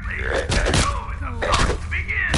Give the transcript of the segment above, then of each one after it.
quickly! The show is about to begin!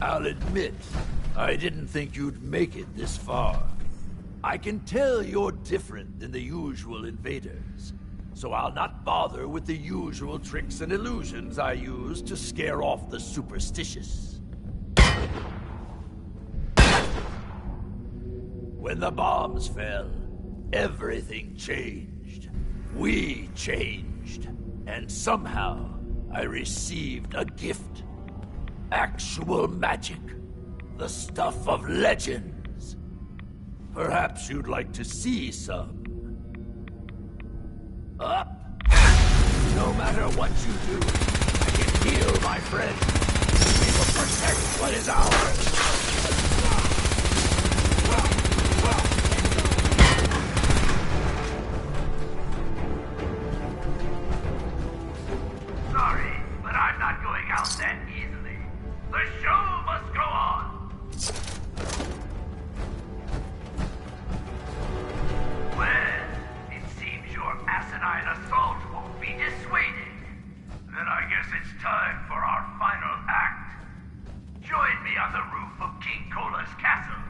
I'll admit, I didn't think you'd make it this far. I can tell you're different than the usual invaders, so I'll not bother with the usual tricks and illusions I use to scare off the superstitious. When the bombs fell, everything changed. We changed. And somehow, I received a gift. Actual magic. The stuff of legends. Perhaps you'd like to see some. Up. No matter what you do, I can heal my friend. We will protect what is ours. Sorry, but I'm not going out that easily. The show must go on! Well, it seems your asinine assault won't be dissuaded. Then I guess it's time for our final act. Join me on the roof of King Cola's castle,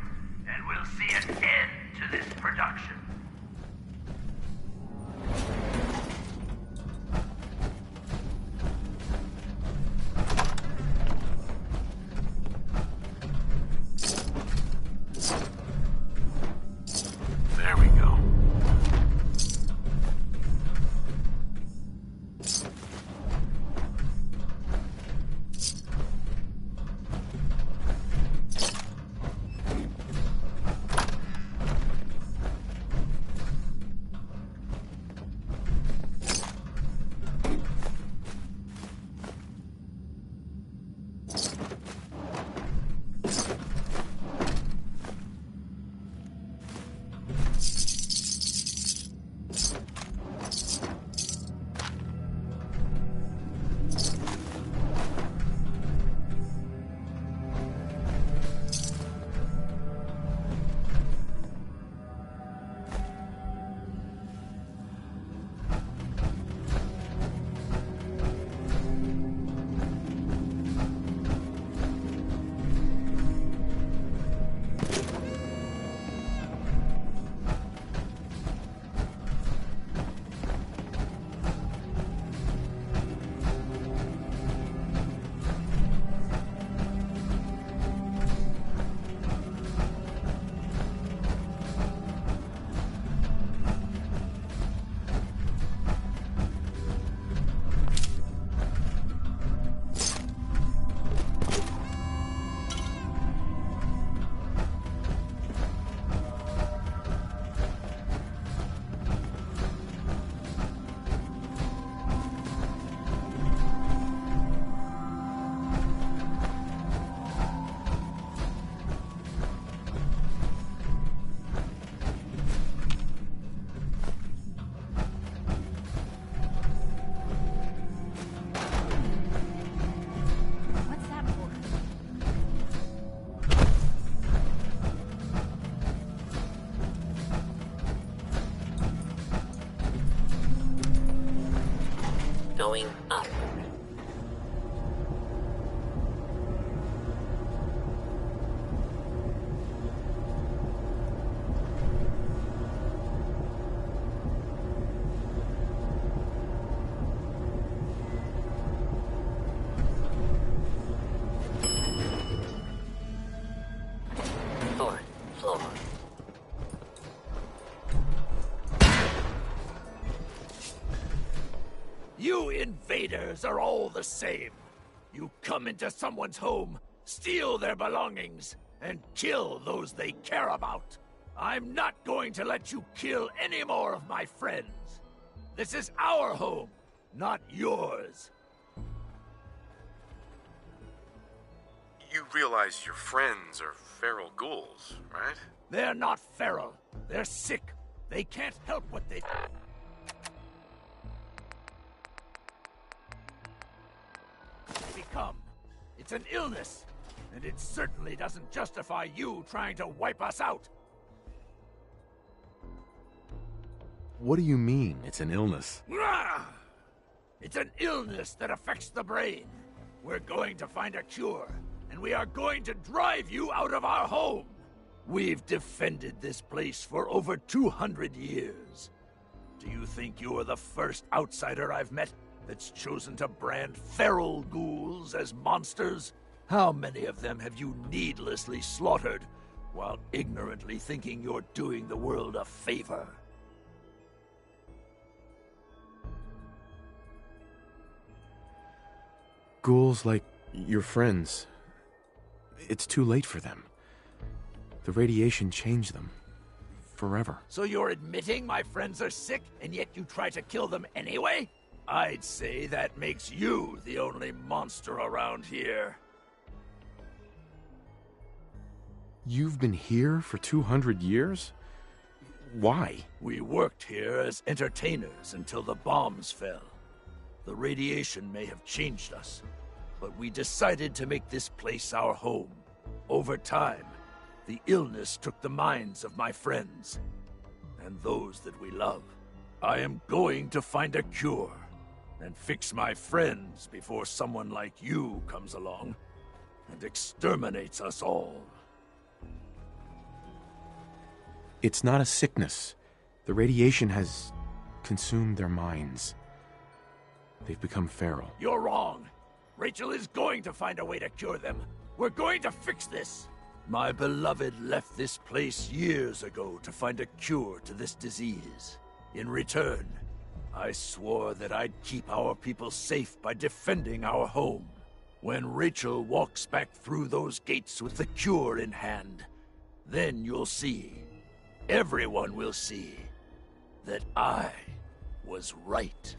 and we'll see an end to this production. There we go. Going up. invaders are all the same. You come into someone's home, steal their belongings, and kill those they care about. I'm not going to let you kill any more of my friends. This is our home, not yours. You realize your friends are feral ghouls, right? They're not feral. They're sick. They can't help what they become. It's an illness, and it certainly doesn't justify you trying to wipe us out. What do you mean, it's an illness? It's an illness that affects the brain. We're going to find a cure, and we are going to drive you out of our home. We've defended this place for over 200 years. Do you think you are the first outsider I've met that's chosen to brand feral ghouls as monsters? How many of them have you needlessly slaughtered while ignorantly thinking you're doing the world a favor? Ghouls like your friends. It's too late for them. The radiation changed them. Forever. So you're admitting my friends are sick, and yet you try to kill them anyway? I'd say that makes you the only monster around here. You've been here for 200 years? Why? We worked here as entertainers until the bombs fell. The radiation may have changed us, but we decided to make this place our home. Over time, the illness took the minds of my friends, and those that we love. I am going to find a cure, and fix my friends before someone like you comes along and exterminates us all. It's not a sickness. The radiation has consumed their minds. They've become feral. You're wrong. Rachel is going to find a way to cure them. We're going to fix this. My beloved left this place years ago to find a cure to this disease. In return, I swore that I'd keep our people safe by defending our home. When Rachel walks back through those gates with the cure in hand, then you'll see, everyone will see, that I was right.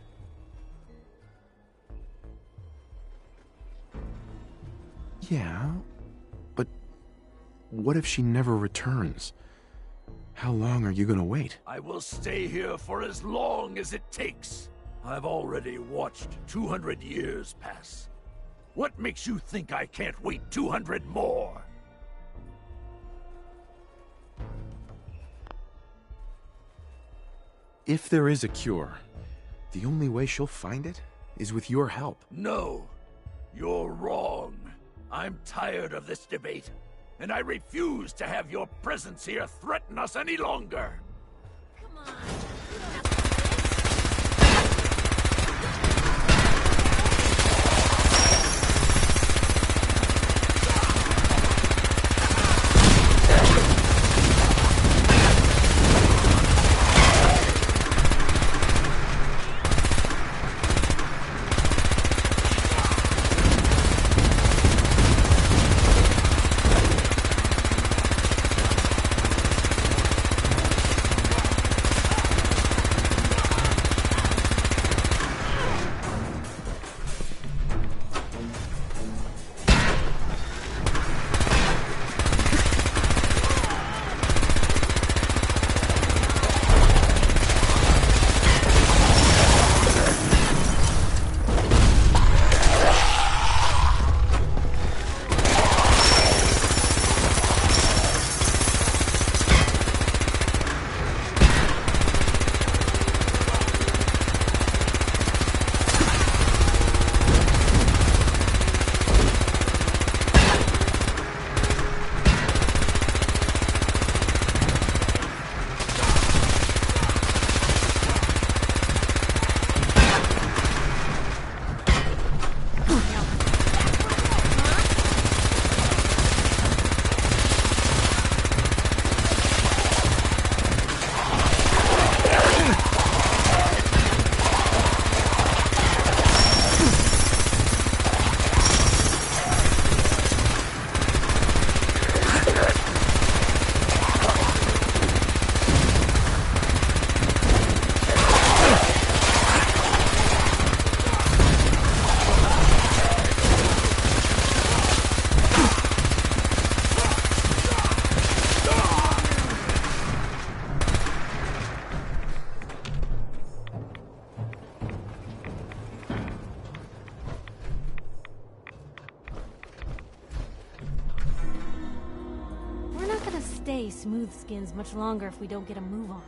Yeah, but what if she never returns? How long are you gonna wait? I will stay here for as long as it takes. I've already watched 200 years pass. What makes you think I can't wait 200 more? If there is a cure, the only way she'll find it is with your help. No, you're wrong. I'm tired of this debate, and I refuse to have your presence here threaten us any longer. Come on. smooth skins much longer if we don't get a move on.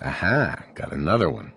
Aha, got another one.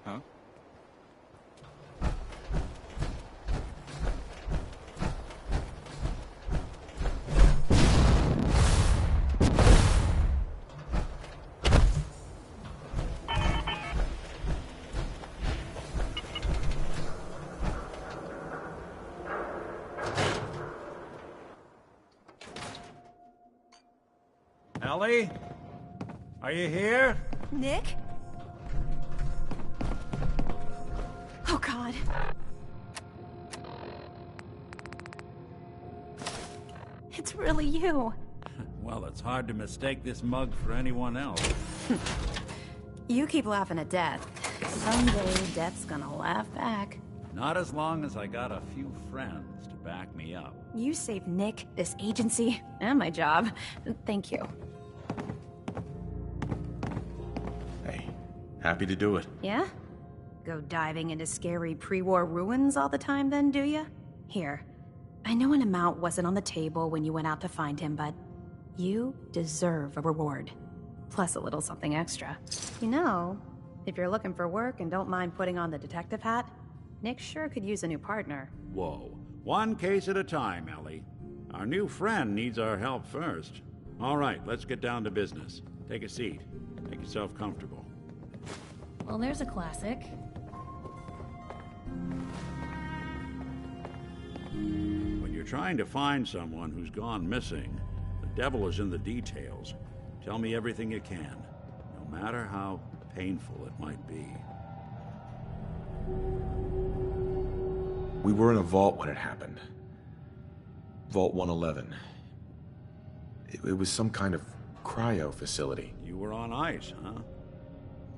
Huh? Ellie? Are you here? Nick? Oh, God. It's really you. Well, it's hard to mistake this mug for anyone else. You keep laughing at death. Someday, death's gonna laugh back. Not as long as I got a few friends to back me up. You saved Nick, this agency, and my job. Thank you. Hey, happy to do it. Yeah? Go diving into scary pre-war ruins all the time then, do ya? Here, I know an amount wasn't on the table when you went out to find him, but you deserve a reward. Plus a little something extra. You know, if you're looking for work and don't mind putting on the detective hat, Nick sure could use a new partner. Whoa. One case at a time, Ellie. Our new friend needs our help first. All right, let's get down to business. Take a seat. Make yourself comfortable. Well, there's a classic. When you're trying to find someone who's gone missing, the devil is in the details. Tell me everything you can, no matter how painful it might be. We were in a vault when it happened. Vault 111. It was some kind of cryo facility. You were on ice, huh?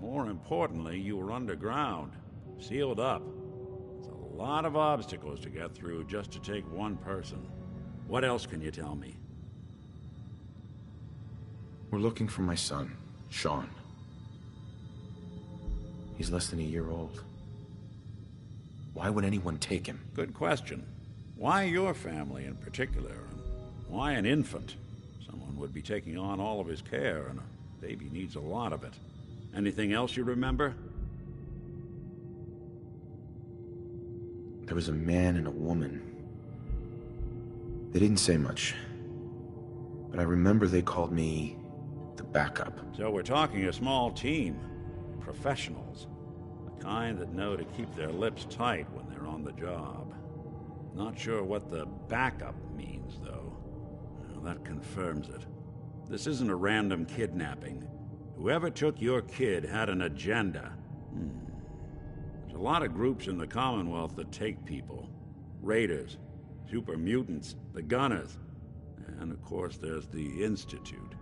More importantly, you were underground, sealed up. It's a lot of obstacles to get through just to take one person. What else can you tell me? We're looking for my son, Sean. He's less than a year old. Why would anyone take him? Good question. Why your family in particular? And why an infant? Someone would be taking on all of his care, and a baby needs a lot of it. Anything else you remember? There was a man and a woman. They didn't say much, but I remember they called me the backup. So we're talking a small team. Professionals. The kind that know to keep their lips tight when they're on the job. Not sure what the backup means, though. Well, that confirms it. This isn't a random kidnapping. Whoever took your kid had an agenda. There's a lot of groups in the Commonwealth that take people. Raiders, super mutants, the Gunners, and of course there's the Institute.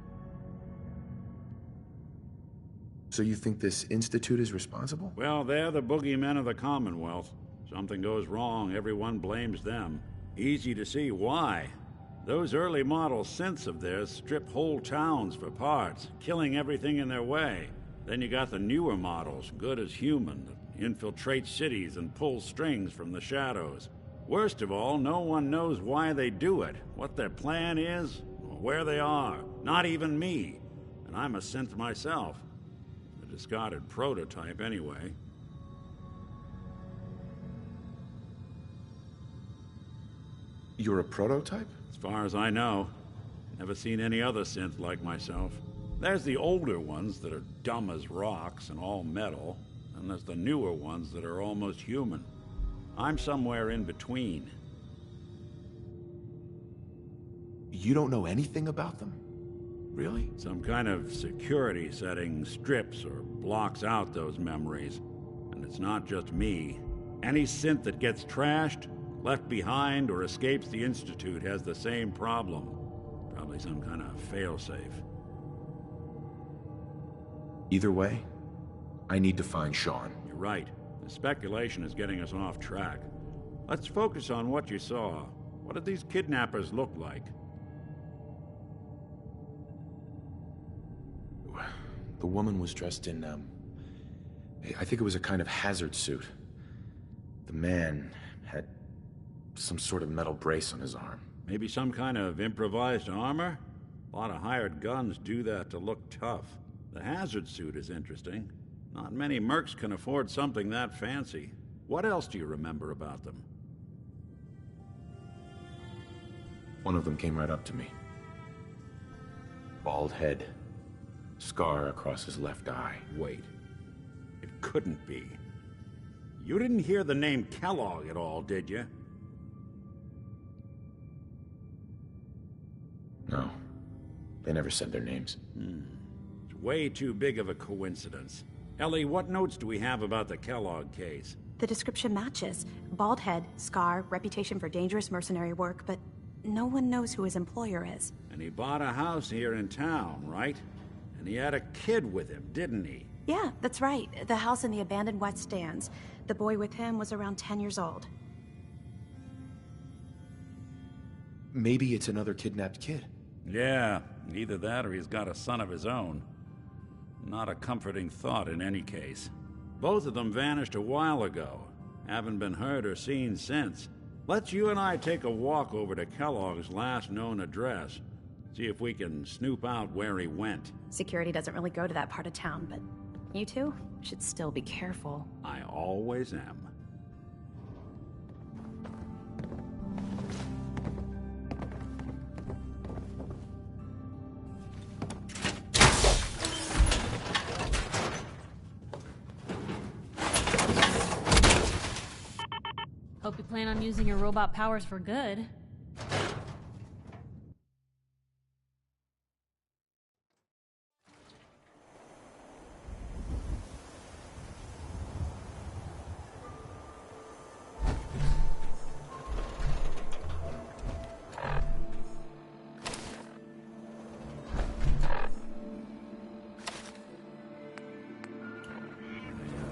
So you think this Institute is responsible? Well, they're the boogeymen of the Commonwealth. Something goes wrong, everyone blames them. Easy to see why. Those early model synths of theirs strip whole towns for parts, killing everything in their way. Then you got the newer models, good as human, that infiltrate cities and pull strings from the shadows. Worst of all, no one knows why they do it, what their plan is, or where they are. Not even me. And I'm a synth myself. A discarded prototype, anyway. You're a prototype? As far as I know. Never seen any other synth like myself. There's the older ones that are dumb as rocks and all metal, and there's the newer ones that are almost human. I'm somewhere in between. You don't know anything about them? Really? Some kind of security setting strips or blocks out those memories. And it's not just me. Any synth that gets trashed, left behind, or escapes the Institute has the same problem. Probably some kind of failsafe. Either way, I need to find Sean. You're right. The speculation is getting us off track. Let's focus on what you saw. What did these kidnappers look like? The woman was dressed in, I think it was a kind of hazard suit. The man had some sort of metal brace on his arm. Maybe some kind of improvised armor? A lot of hired guns do that to look tough. The hazard suit is interesting. Not many mercs can afford something that fancy. What else do you remember about them? One of them came right up to me. Bald head. Scar across his left eye. Wait. It couldn't be. You didn't hear the name Kellogg at all, did you? No. They never said their names. It's way too big of a coincidence. Ellie, what notes do we have about the Kellogg case? The description matches. Bald head, scar, reputation for dangerous mercenary work, but no one knows who his employer is. And he bought a house here in town, right? And he had a kid with him, didn't he? Yeah, that's right. The house in the abandoned West Stands. The boy with him was around 10 years old. Maybe it's another kidnapped kid. Yeah, either that or he's got a son of his own. Not a comforting thought in any case. Both of them vanished a while ago. Haven't been heard or seen since. Let's you and I take a walk over to Kellogg's last known address. See if we can snoop out where he went. Security doesn't really go to that part of town, but you two should still be careful. I always am. Hope you plan on using your robot powers for good.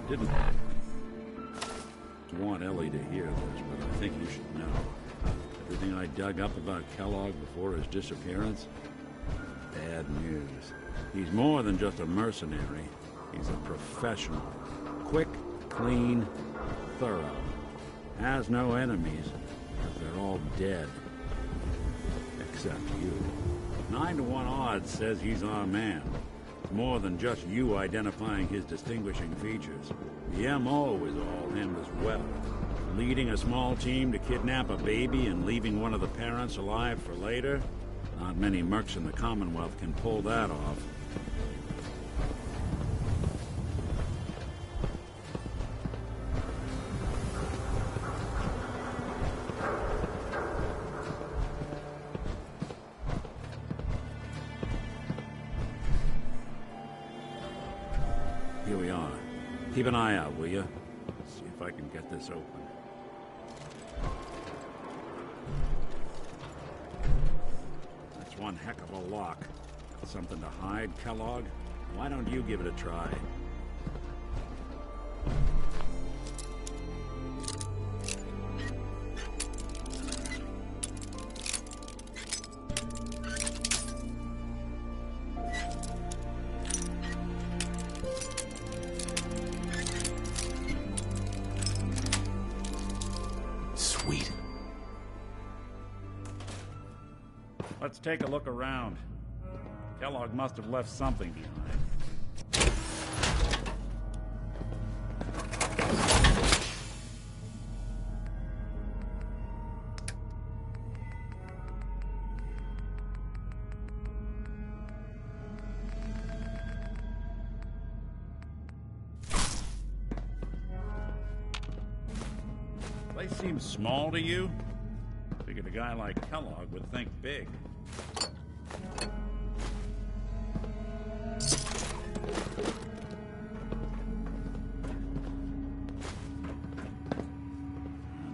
Didn't want Ellie to hear this, but I think you should know. Everything I dug up about Kellogg before his disappearance? Bad news. He's more than just a mercenary. He's a professional. Quick, clean, thorough. Has no enemies, because they're all dead. Except you. 9 to 1 odds says he's our man. It's more than just you identifying his distinguishing features. The MO is all him as well. Leading a small team to kidnap a baby and leaving one of the parents alive for later? Not many mercs in the Commonwealth can pull that off. Here we are. Keep an eye out, will you? See if I can get this open. That's one heck of a lock. Got something to hide, Kellogg? Why don't you give it a try? Sweet. Let's take a look around. Kellogg must have left something behind. Place seems small to you? Figured a guy like Kellogg would think big.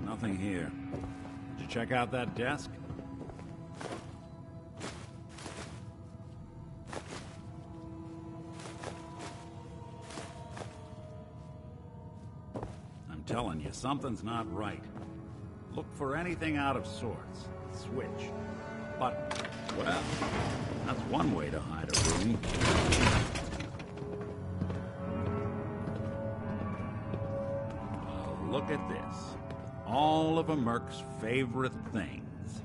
Nothing here. Did you check out that desk? I'm telling you, something's not right. Look for anything out of sorts. Switch. Button. Well, that's one way to hide a room. Well, look at this. All of a merc's favorite things.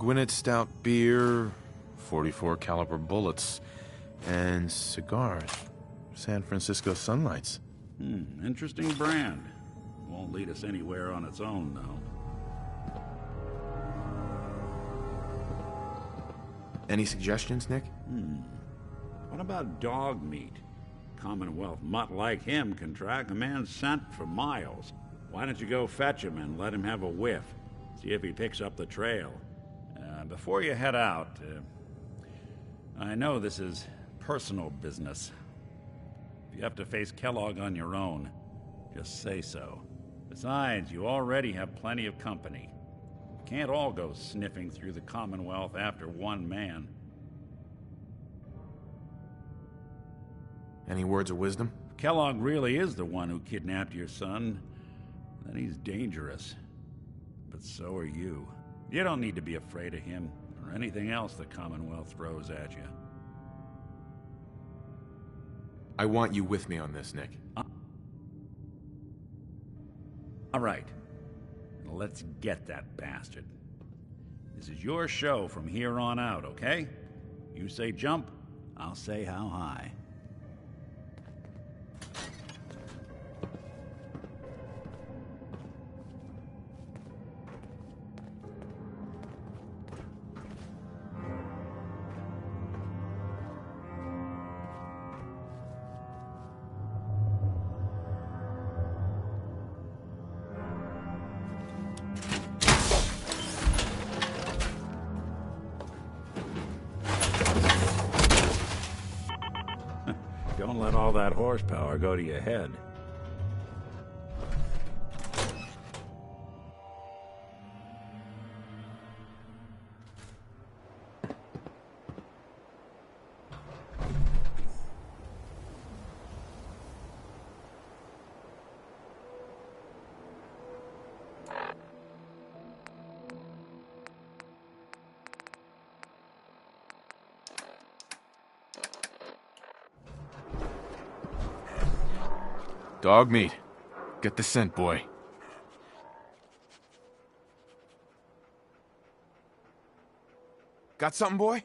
Gwinnett Stout beer, 44 caliber bullets, and cigars. San Francisco Sunlights. Interesting brand. Won't lead us anywhere on its own, though. Any suggestions, Nick? What about dog meat? Commonwealth mutt like him can track a man's scent for miles. Why don't you go fetch him and let him have a whiff? See if he picks up the trail. Before you head out, I know this is personal business. If you have to face Kellogg on your own, just say so. Besides, you already have plenty of company. You can't all go sniffing through the Commonwealth after one man. Any words of wisdom? If Kellogg really is the one who kidnapped your son, then he's dangerous. But so are you. You don't need to be afraid of him or anything else the Commonwealth throws at you. I want you with me on this, Nick. All right. Let's get that bastard. This is your show from here on out, okay? You say jump, I'll say how high. Don't let all that horsepower go to your head. Dog meat. Get the scent, boy. Got something, boy?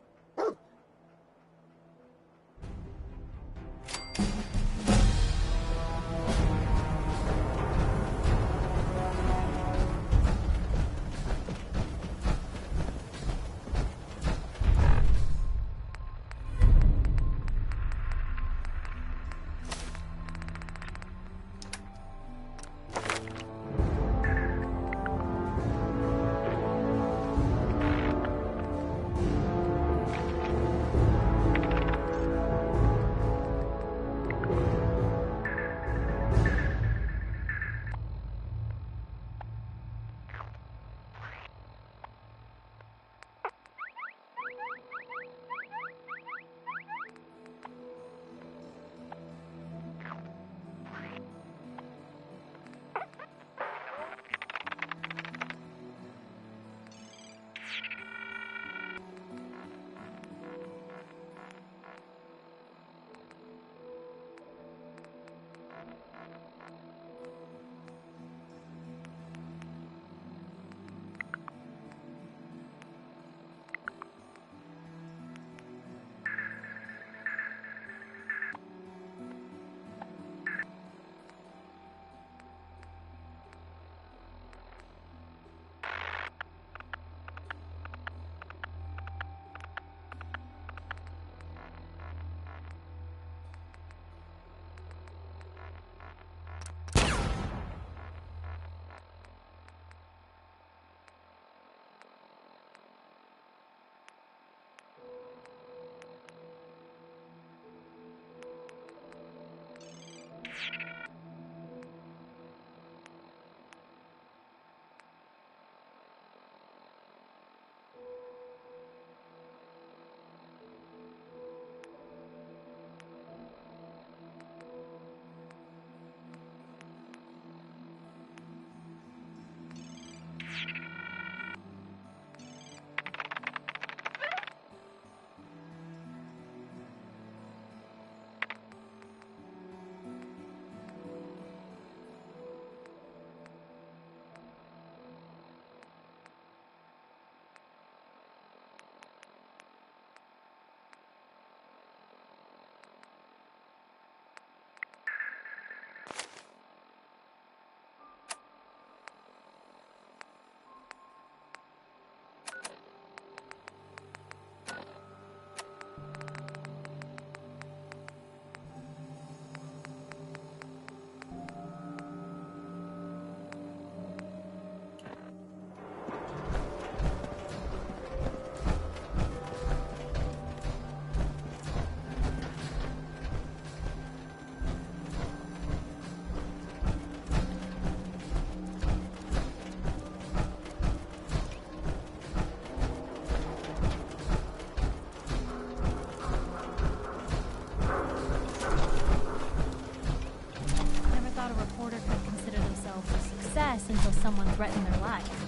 someone threaten their life.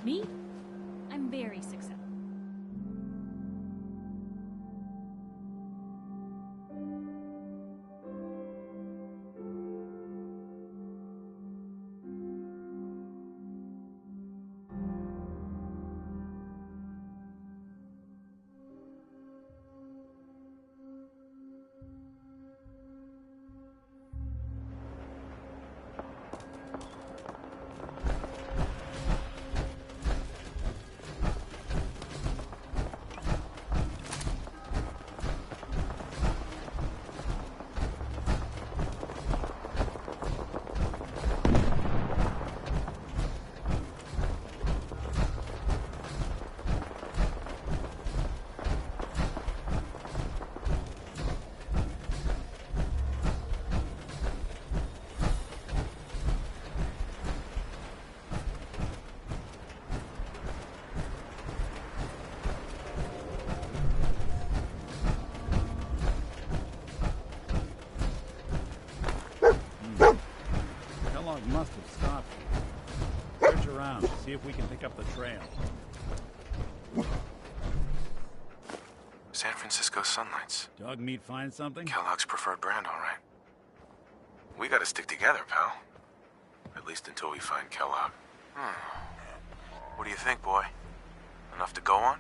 Me? I'm very successful. Must have stopped. Search around, see if we can pick up the trail. San Francisco Sunlights. Dog meat find something? Kellogg's preferred brand, all right. We gotta stick together, pal. At least until we find Kellogg. What do you think, boy? Enough to go on?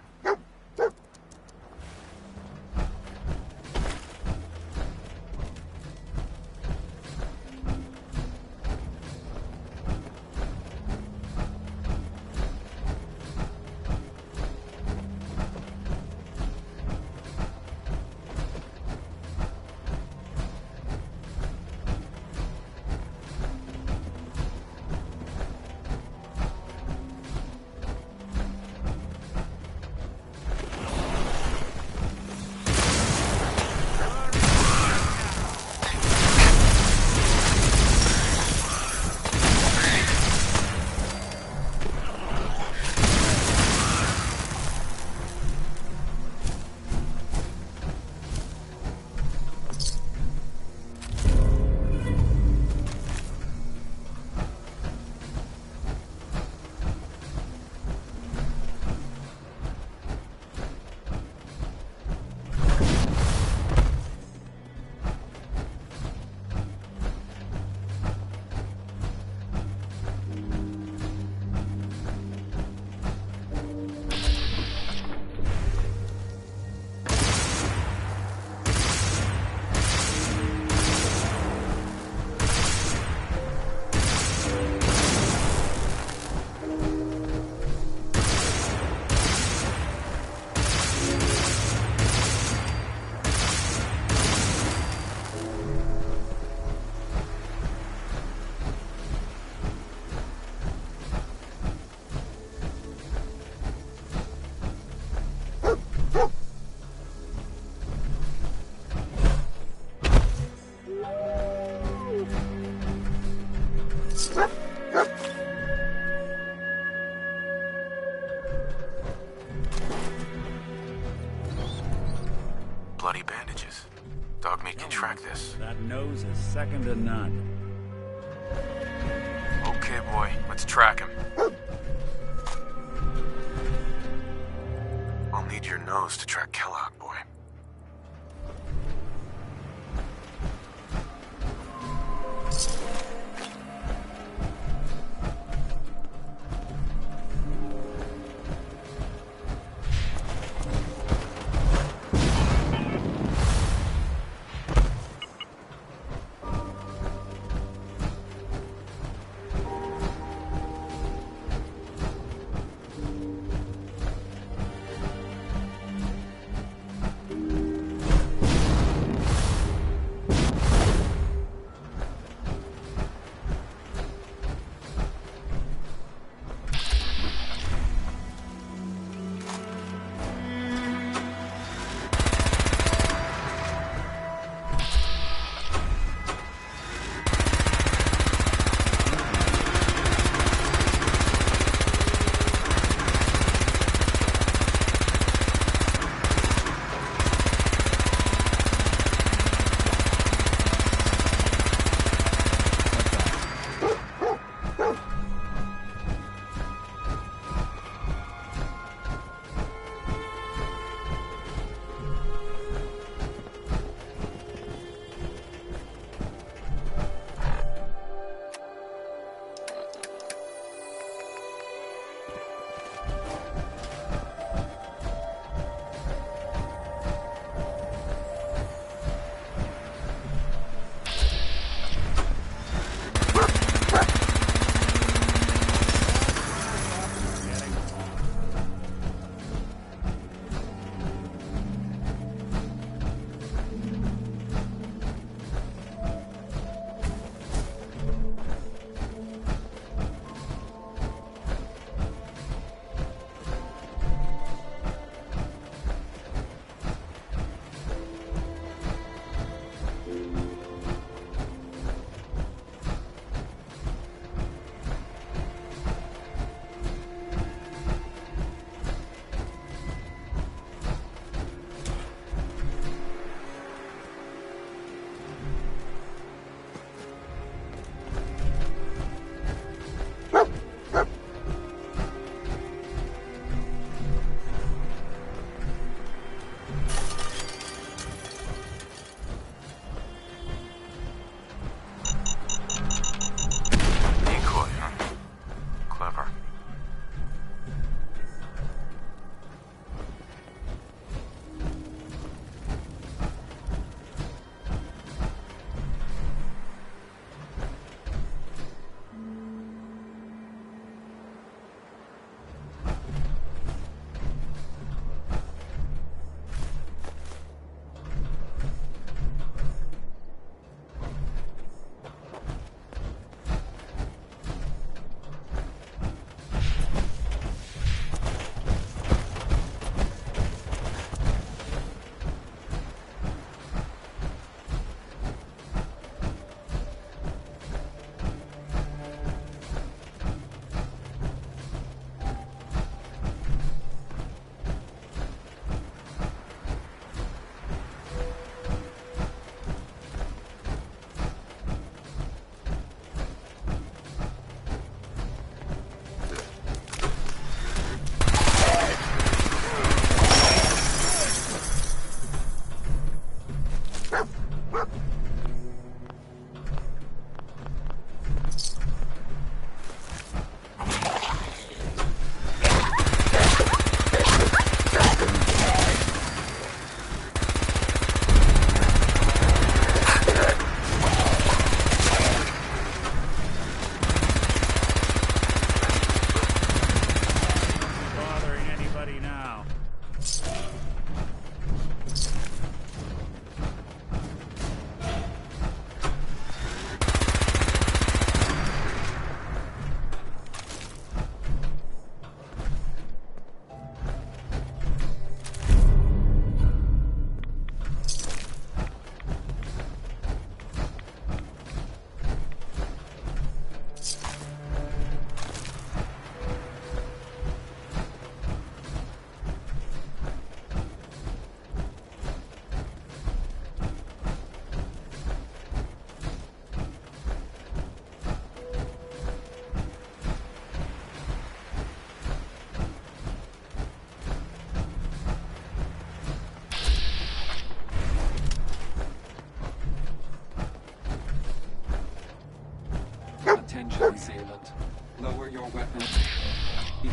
Bloody bandages. Dogmeat can track this. That nose is second to none. Okay, boy. Let's track him. I'll need your nose to track Kellogg, boy.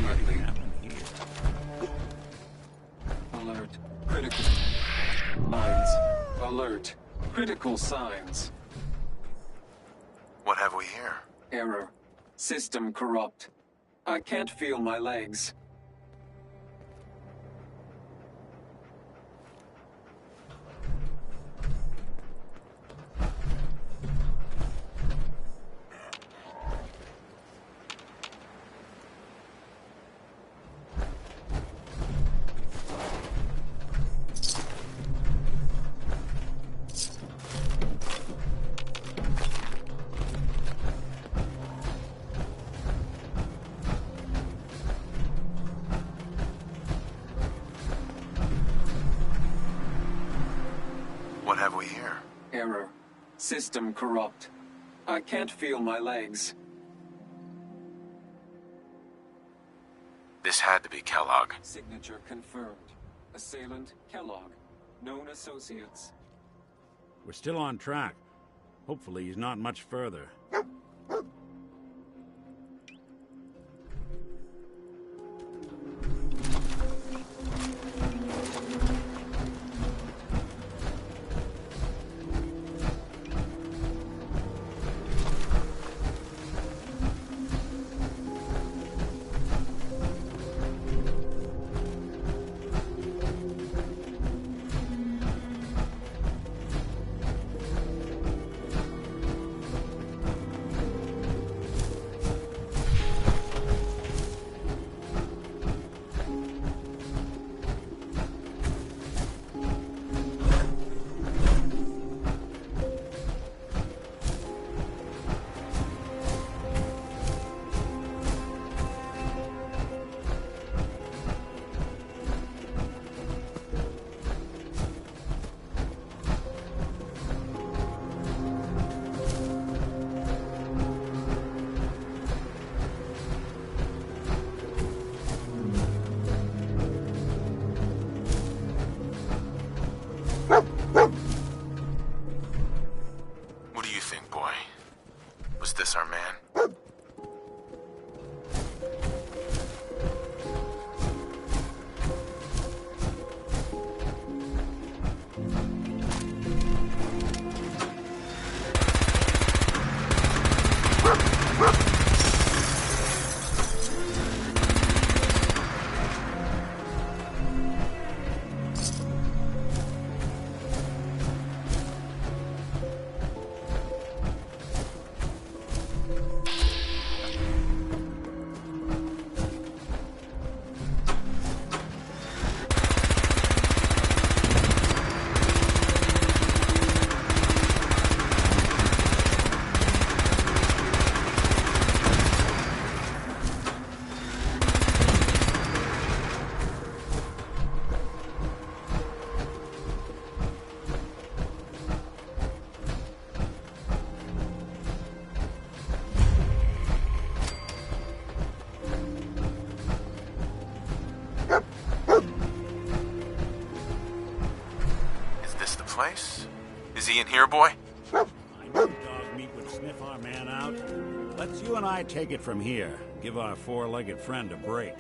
friendly. Happened here. Alert. Critical. Signs. Alert. Critical signs. What have we here? Error. System corrupt. I can't feel my legs. What have we here? Error. System corrupt. I can't feel my legs. This had to be Kellogg. Signature confirmed. Assailant Kellogg. Known associates. We're still on track. Hopefully he's not much further. What do you think, boy? Was this our man? Place? Is he in here, boy? I knew dog meat would sniff our man out. Let's you and I take it from here. Give our four-legged friend a break.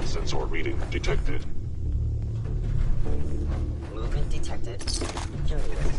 Sensor reading detected. Movement detected. curious.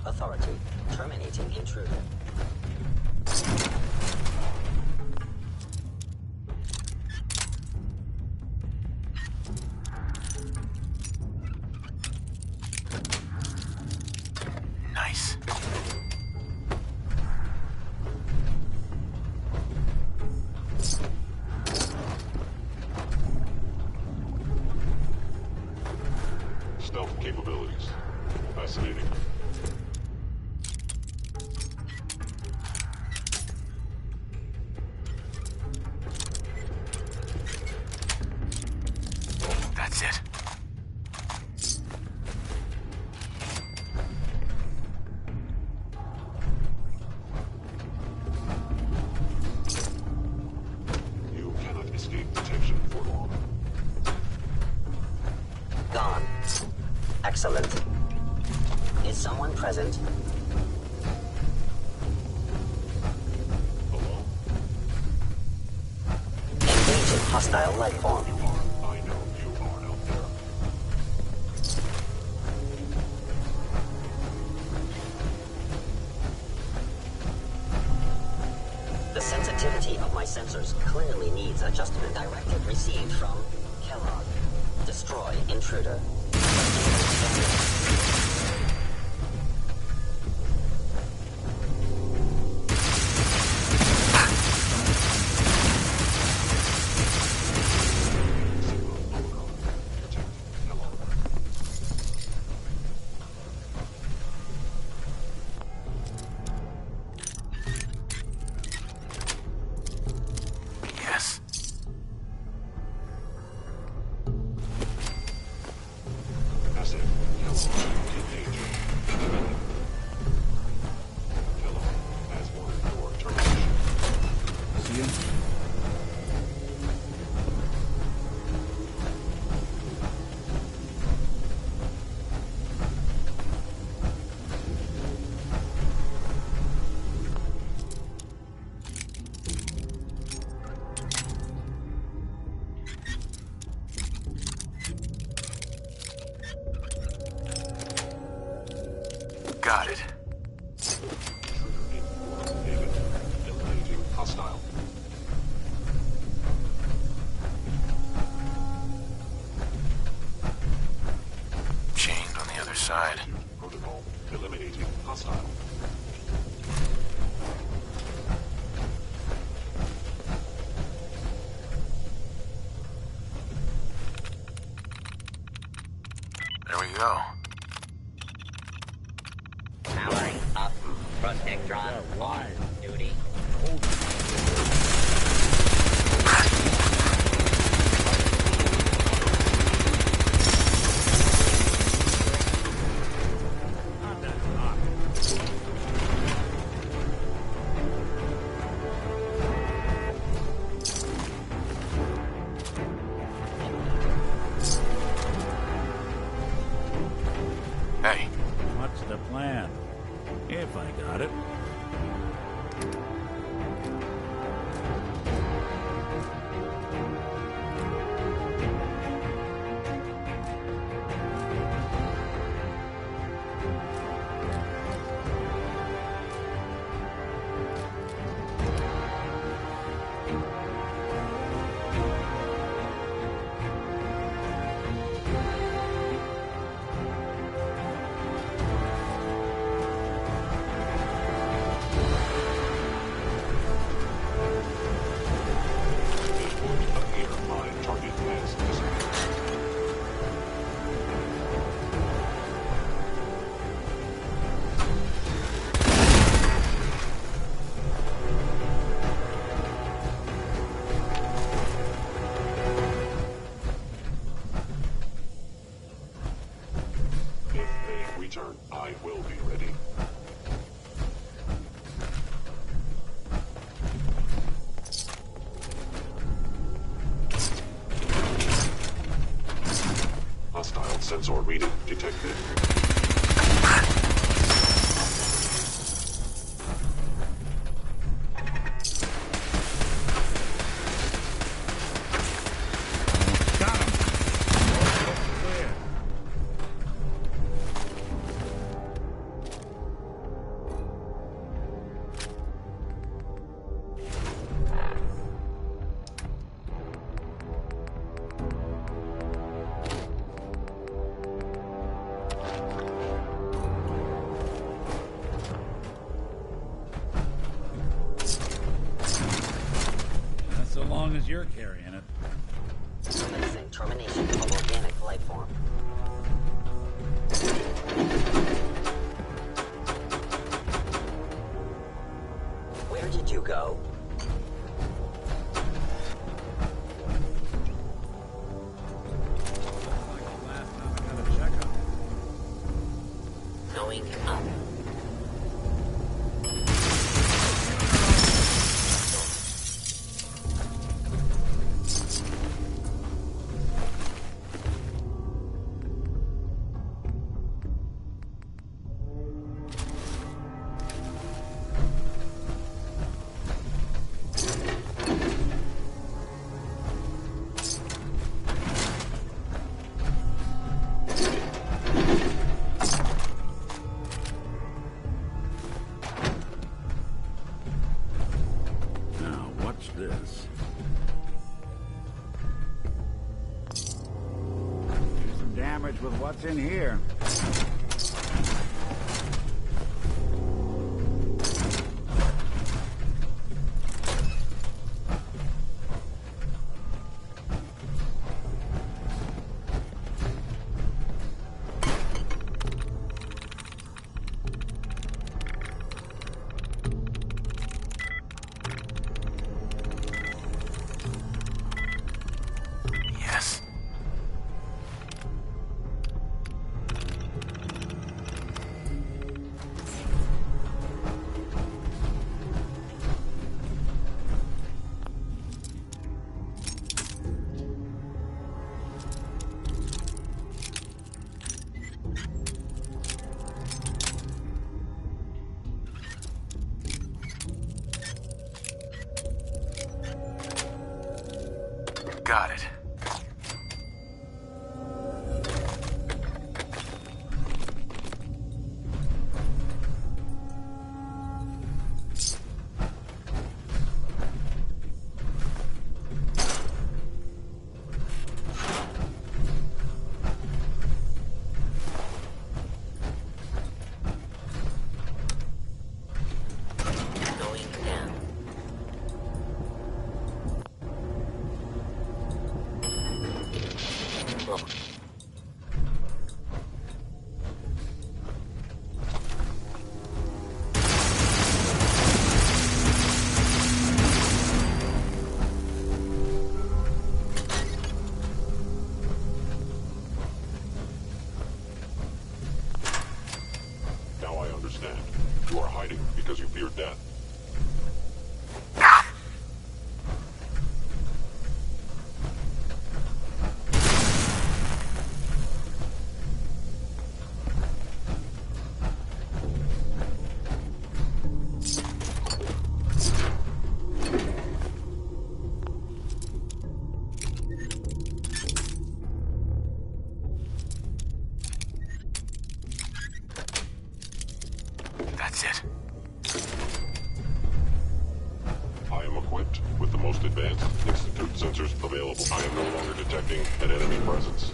Authority. Terminating intruder. Nice. Stealth capabilities. Fascinating. That's it. You cannot escape detection for long. Gone. Excellent. Is someone present? Hello? Engaging hostile life form. I know you are out there. The sensitivity of my sensors clearly needs adjustment. Directive received from Kellogg. Destroy intruder. Yes. Asset. Kellogg. Engaging. Kellogg has ordered your termination. See ya. Got it. Intruder in order. David. Eliminating hostile. Chained on the other side. Protocol. Eliminating hostile. There we go. Powering up. Protectron on duty. Sensor reading detected. So long as you're carrying it. Commencing termination of organic life form. Where did you go? Going up. This. Do some damage with what's in here. Got it. You are hiding because you fear death. That's it. I am equipped with the most advanced Institute sensors available. I am no longer detecting an enemy presence.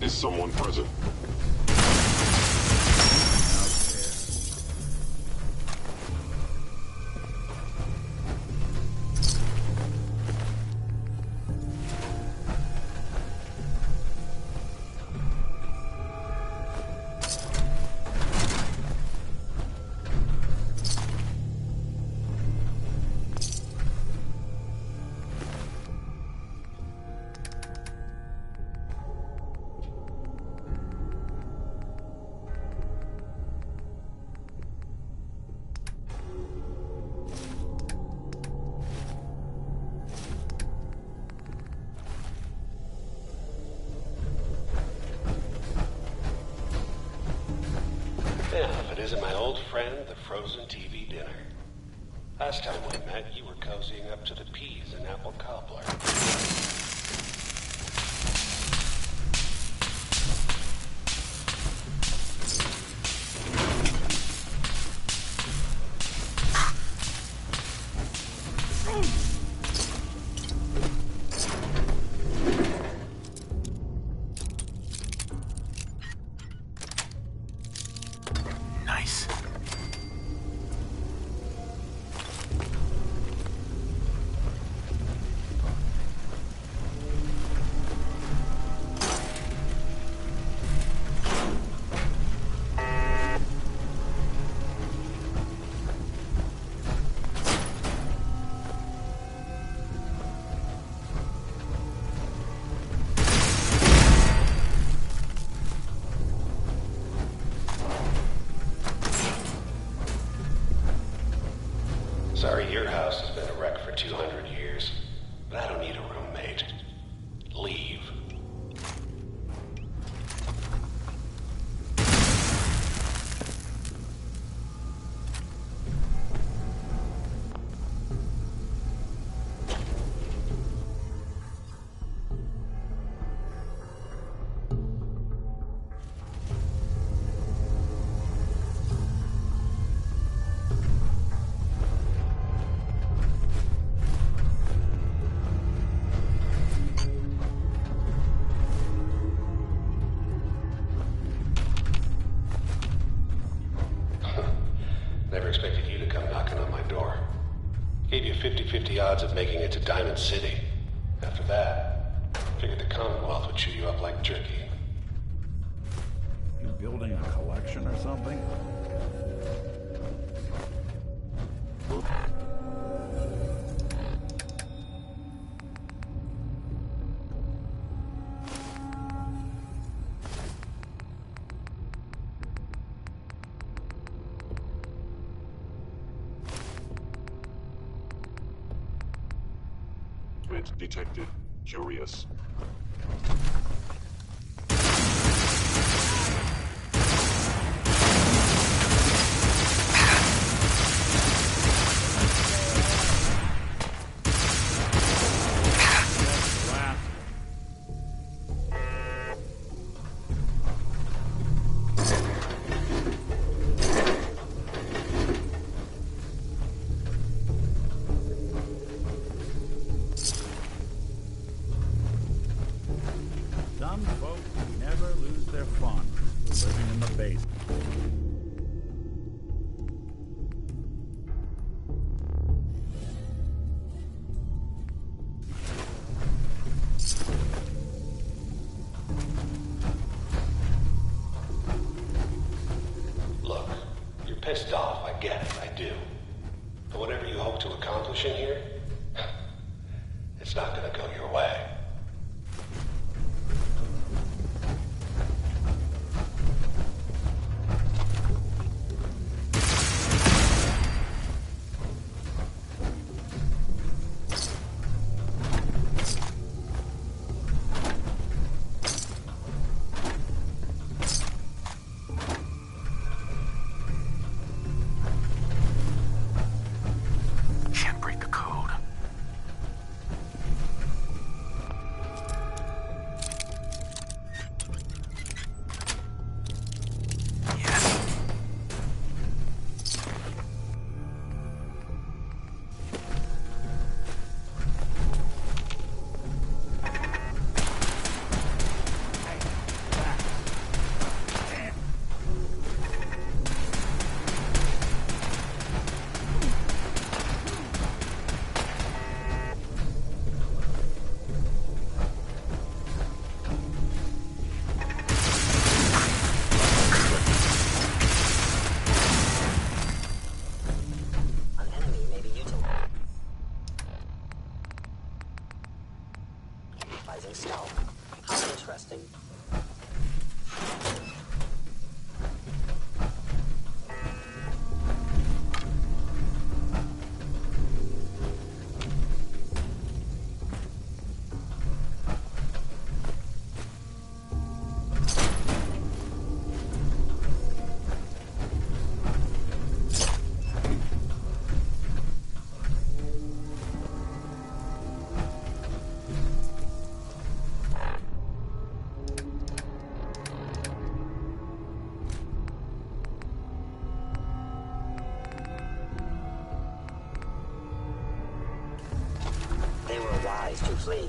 Is someone present? visit my old friend, the frozen TV dinner. Last time we met, you were cozying up to the peas and apple cobbler. Nice. Sorry your house has been a wreck for 200 years, but I don't need a roommate. Leave. Never expected you to come knocking on my door. Gave you 50-50 odds of making it to Diamond City. After that, figured the Commonwealth would chew you up like jerky. You building a collection or something? Movement detected. Curious. Some folks never lose their fun living in the basement. Look, you're pissed off, I get it, I do. But whatever you hope to accomplish in here, it's not gonna go your way. Can't break the code. Yes. An enemy may be utilized. Utilizing stealth. How interesting. to flee.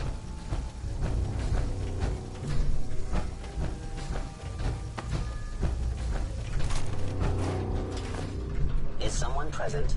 Is someone present?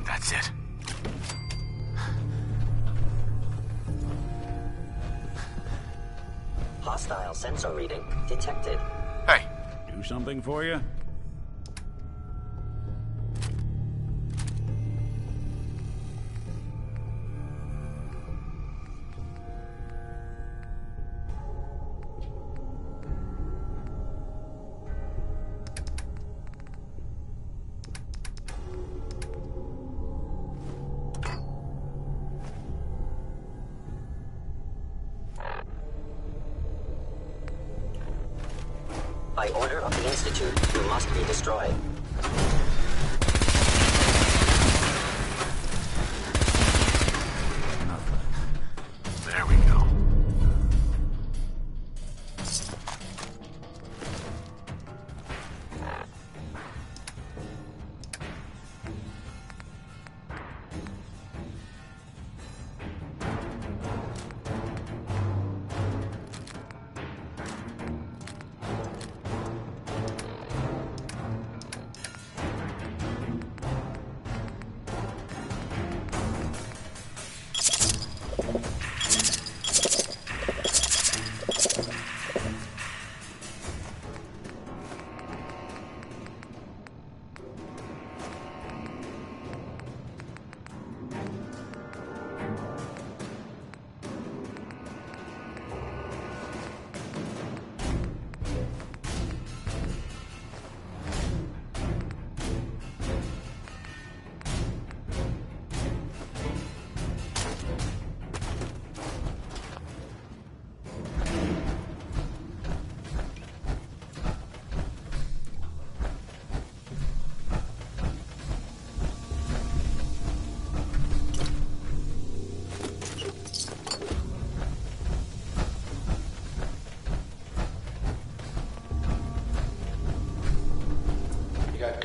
That's it. Hostile sensor reading detected. Hey. Do something for you? By order of the Institute, you must be destroyed. There we go.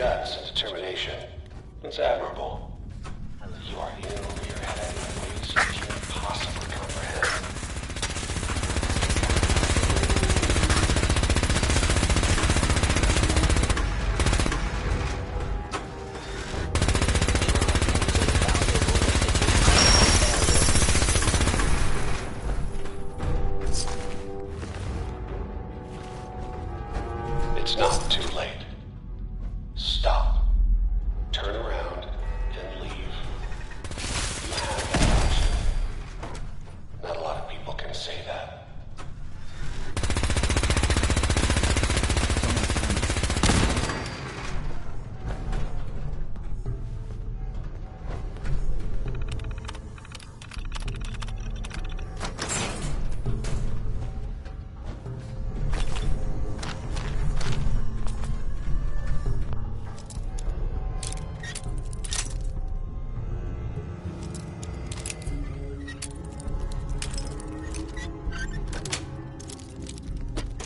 guts and determination. It's admirable. You are in over your head in ways you can't possibly comprehend. It's not too late. Stop. Turn around and leave. You have that option. Not a lot of people can say that.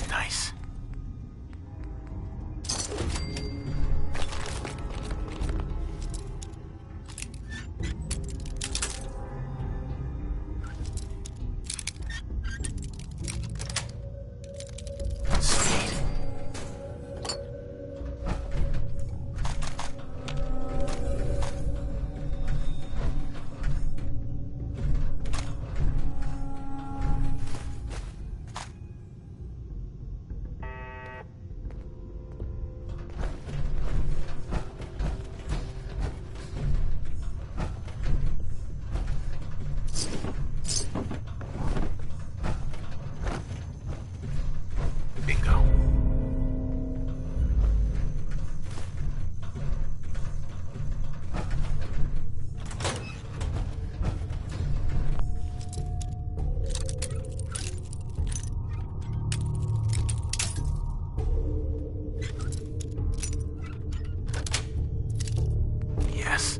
Nice. Bingo. Yes.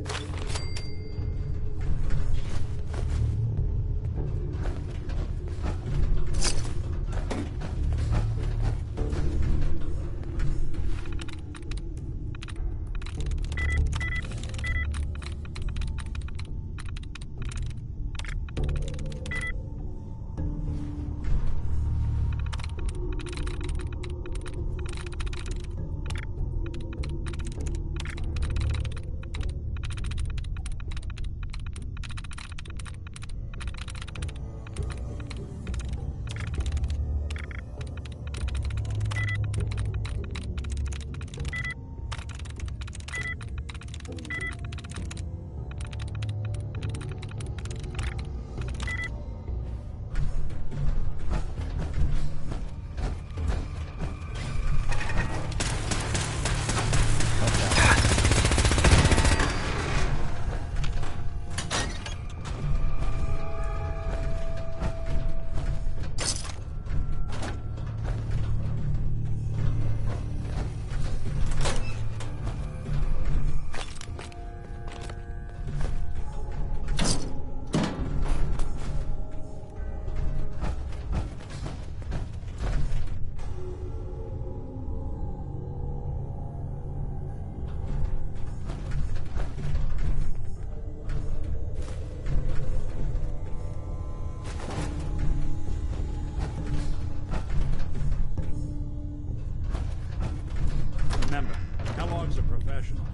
Remember, Kellogg's a professional.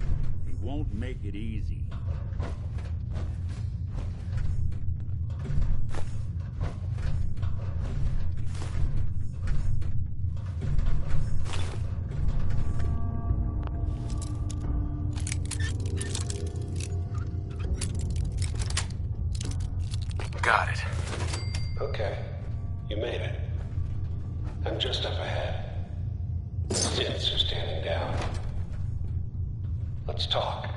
He won't make it easy. Got it. Okay. You made it. I'm just up ahead. The Siths are standing down. Let's talk.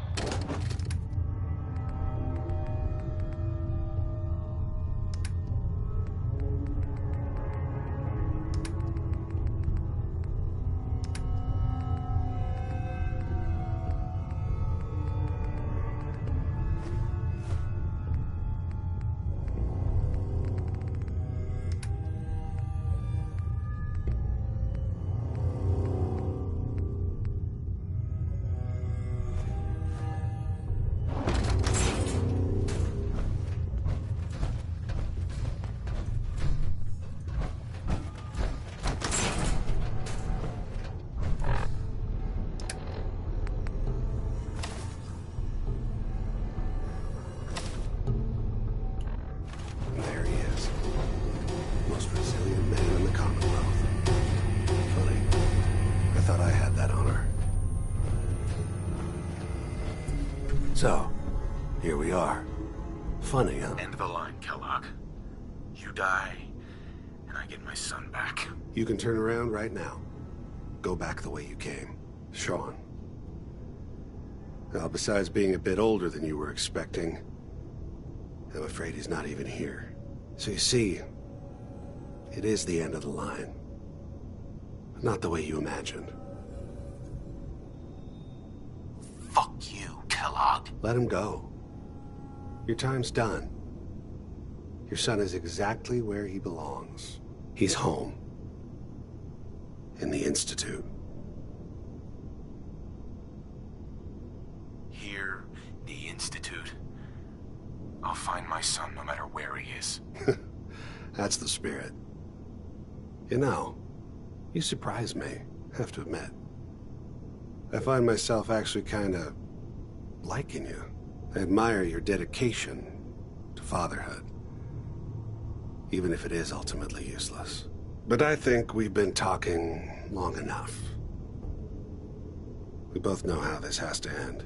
are. Funny, huh? End the line, Kellogg. You die, and I get my son back. You can turn around right now. Go back the way you came. Sean. Well, besides being a bit older than you were expecting, I'm afraid he's not even here. So you see, it is the end of the line. But not the way you imagined. Fuck you, Kellogg. Let him go. Your time's done. Your son is exactly where he belongs. He's home. In the Institute. Here, the Institute. I'll find my son no matter where he is. That's the spirit. You know, you surprise me, I have to admit. I find myself actually kinda liking you. I admire your dedication to fatherhood. Even if it is ultimately useless. But I think we've been talking long enough. We both know how this has to end.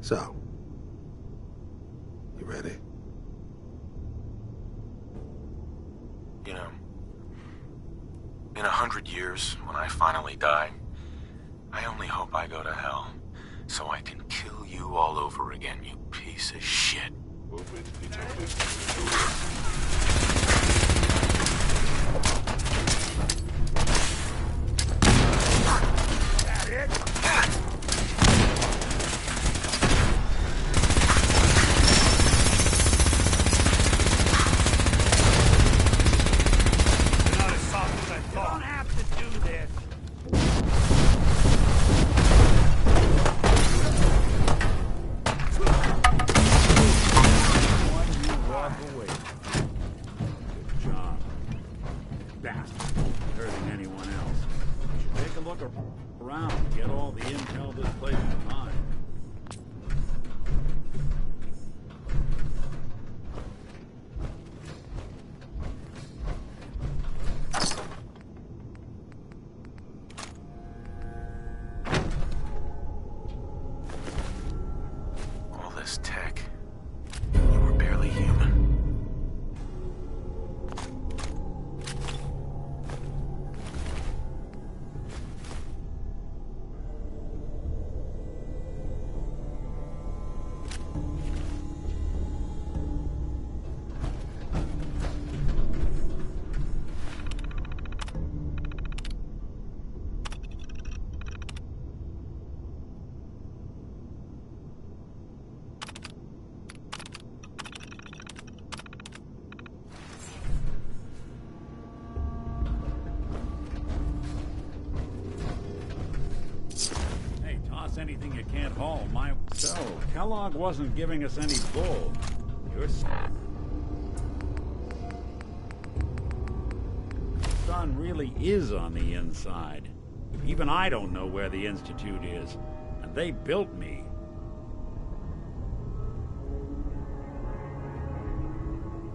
So, you ready? You know, in 100 years, when I finally die, I only hope I go to hell, so I can kill you all over again, you piece of shit. Movement detected. That it? You're not as soft as I thought. You don't have to do this. Walk away. Good job. Bastard. Hurting anyone else. You should take a look around and get all the intel this place can hide. All this tech. You were barely human. Hey, toss anything you can't haul. So, Kellogg wasn't giving us any bull. Your son really is on the inside. Even I don't know where the Institute is, and they built me.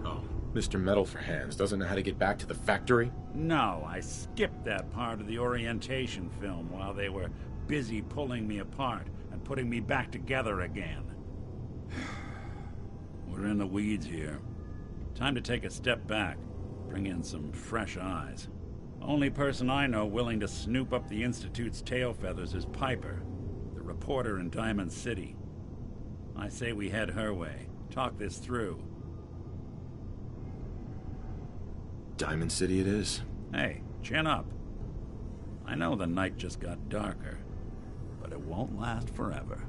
Oh, Mr. Metal for Hands doesn't know how to get back to the factory? No, I skipped that part of the orientation film while they were busy pulling me apart and putting me back together again. We're in the weeds here. Time to take a step back, bring in some fresh eyes. Only person I know willing to snoop up the Institute's tail feathers is Piper, the reporter in Diamond City. I say we head her way, talk this through. Diamond City it is. Hey, chin up. I know the night just got darker, but it won't last forever.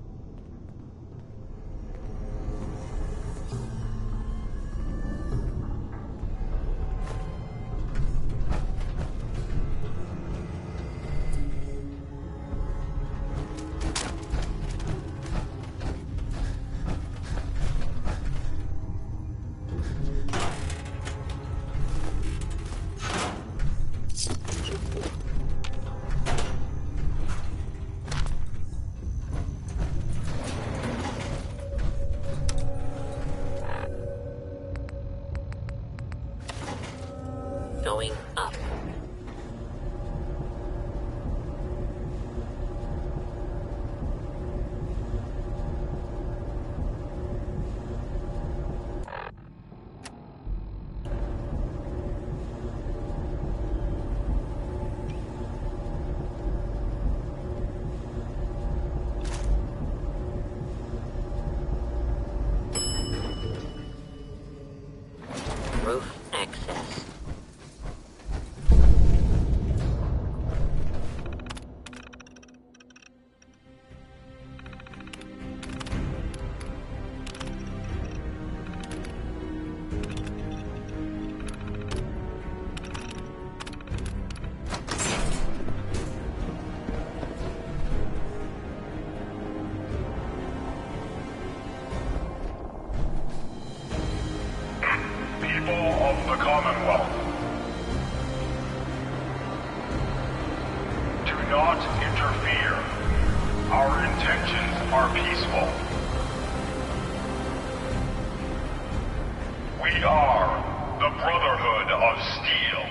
Going up. not interfere. Our intentions are peaceful. We are the Brotherhood of Steel.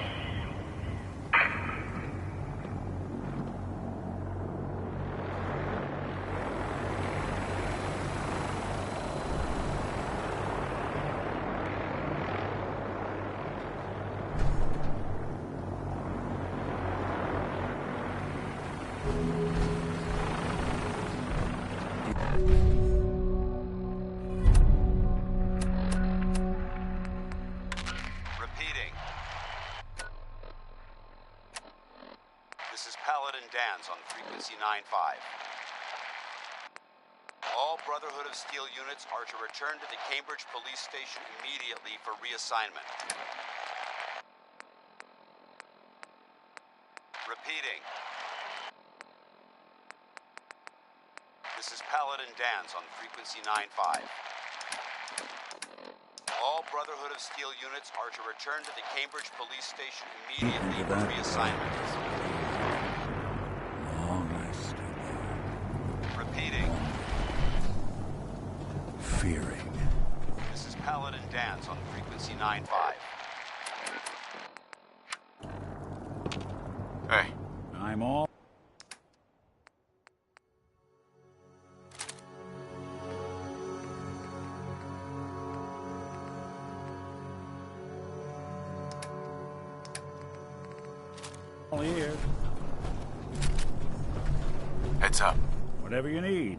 On frequency 9-5. All Brotherhood of Steel units are to return to the Cambridge Police Station immediately for reassignment. Repeating. This is Paladin Dance on frequency 9-5. All Brotherhood of Steel units are to return to the Cambridge Police Station immediately for reassignment. Fearing. This is Paladin Dance on frequency 9-5. Hey. I'm all... here. Heads up. Whatever you need.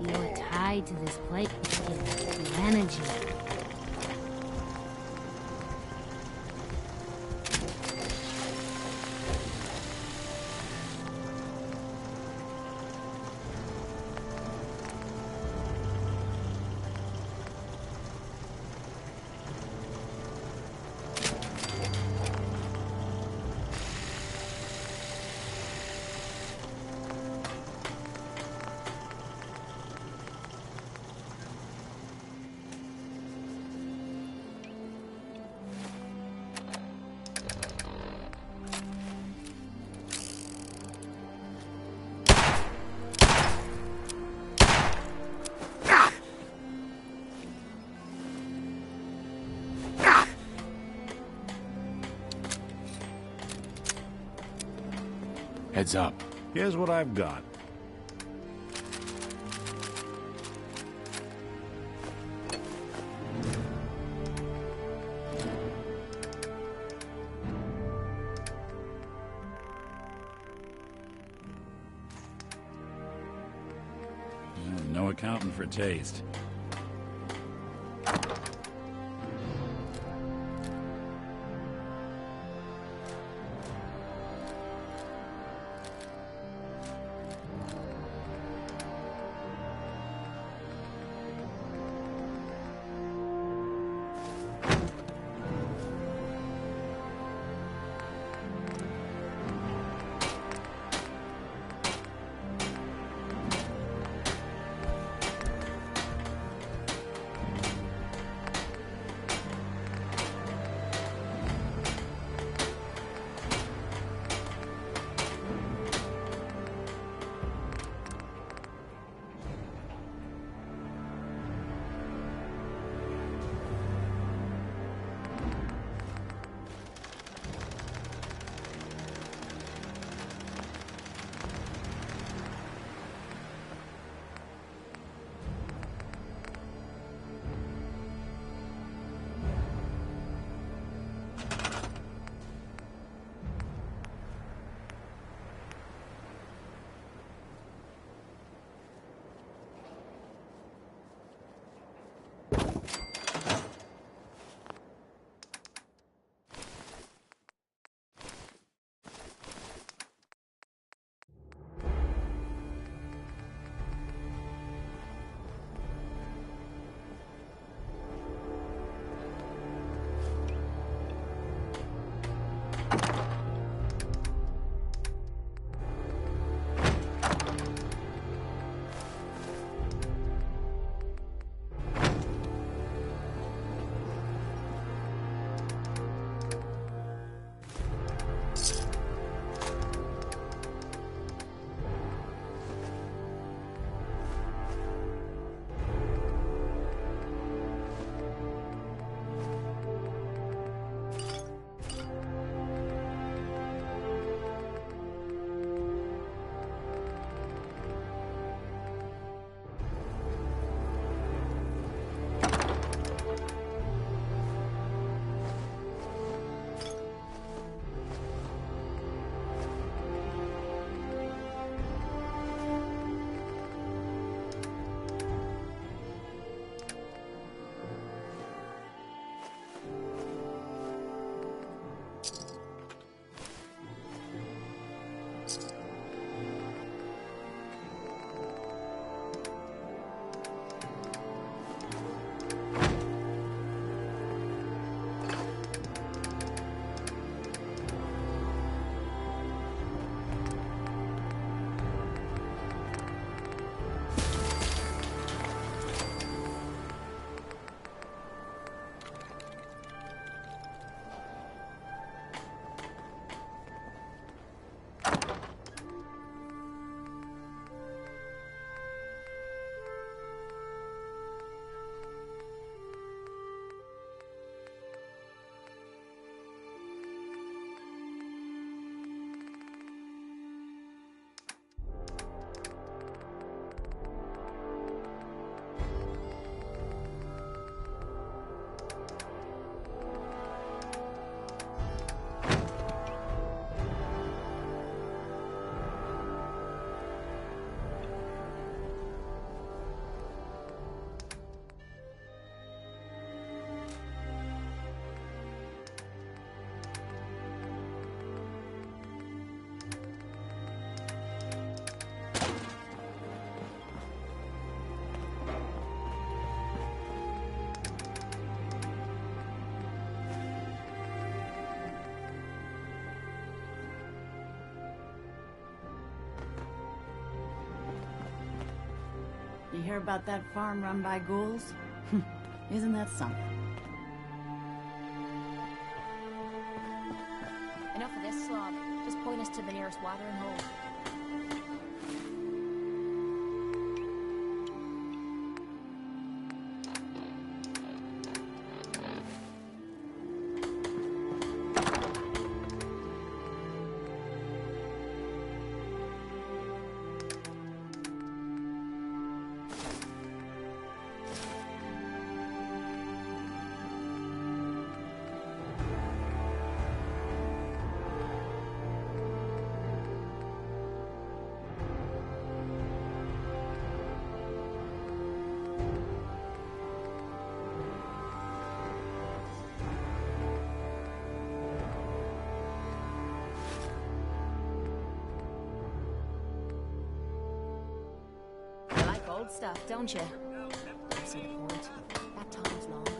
You're tied to this plate. It's energy. Heads up. Here's what I've got. No accounting for taste. You hear about that farm run by ghouls? Isn't that something? Enough of this slog. Just point us to the nearest watering hole. old stuff, don't you? I see the point. That time's long gone.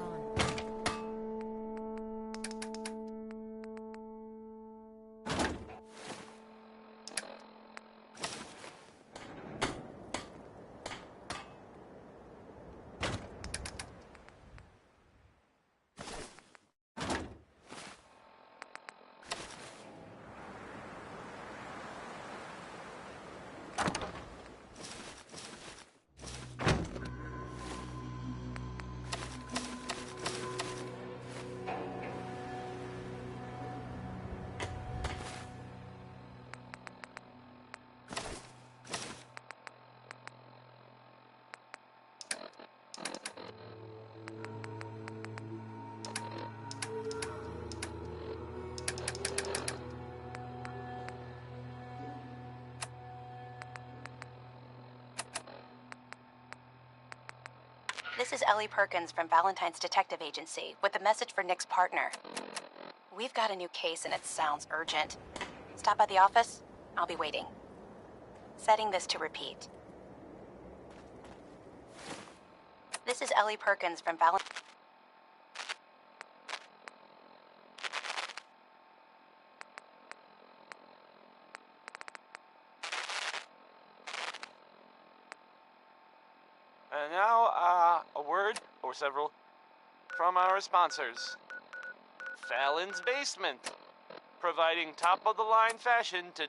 This is Ellie Perkins from Valentine's Detective Agency with a message for Nick's partner. We've got a new case and it sounds urgent. Stop by the office. I'll be waiting. Setting this to repeat. This is Ellie Perkins from Valentine's... And now, a word, or several, from our sponsors. Fallon's Basement, providing top-of-the-line fashion to...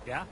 Yeah?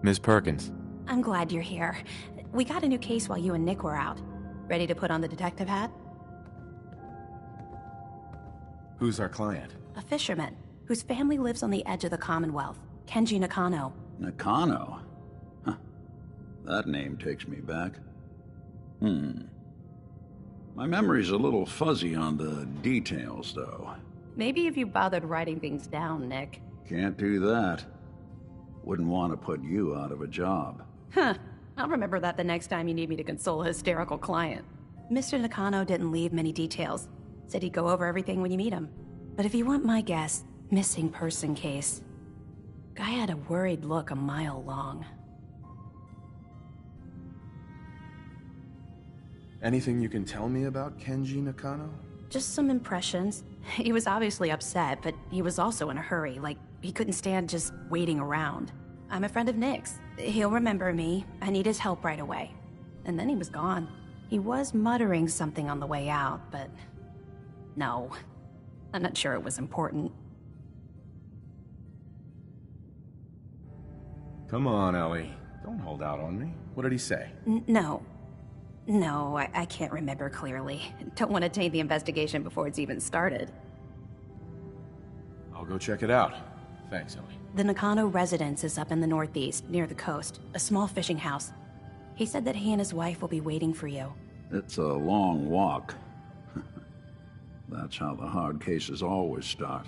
Miss Perkins. I'm glad you're here. We got a new case while you and Nick were out. Ready to put on the detective hat? Who's our client? A fisherman, whose family lives on the edge of the Commonwealth. Kenji Nakano. Nakano? Huh. That name takes me back. My memory's a little fuzzy on the details, though. Maybe if you bothered writing things down, Nick. Can't do that. Wouldn't want to put you out of a job. Huh. I'll remember that the next time you need me to console a hysterical client. Mr. Nakano didn't leave many details. Said he'd go over everything when you meet him. But if you want my guess, missing person case. Guy had a worried look a mile long. Anything you can tell me about Kenji Nakano? Just some impressions. He was obviously upset, but he was also in a hurry, like he couldn't stand just waiting around. I'm a friend of Nick's. He'll remember me. I need his help right away. And then he was gone. He was muttering something on the way out, but... no. I'm not sure it was important. Come on, Ellie. Don't hold out on me. What did he say? No. No, I can't remember clearly. Don't want to taint the investigation before it's even started. I'll go check it out. Thanks, Ellie. The Nakano residence is up in the northeast, near the coast. A small fishing house. He said that he and his wife will be waiting for you. It's a long walk. That's how the hard cases always start.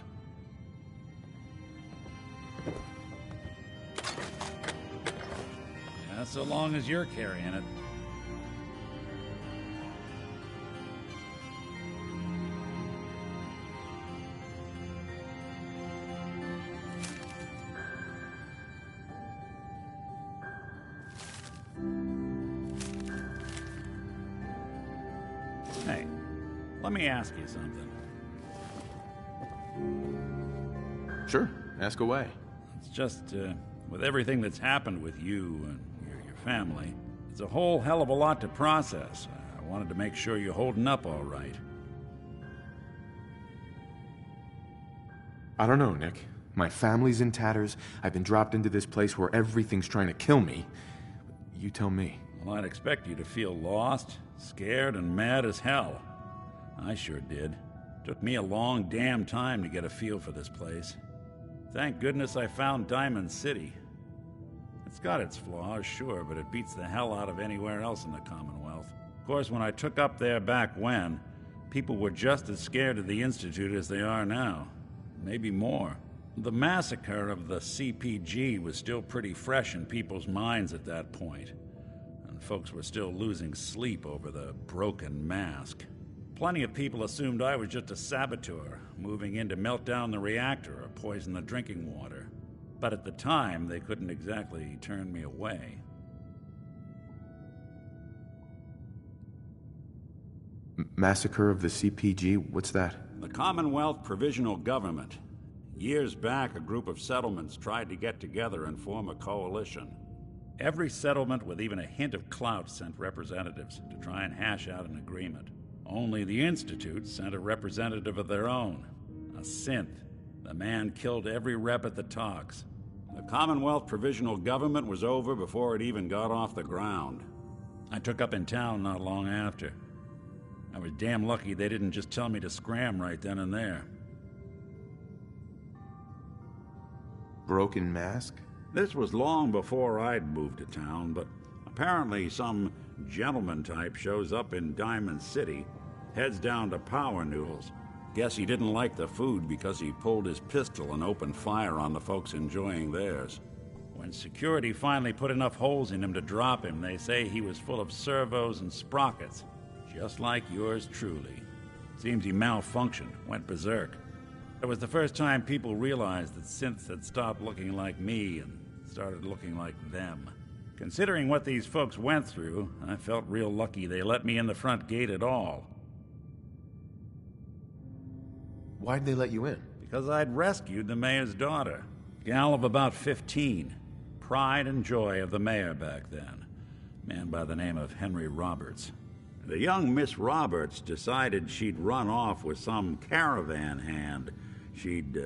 Yeah, so long as you're carrying it. Hey, let me ask you something. Sure, ask away. It's just, with everything that's happened with you and your family, it's a whole hell of a lot to process. I wanted to make sure you're holding up all right. I don't know, Nick. My family's in tatters. I've been dropped into this place where everything's trying to kill me. You tell me. Well, I'd expect you to feel lost, scared, and mad as hell. I sure did. Took me a long damn time to get a feel for this place. Thank goodness I found Diamond City. It's got its flaws, sure, but it beats the hell out of anywhere else in the Commonwealth. Of course, when I took up there back when, people were just as scared of the Institute as they are now. Maybe more. The massacre of the CPG was still pretty fresh in people's minds at that point, and folks were still losing sleep over the broken mask. Plenty of people assumed I was just a saboteur, moving in to melt down the reactor or poison the drinking water. But at the time, they couldn't exactly turn me away. Massacre of the CPG? What's that? The Commonwealth Provisional Government. Years back, a group of settlements tried to get together and form a coalition. Every settlement with even a hint of clout sent representatives to try and hash out an agreement. Only the Institute sent a representative of their own, a synth. The man killed every rep at the talks. The Commonwealth Provisional Government was over before it even got off the ground. I took up in town not long after. I was damn lucky they didn't just tell me to scram right then and there. Broken mask? This was long before I'd moved to town, but apparently some gentleman type shows up in Diamond City, heads down to Power Noodles. Guess he didn't like the food because he pulled his pistol and opened fire on the folks enjoying theirs. When security finally put enough holes in him to drop him, they say he was full of servos and sprockets, just like yours truly. Seems he malfunctioned, went berserk. It was the first time people realized that synths had stopped looking like me and started looking like them. Considering what these folks went through, I felt real lucky they let me in the front gate at all. Why'd they let you in? Because I'd rescued the mayor's daughter. Gal of about 15. Pride and joy of the mayor back then. Man by the name of Henry Roberts. The young Miss Roberts decided she'd run off with some caravan hand she'd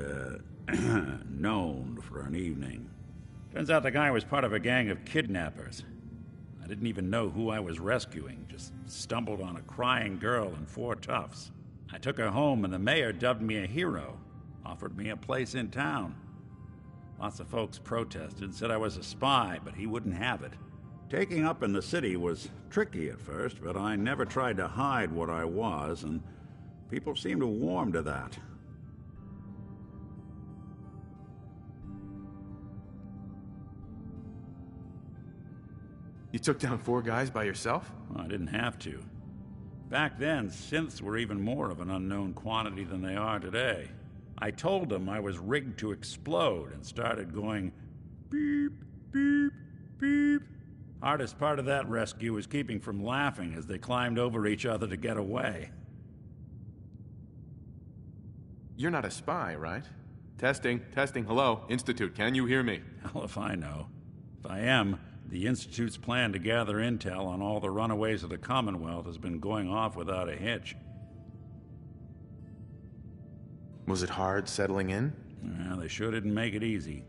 known for an evening. Turns out the guy was part of a gang of kidnappers. I didn't even know who I was rescuing, just stumbled on a crying girl and 4 toughs. I took her home and the mayor dubbed me a hero, offered me a place in town. Lots of folks protested, said I was a spy, but he wouldn't have it. Taking up in the city was tricky at first, but I never tried to hide what I was, and people seemed to warm to that. You took down 4 guys by yourself? Well, I didn't have to. Back then, synths were even more of an unknown quantity than they are today. I told them I was rigged to explode and started going beep, beep, beep. Hardest part of that rescue was keeping from laughing as they climbed over each other to get away. You're not a spy, right? Testing, testing, hello, Institute, can you hear me? Hell if I know. If I am, the Institute's plan to gather intel on all the runaways of the Commonwealth has been going off without a hitch. Was it hard settling in? Well, they sure didn't make it easy.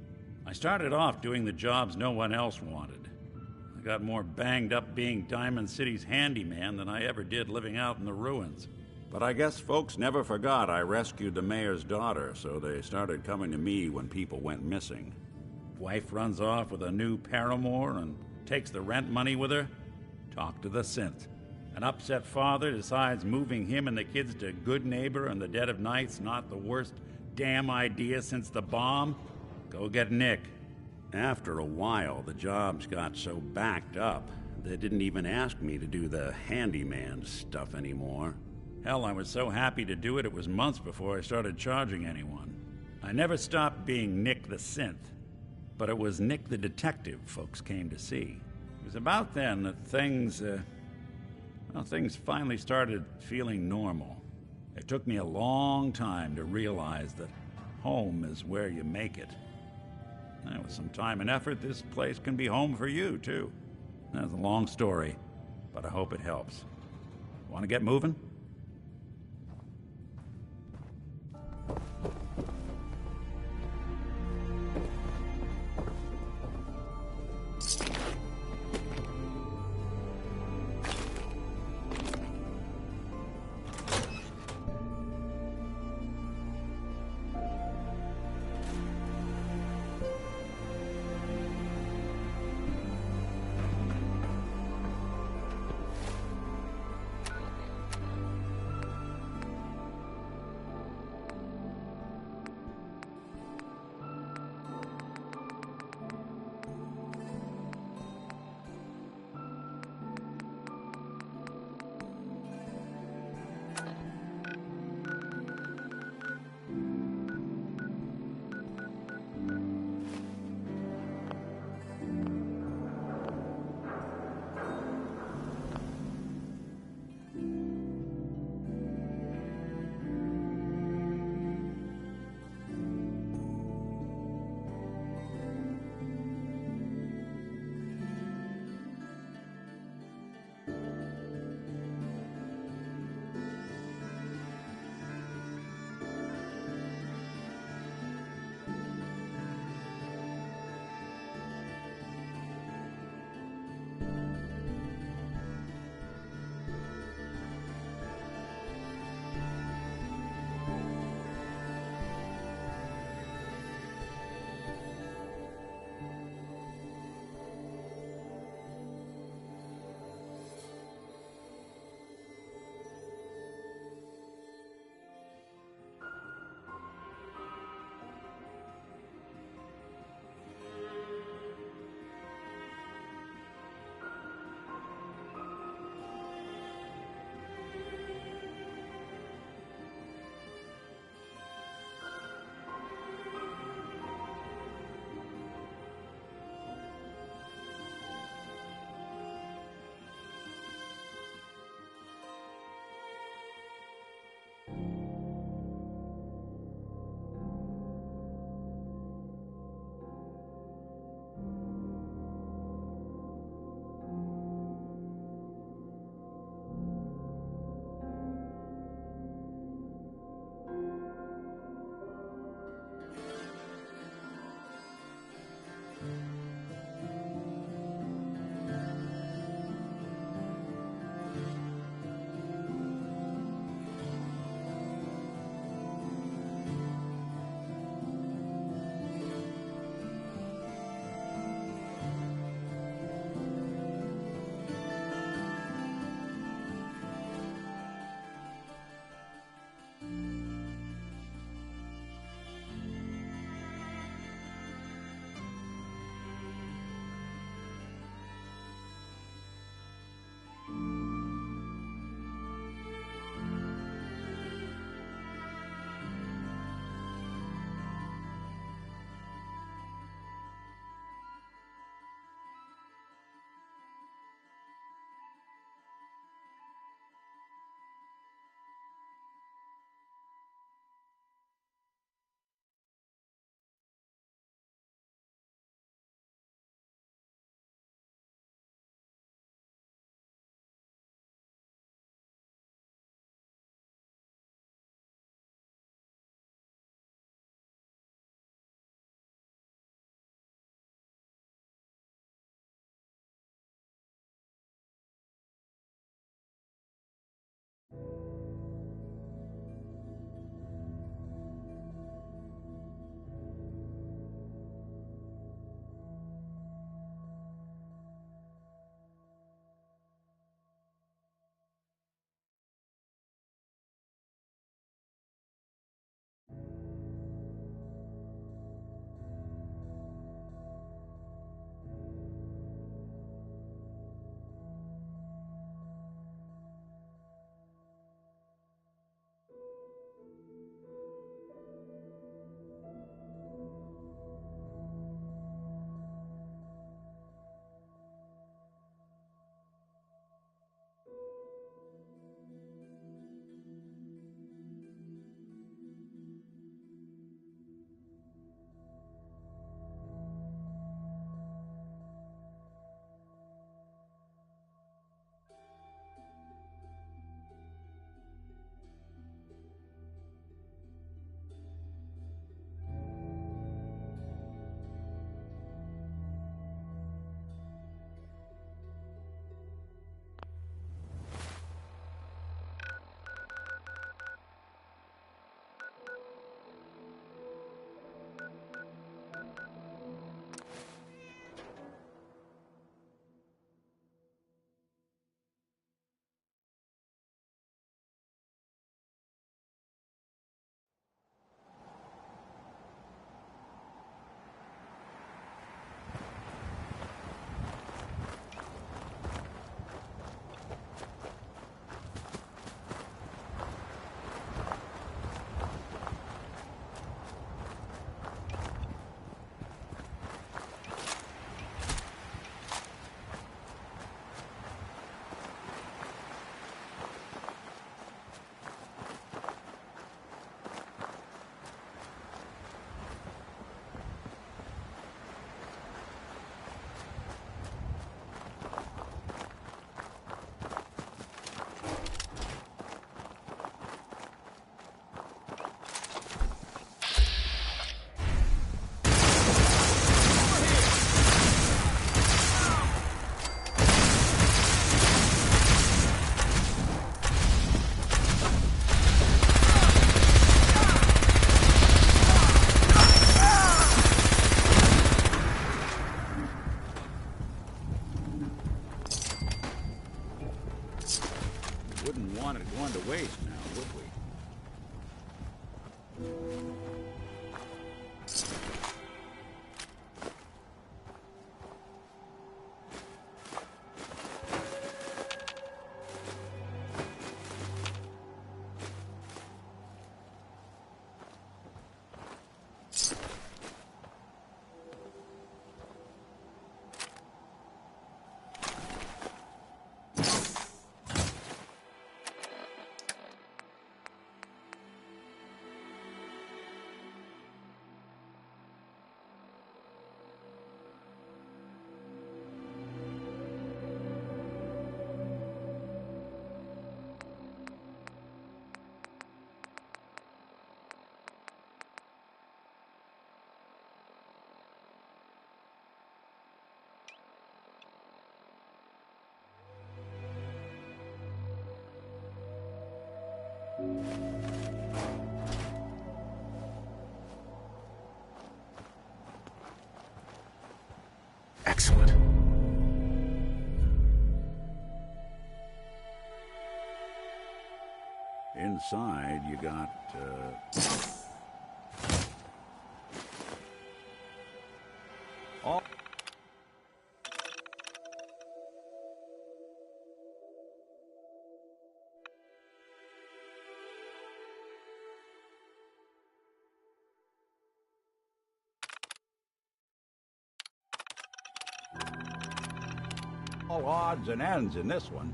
I started off doing the jobs no one else wanted. I got more banged up being Diamond City's handyman than I ever did living out in the ruins. But I guess folks never forgot I rescued the mayor's daughter, so they started coming to me when people went missing. Wife runs off with a new paramour and takes the rent money with her. Talk to the synth. An upset father decides moving him and the kids to Good Neighbor in the dead of night's not the worst damn idea since the bomb. Go get Nick. After a while, the jobs got so backed up, they didn't even ask me to do the handyman stuff anymore. Hell, I was so happy to do it, it was months before I started charging anyone. I never stopped being Nick the Synth, but it was Nick the Detective folks came to see. It was about then that things finally started feeling normal. It took me a long time to realize that home is where you make it. And with some time and effort, this place can be home for you, too. That's a long story, but I hope it helps. Want to get moving? Wouldn't want it going to waste now, would we? Excellent. Inside, you got, all... all odds and ends in this one.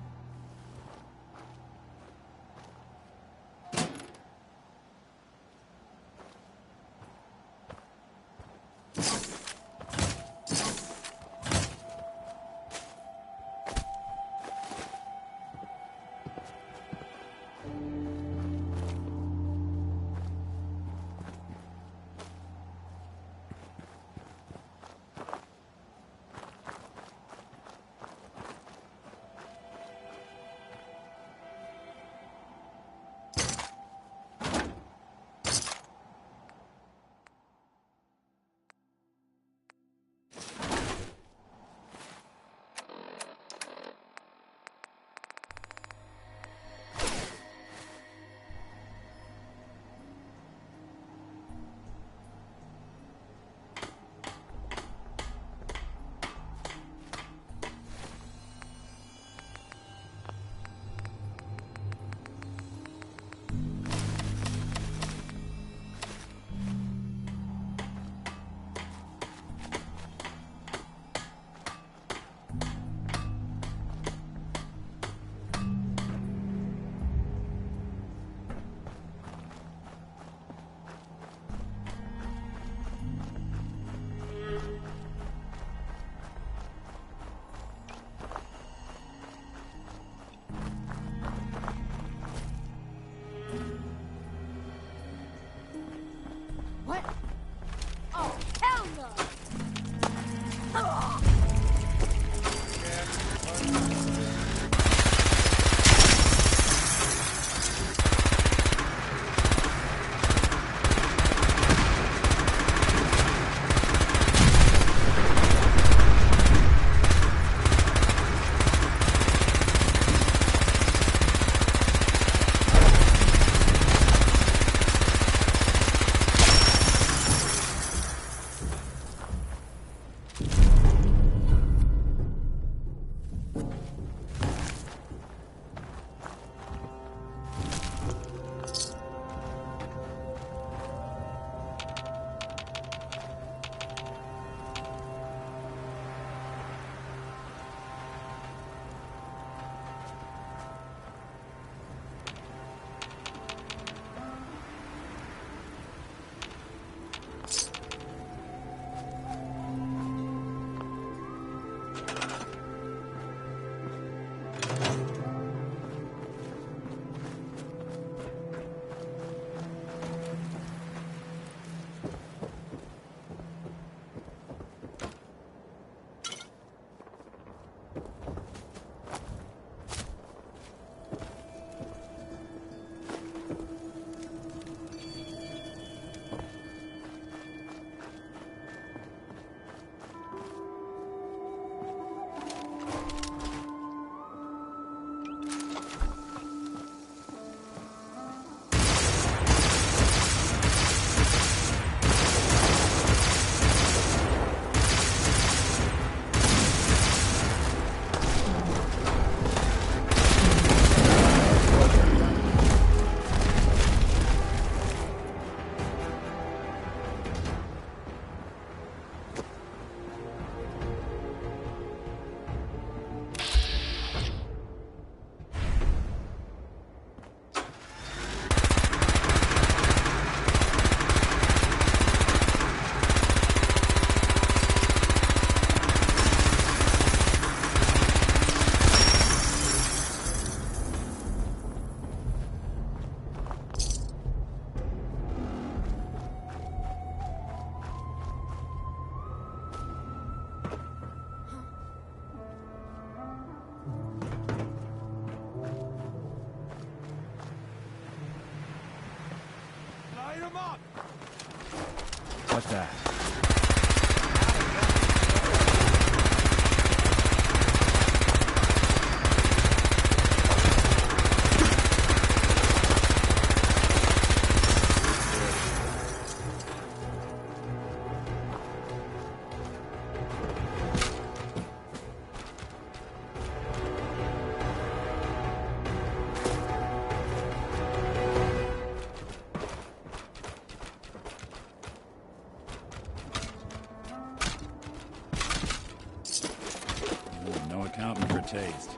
counting for taste.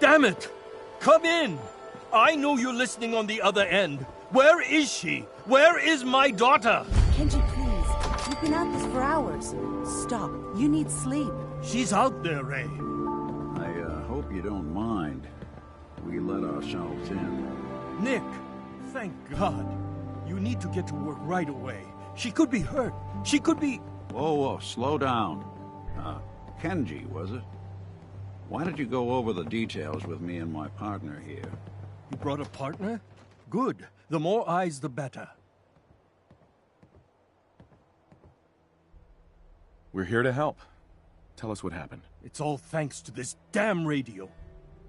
Damn it! Come in! I know you're listening on the other end. Where is she? Where is my daughter? Kenji, please. You've been at this for hours. Stop. You need sleep. She's out there, Ray. I hope you don't mind. We let ourselves in. Nick, thank God. You need to get to work right away. She could be hurt. She could be... Whoa, slow down. Kenji, was it? Why did you go over the details with me and my partner here? You brought a partner? Good. The more eyes, the better. We're here to help. Tell us what happened. It's all thanks to this damn radio.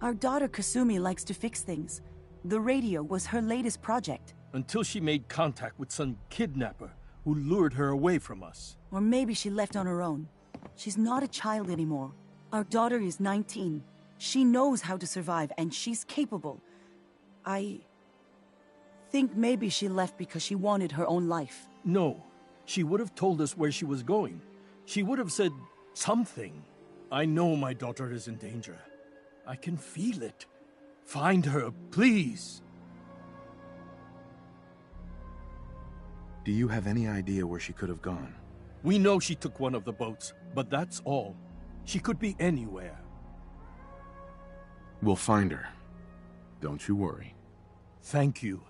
Our daughter Kasumi likes to fix things. The radio was her latest project. Until she made contact with some kidnapper who lured her away from us. Or maybe she left on her own. She's not a child anymore. Our daughter is 19. She knows how to survive, and she's capable. I think maybe she left because she wanted her own life. No. She would have told us where she was going. She would have said something. I know my daughter is in danger. I can feel it. Find her, please. Do you have any idea where she could have gone? We know she took one of the boats, but that's all. She could be anywhere. We'll find her. Don't you worry. Thank you.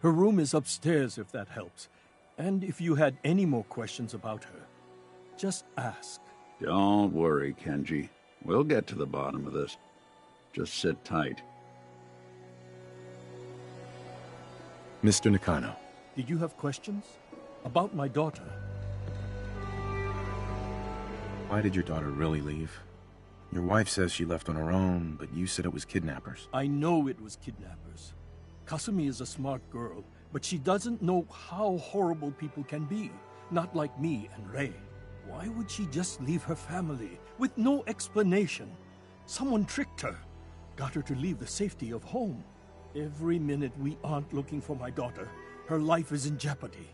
Her room is upstairs if that helps. And if you had any more questions about her, just ask. Don't worry, Kenji. We'll get to the bottom of this. Just sit tight. Mr. Nakano. Did you have questions? About my daughter? Why did your daughter really leave? Your wife says she left on her own, but you said it was kidnappers. I know it was kidnappers. Kasumi is a smart girl, but she doesn't know how horrible people can be. Not like me and Rei. Why would she just leave her family with no explanation? Someone tricked her. Got her to leave the safety of home. Every minute we aren't looking for my daughter, her life is in jeopardy.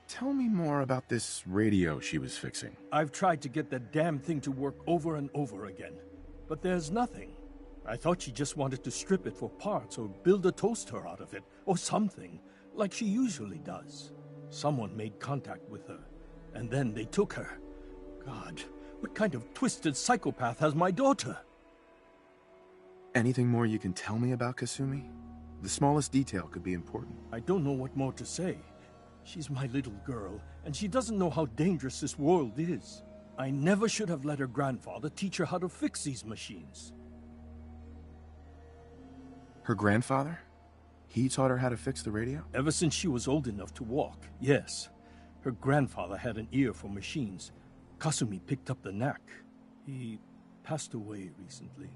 Tell me more about this radio she was fixing. I've tried to get that damn thing to work over and over again, but there's nothing. I thought she just wanted to strip it for parts or build a toaster out of it, or something, like she usually does. Someone made contact with her, and then they took her. God, what kind of twisted psychopath has my daughter? Anything more you can tell me about Kasumi? The smallest detail could be important. I don't know what more to say. She's my little girl, and she doesn't know how dangerous this world is. I never should have let her grandfather teach her how to fix these machines. Her grandfather? He taught her how to fix the radio? Ever since she was old enough to walk, yes. Her grandfather had an ear for machines. Kasumi picked up the knack. He passed away recently.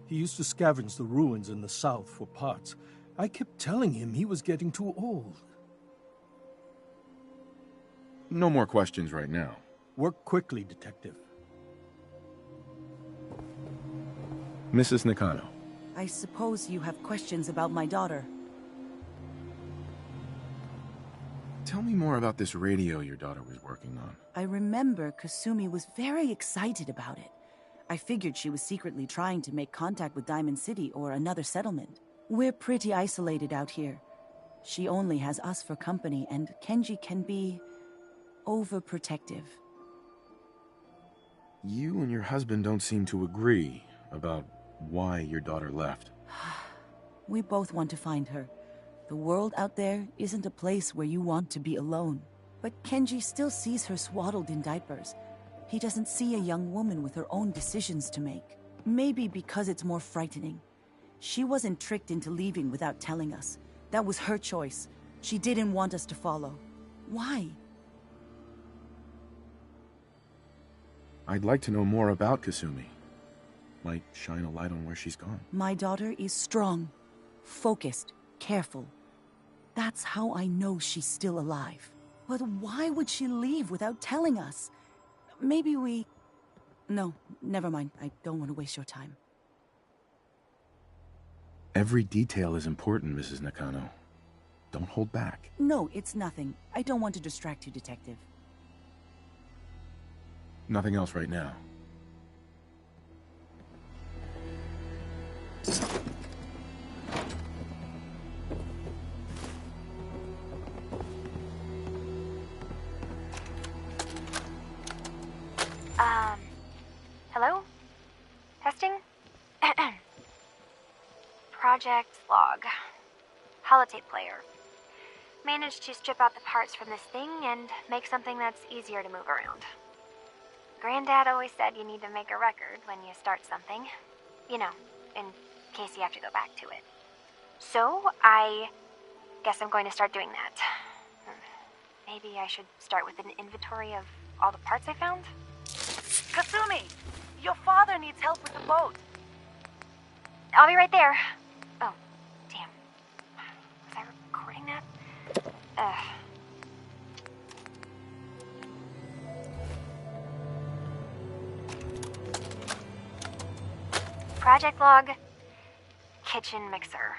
He used to scavenge the ruins in the south for parts. I kept telling him he was getting too old. No more questions right now. Work quickly, Detective. Mrs. Nakano. I suppose you have questions about my daughter. Tell me more about this radio your daughter was working on. I remember Kasumi was very excited about it. I figured she was secretly trying to make contact with Diamond City or another settlement. We're pretty isolated out here. She only has us for company, and Kenji can be overprotective. You and your husband don't seem to agree about why your daughter left. We both want to find her. The world out there isn't a place where you want to be alone. But Kenji still sees her swaddled in diapers. He doesn't see a young woman with her own decisions to make. Maybe because it's more frightening. She wasn't tricked into leaving without telling us. That was her choice. She didn't want us to follow. Why? I'd like to know more about Kasumi. Might shine a light on where she's gone. My daughter is strong, focused, careful. That's how I know she's still alive. But why would she leave without telling us? Maybe we... No, never mind. I don't want to waste your time. Every detail is important, Mrs. Nakano. Don't hold back. No, it's nothing. I don't want to distract you, Detective. Nothing else right now. Hello? Testing? Project log. Holotape player. Managed to strip out the parts from this thing and make something that's easier to move around. Granddad always said you need to make a record when you start something. You know, in case you have to go back to it. So, I guess I'm going to start doing that. Maybe I should start with an inventory of all the parts I found? Kasumi! Your father needs help with the boat. I'll be right there. Oh, damn. Was I recording that? Project log. Kitchen mixer.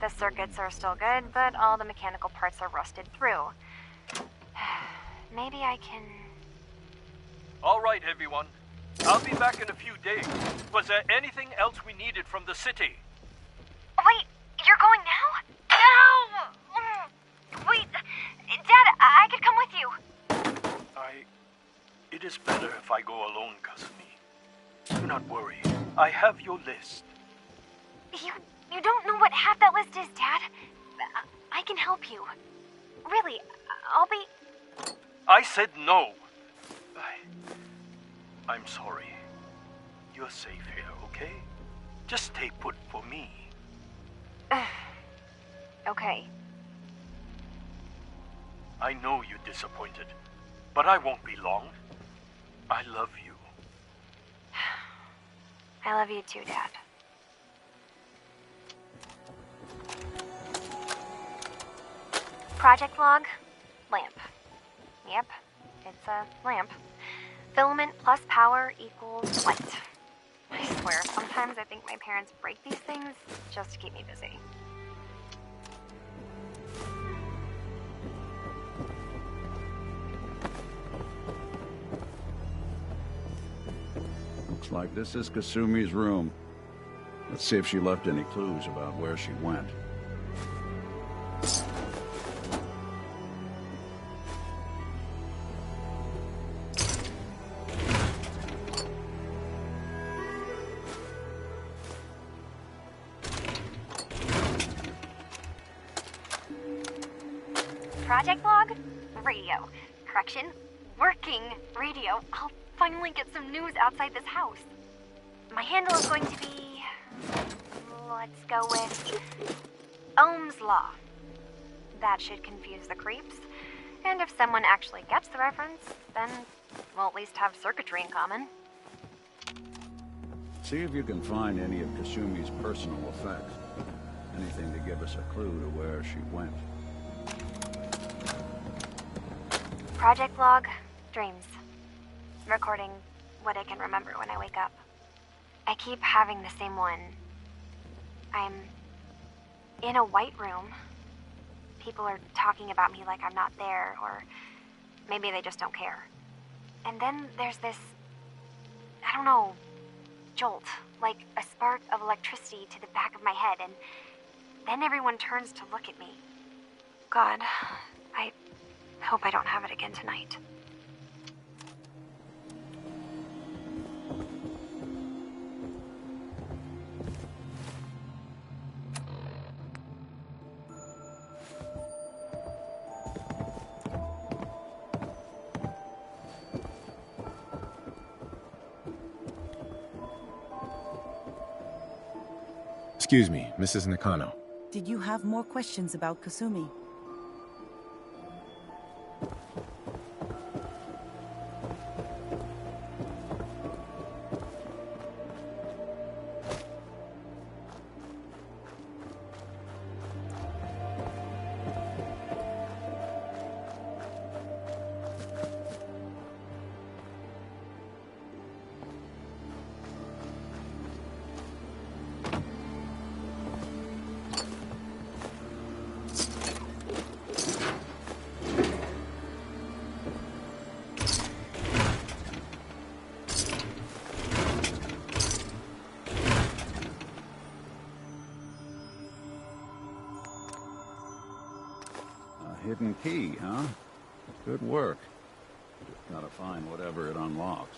The circuits are still good, but all the mechanical parts are rusted through. Maybe I can... All right, everyone. I'll be back in a few days. Was there anything else we needed from the city? Wait, you're going now? No! Wait, Dad, I could come with you. It is better if I go alone, Kasumi. Do not worry. I have your list. You don't know what half that list is, Dad. I can help you. Really, I'll be... I said no. I'm sorry. You're safe here, okay? Just stay put for me. Okay. I know you're disappointed, but I won't be long. I love you. I love you too, Dad. Project log, lamp. Yep, it's a lamp. Filament plus power equals light. I swear, sometimes I think my parents break these things just to keep me busy. Looks like this is Kasumi's room. Let's see if she left any clues about where she went. Project log, radio. Correction, working radio. I'll finally get some news outside this house. My handle is going to be... let's go with... Ohm's Law. That should confuse the creeps. And if someone actually gets the reference, then we'll at least have circuitry in common. See if you can find any of Kasumi's personal effects. Anything to give us a clue to where she went. Project log, dreams. Recording what I can remember when I wake up. I keep having the same one. I'm in a white room. People are talking about me like I'm not there, or maybe they just don't care. And then there's this, I don't know, jolt, like a spark of electricity to the back of my head, and then everyone turns to look at me. God, I hope I don't have it again tonight. Excuse me, Mrs. Nakano. Did you have more questions about Kasumi? Hidden key, huh? Good work. Just gotta find whatever it unlocks.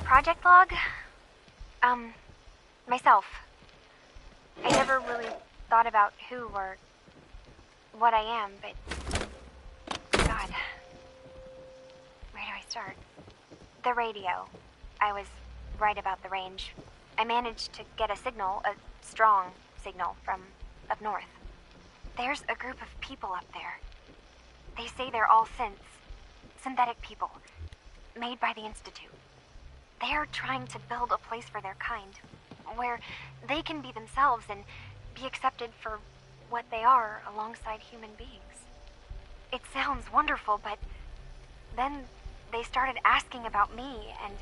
Project log? Myself. I never really thought about who or what I am, but... God. Where do I start? The radio. I was right about the range. I managed to get a signal, a strong signal, from up north. There's a group of people up there. They say they're all synthetic people, made by the Institute. They're trying to build a place for their kind, where they can be themselves and be accepted for what they are alongside human beings. It sounds wonderful, but then they started asking about me, and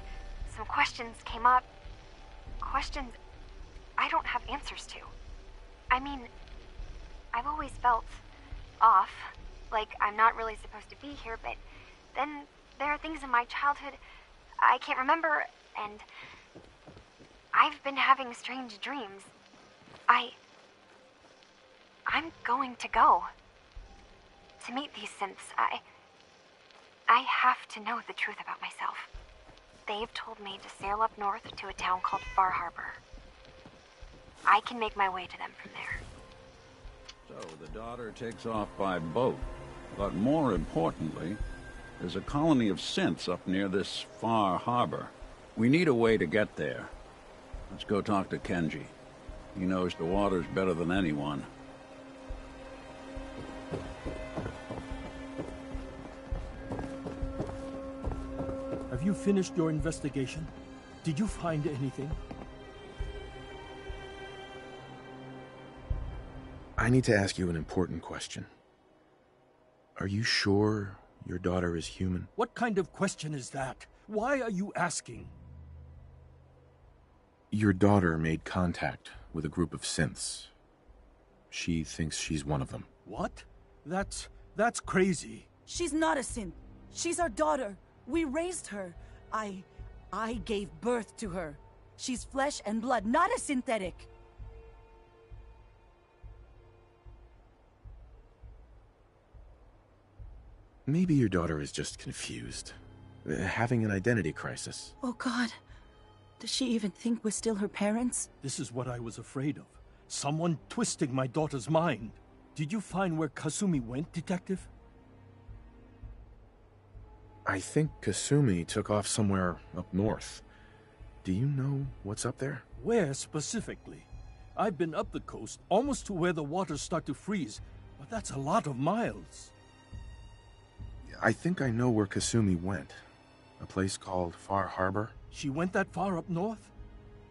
some questions came up. Questions I don't have answers to. I mean, I've always felt off, like I'm not really supposed to be here, but then there are things in my childhood I can't remember, and I've been having strange dreams. I'm going to go. To meet these synths, I have to know the truth about myself. They've told me to sail up north to a town called Far Harbor. I can make my way to them from there. So the daughter takes off by boat. But more importantly, there's a colony of synths up near this Far Harbor. We need a way to get there. Let's go talk to Kenji. He knows the waters better than anyone. Have you finished your investigation? Did you find anything? I need to ask you an important question. Are you sure your daughter is human? What kind of question is that? Why are you asking? Your daughter made contact with a group of synths. She thinks she's one of them. What? That's crazy. She's not a synth. She's our daughter. We raised her. I gave birth to her. She's flesh and blood, not a synthetic. Maybe your daughter is just confused. Having an identity crisis. Oh God. Does she even think we're still her parents? This is what I was afraid of. Someone twisting my daughter's mind. Did you find where Kasumi went, Detective? I think Kasumi took off somewhere up north. Do you know what's up there? Where specifically? I've been up the coast, almost to where the waters start to freeze, but that's a lot of miles. I think I know where Kasumi went. A place called Far Harbor. She went that far up north?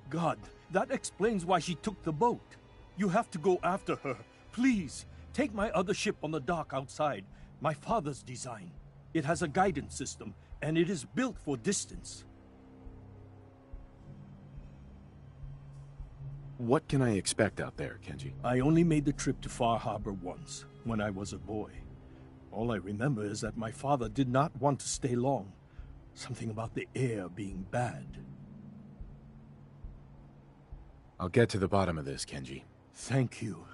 God, that explains why she took the boat. You have to go after her. Please, take my other ship on the dock outside. My father's design. It has a guidance system, and it is built for distance. What can I expect out there, Kenji? I only made the trip to Far Harbor once, when I was a boy. All I remember is that my father did not want to stay long. Something about the air being bad. I'll get to the bottom of this, Kenji. Thank you.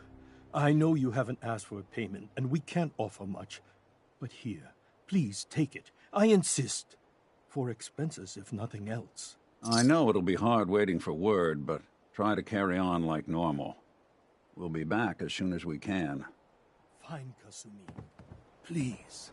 I know you haven't asked for a payment, and we can't offer much. But here, please take it. I insist. For expenses, if nothing else. I know it'll be hard waiting for word, but try to carry on like normal. We'll be back as soon as we can. Fine, Kasumi. Please.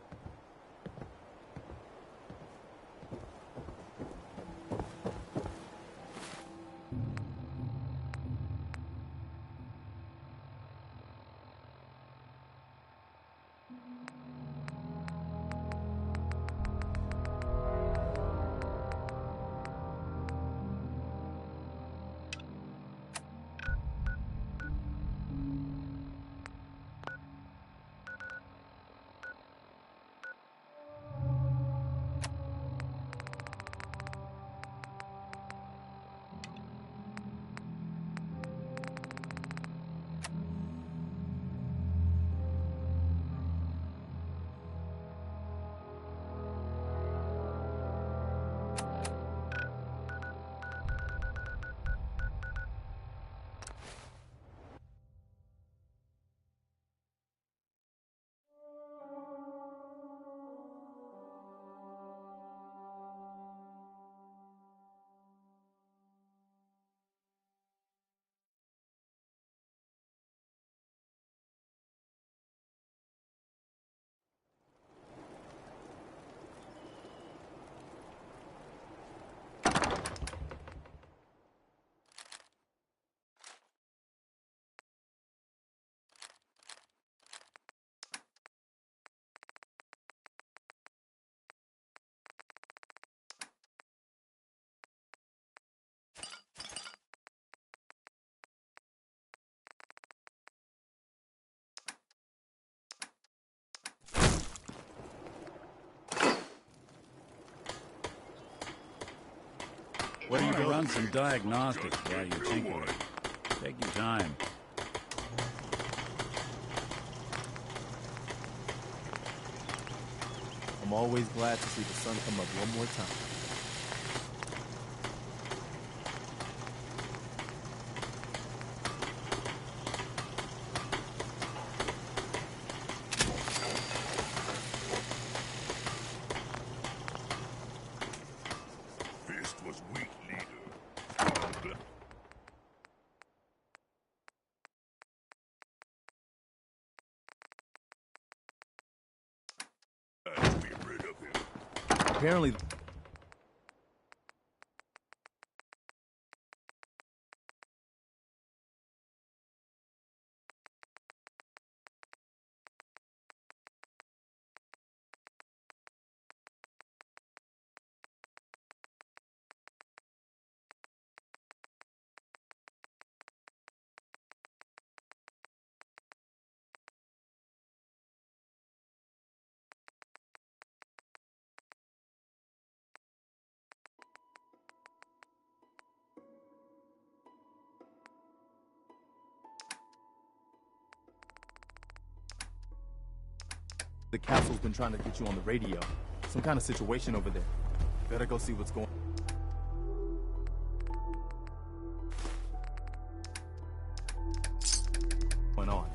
What do you go? Run some diagnostics while you're tinkering. Take your time. I'm always glad to see the sun come up one more time. Fist was weak, leader. Be rid of him. Apparently... The castle's been trying to get you on the radio. Some kind of situation over there. Better go see what's going on.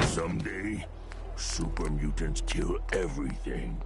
Someday, super mutants kill everything.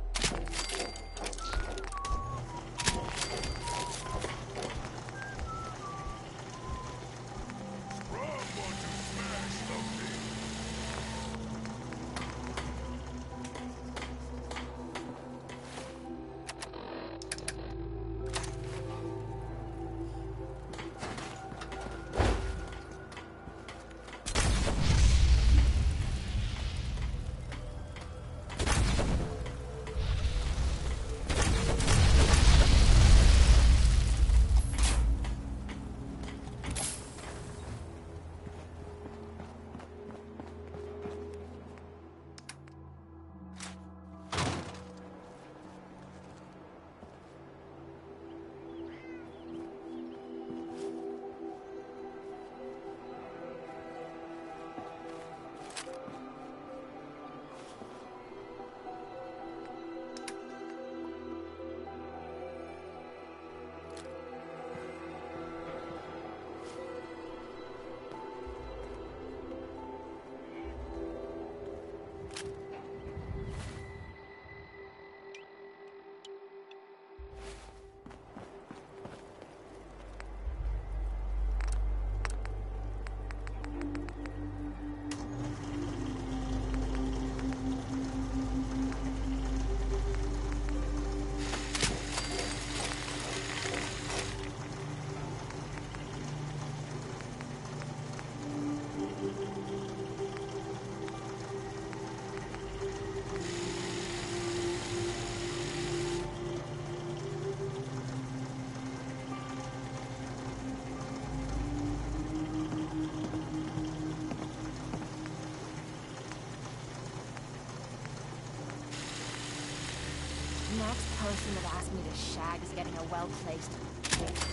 Next person that asks me to shag is getting a well-placed gift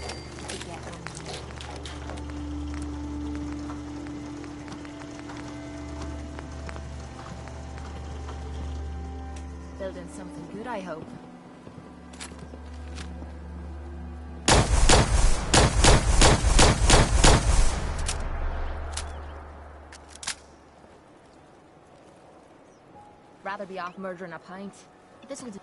to get on me. Building something good, I hope. Rather be off murdering a pint. This'll do.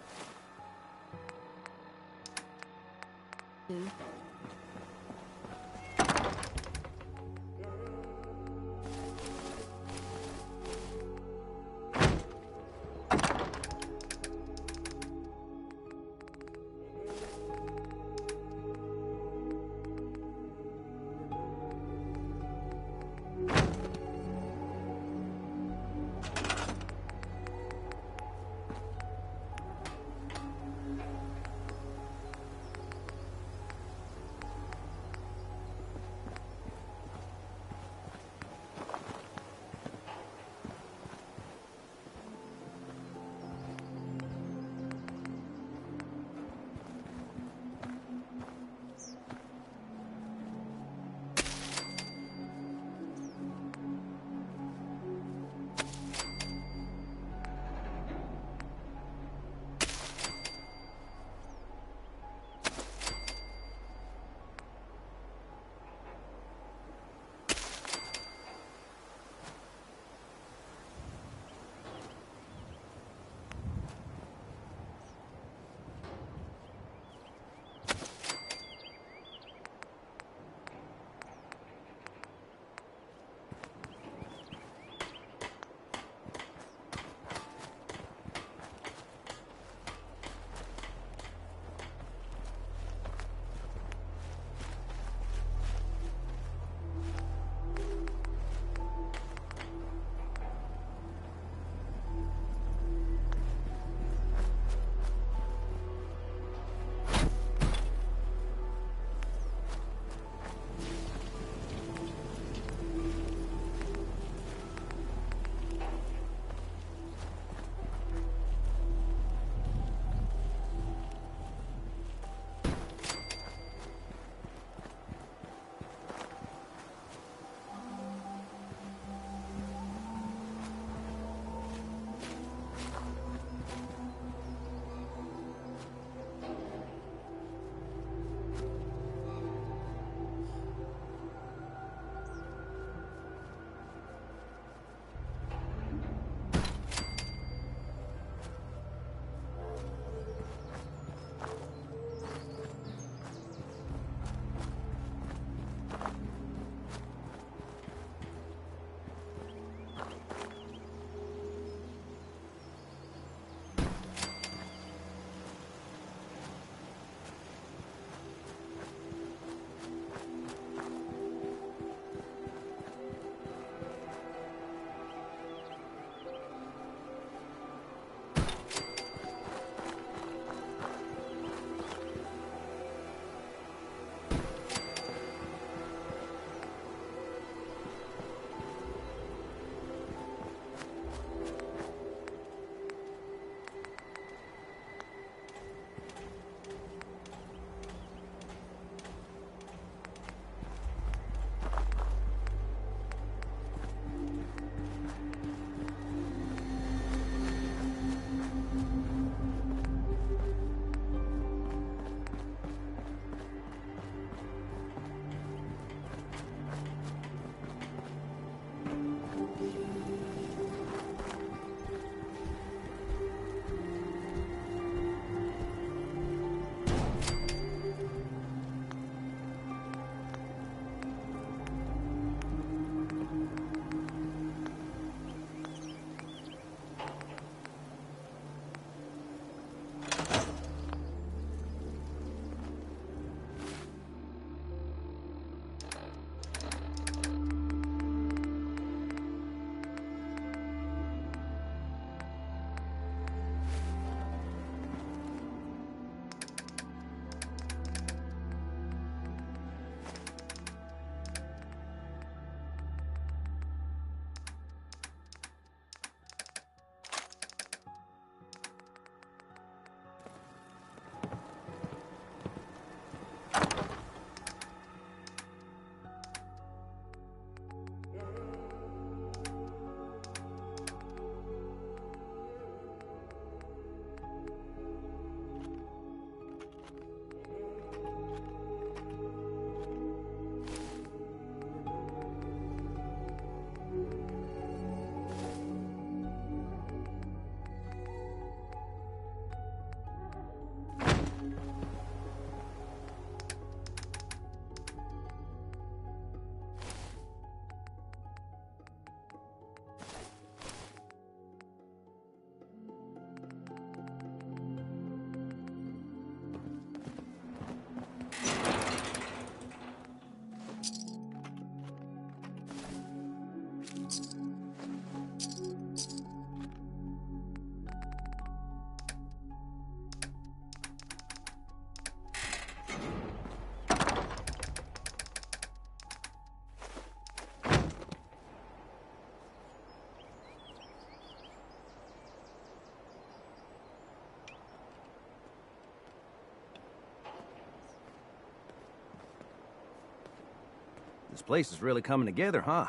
This place is really coming together, huh?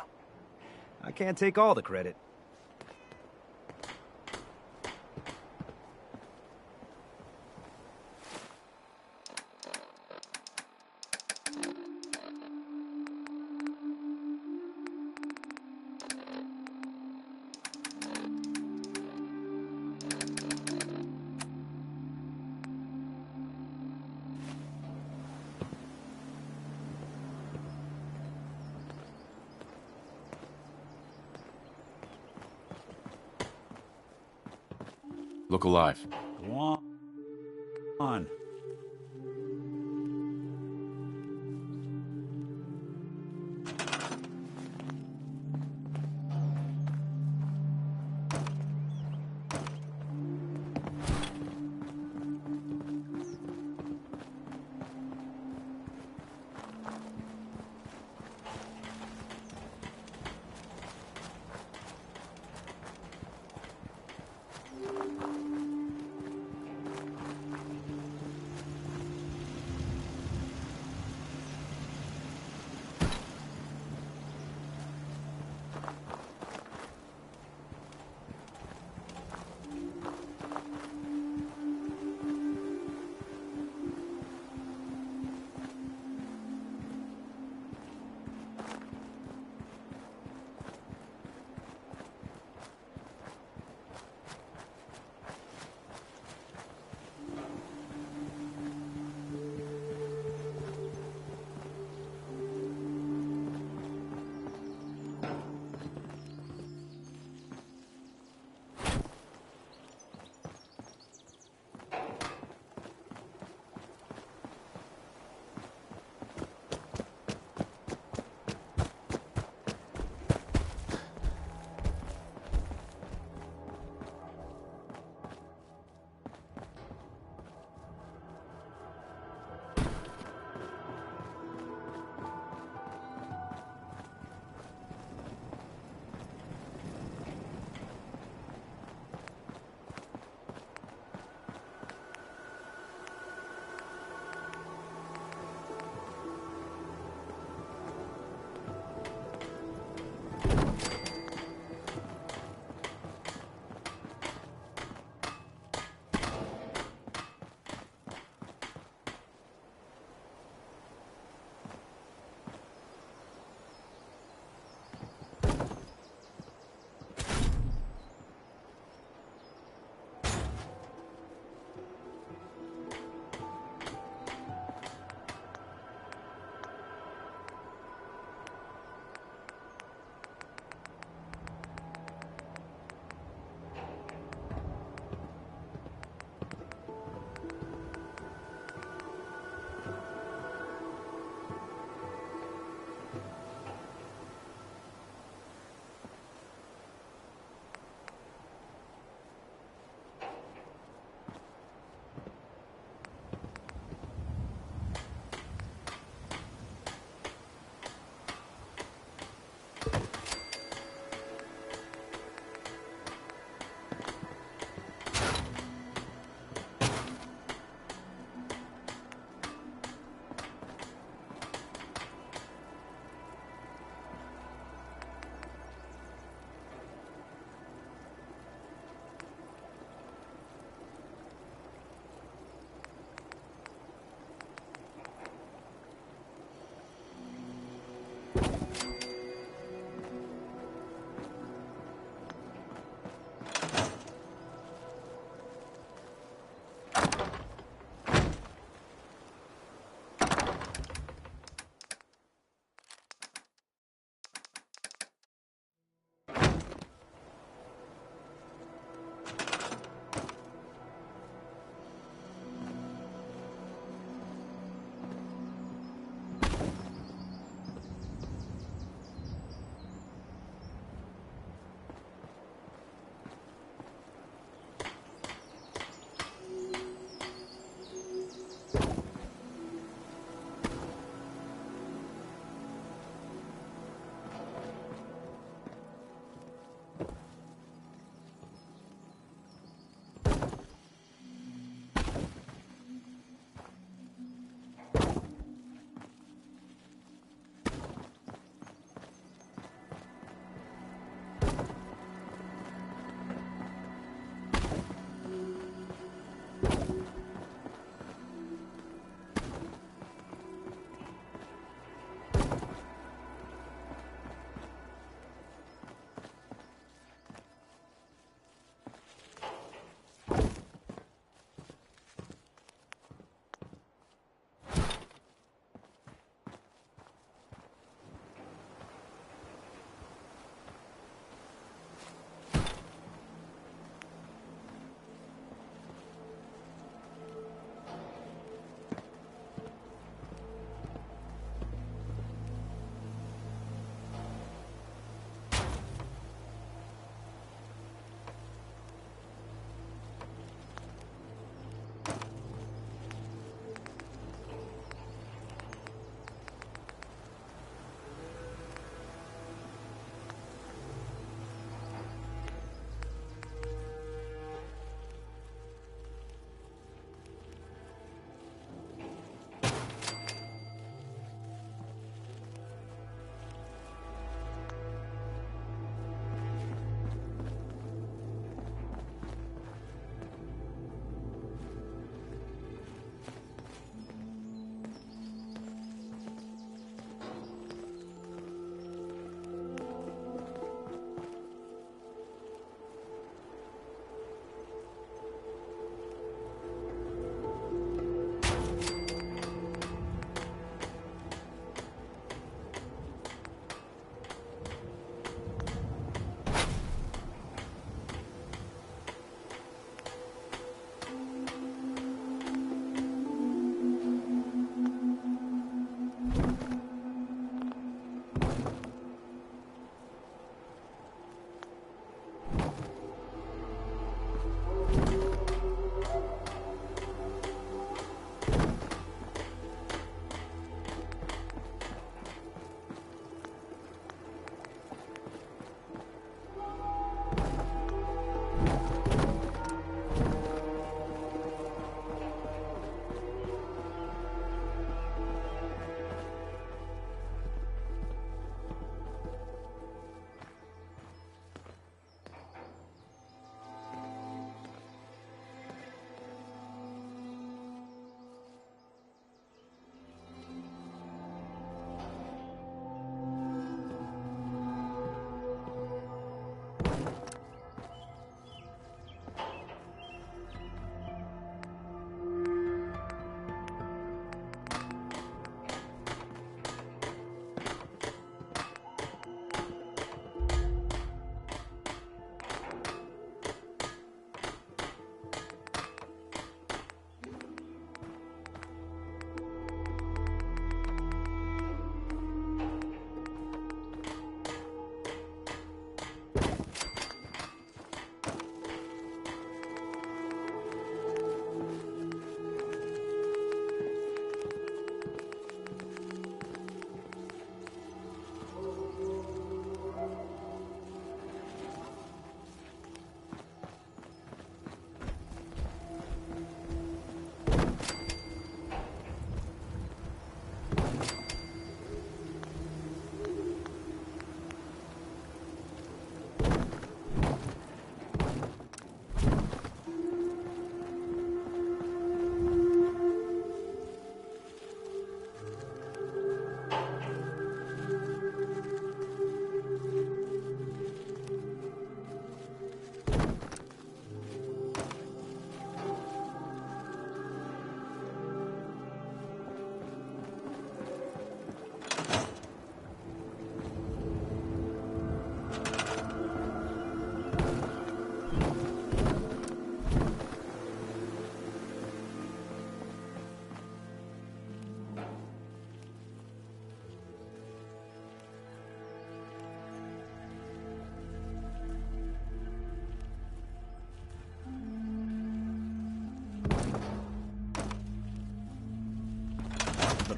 I can't take all the credit. Look alive. Go on.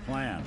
plan.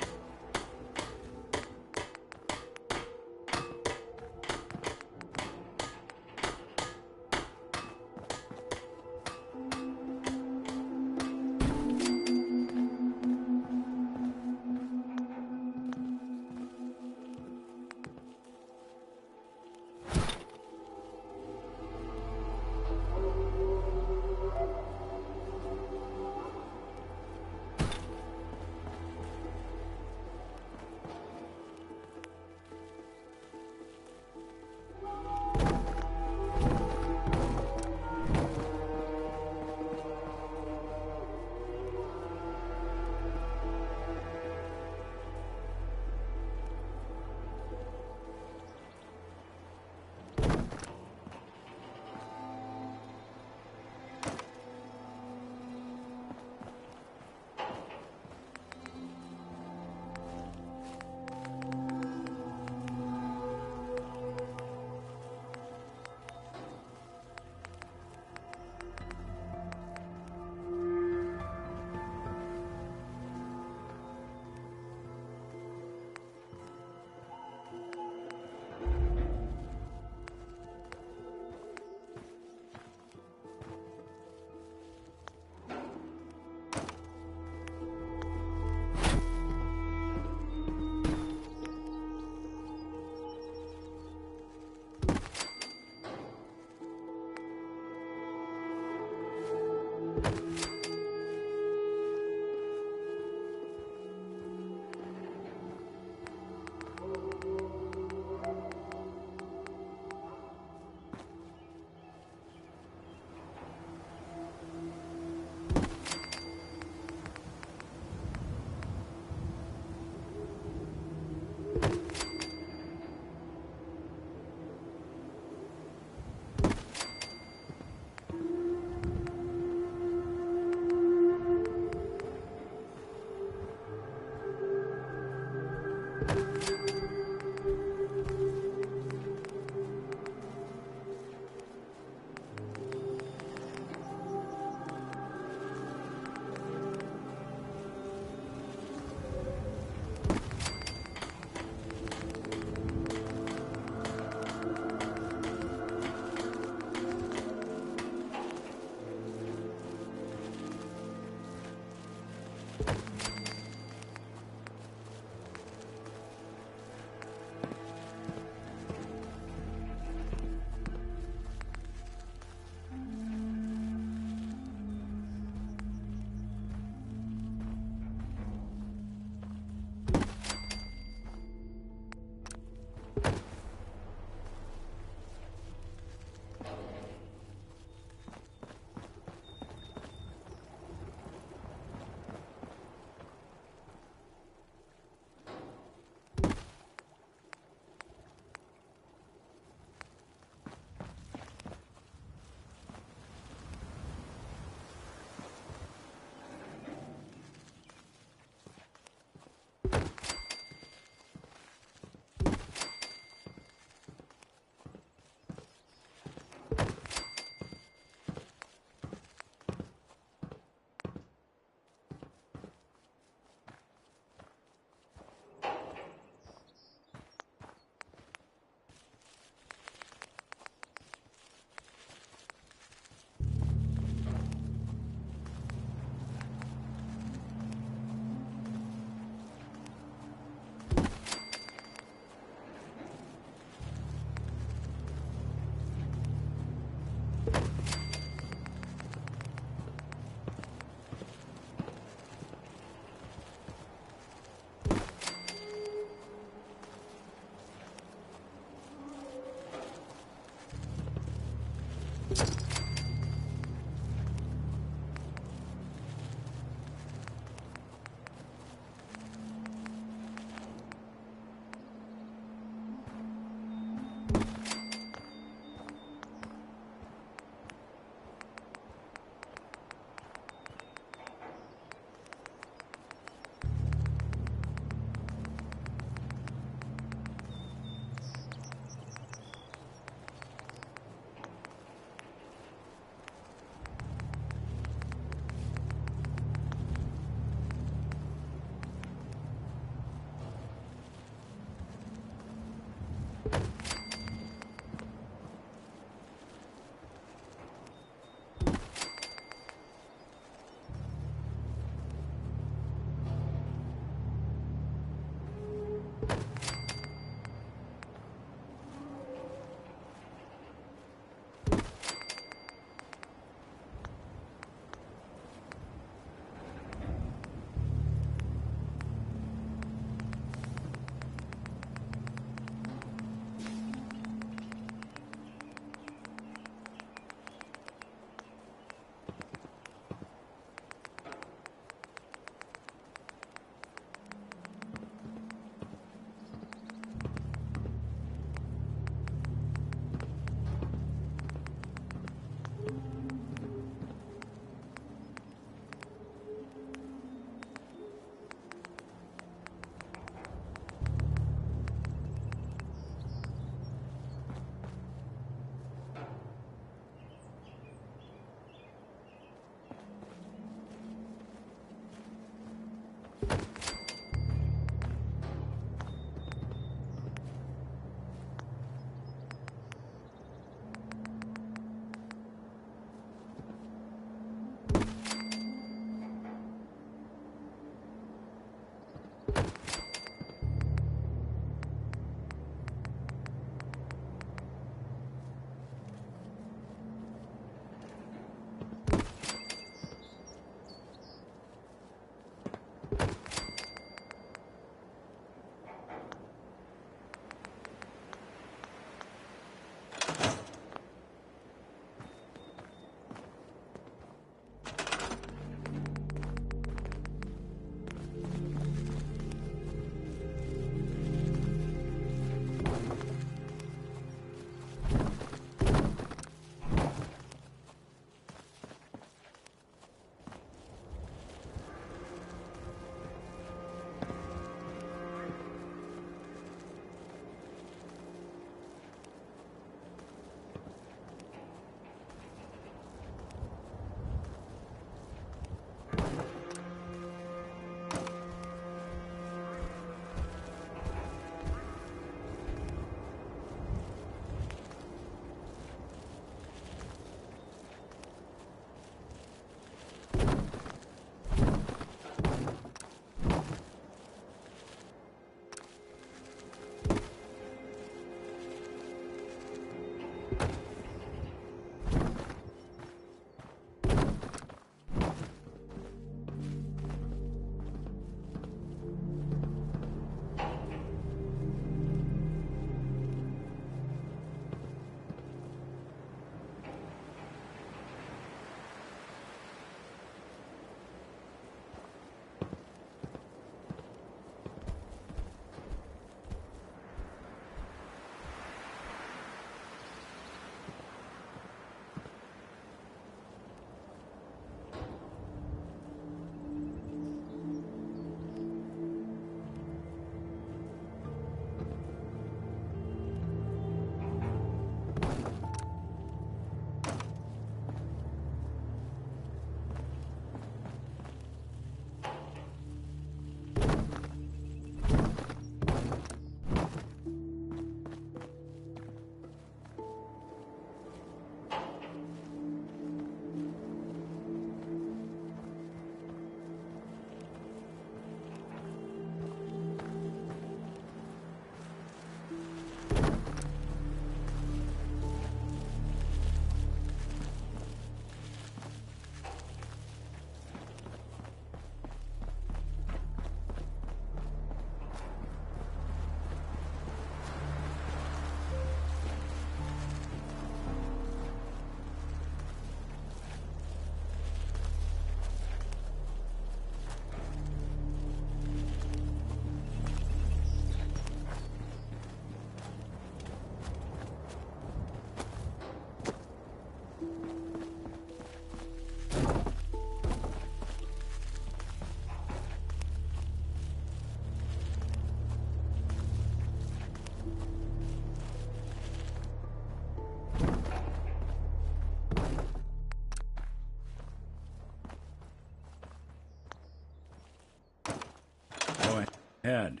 Go ahead.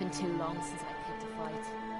been too long since I picked a fight.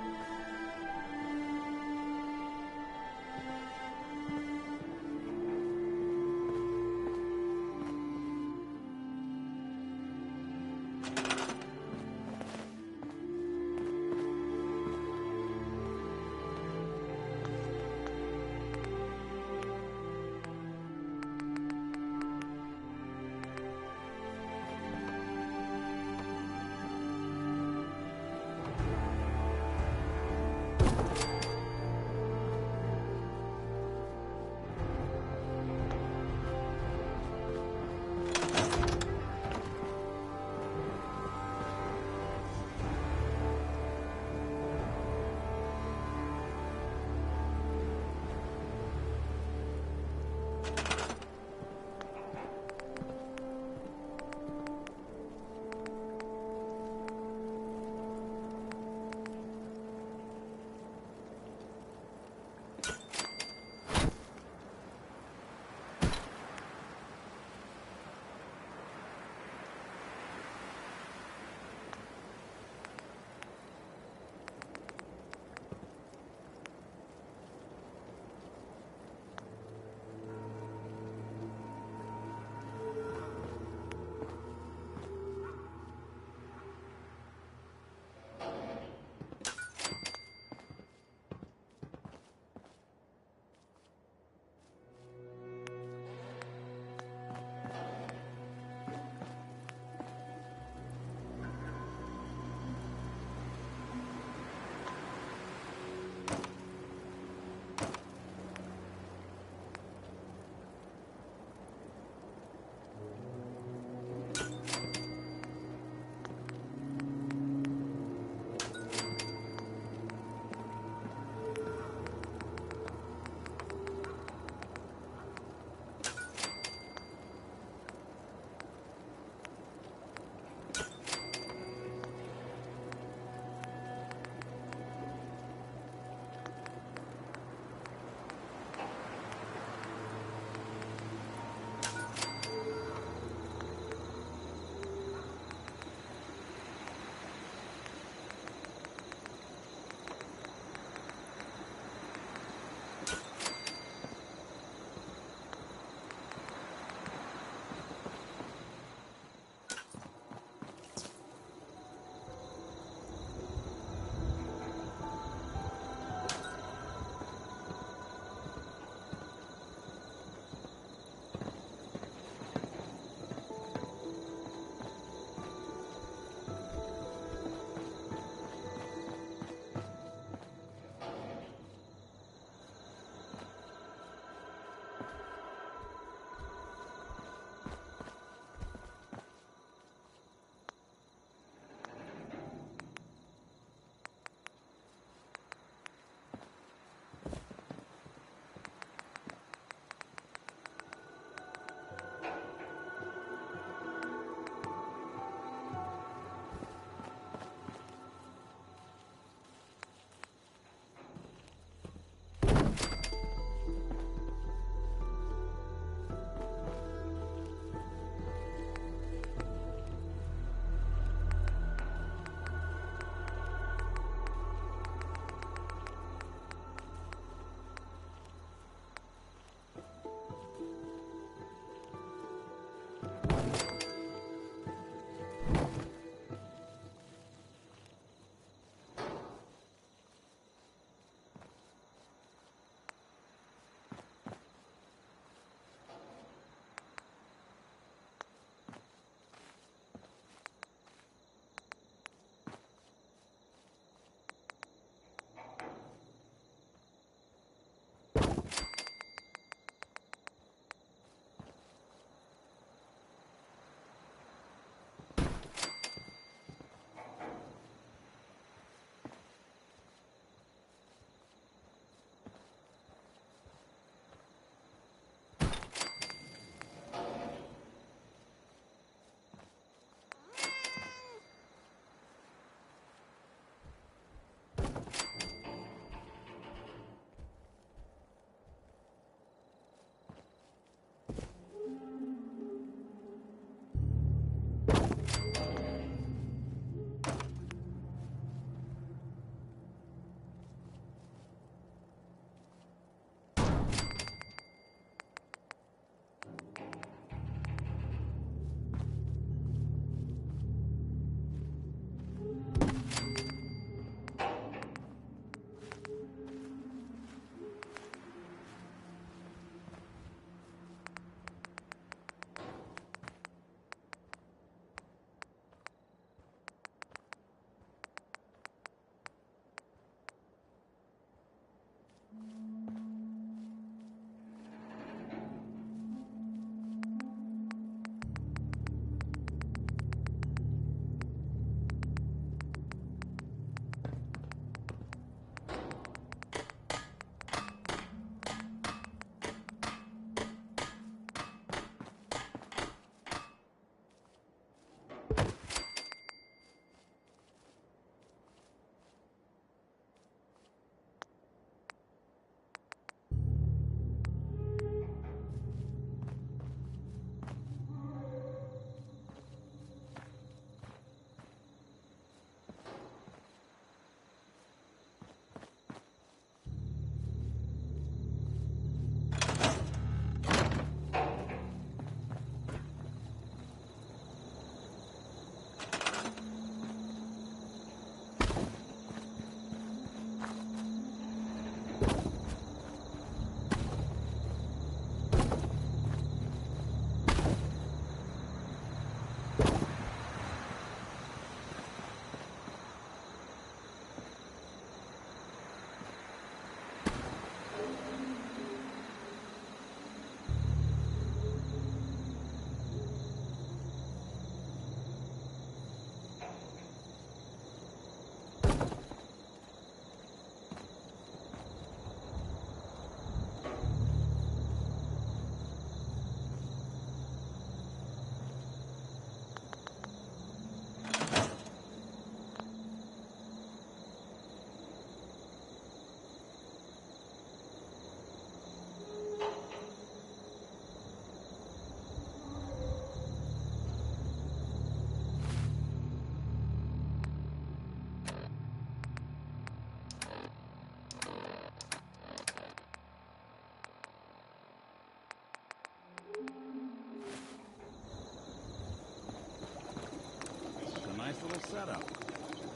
setup.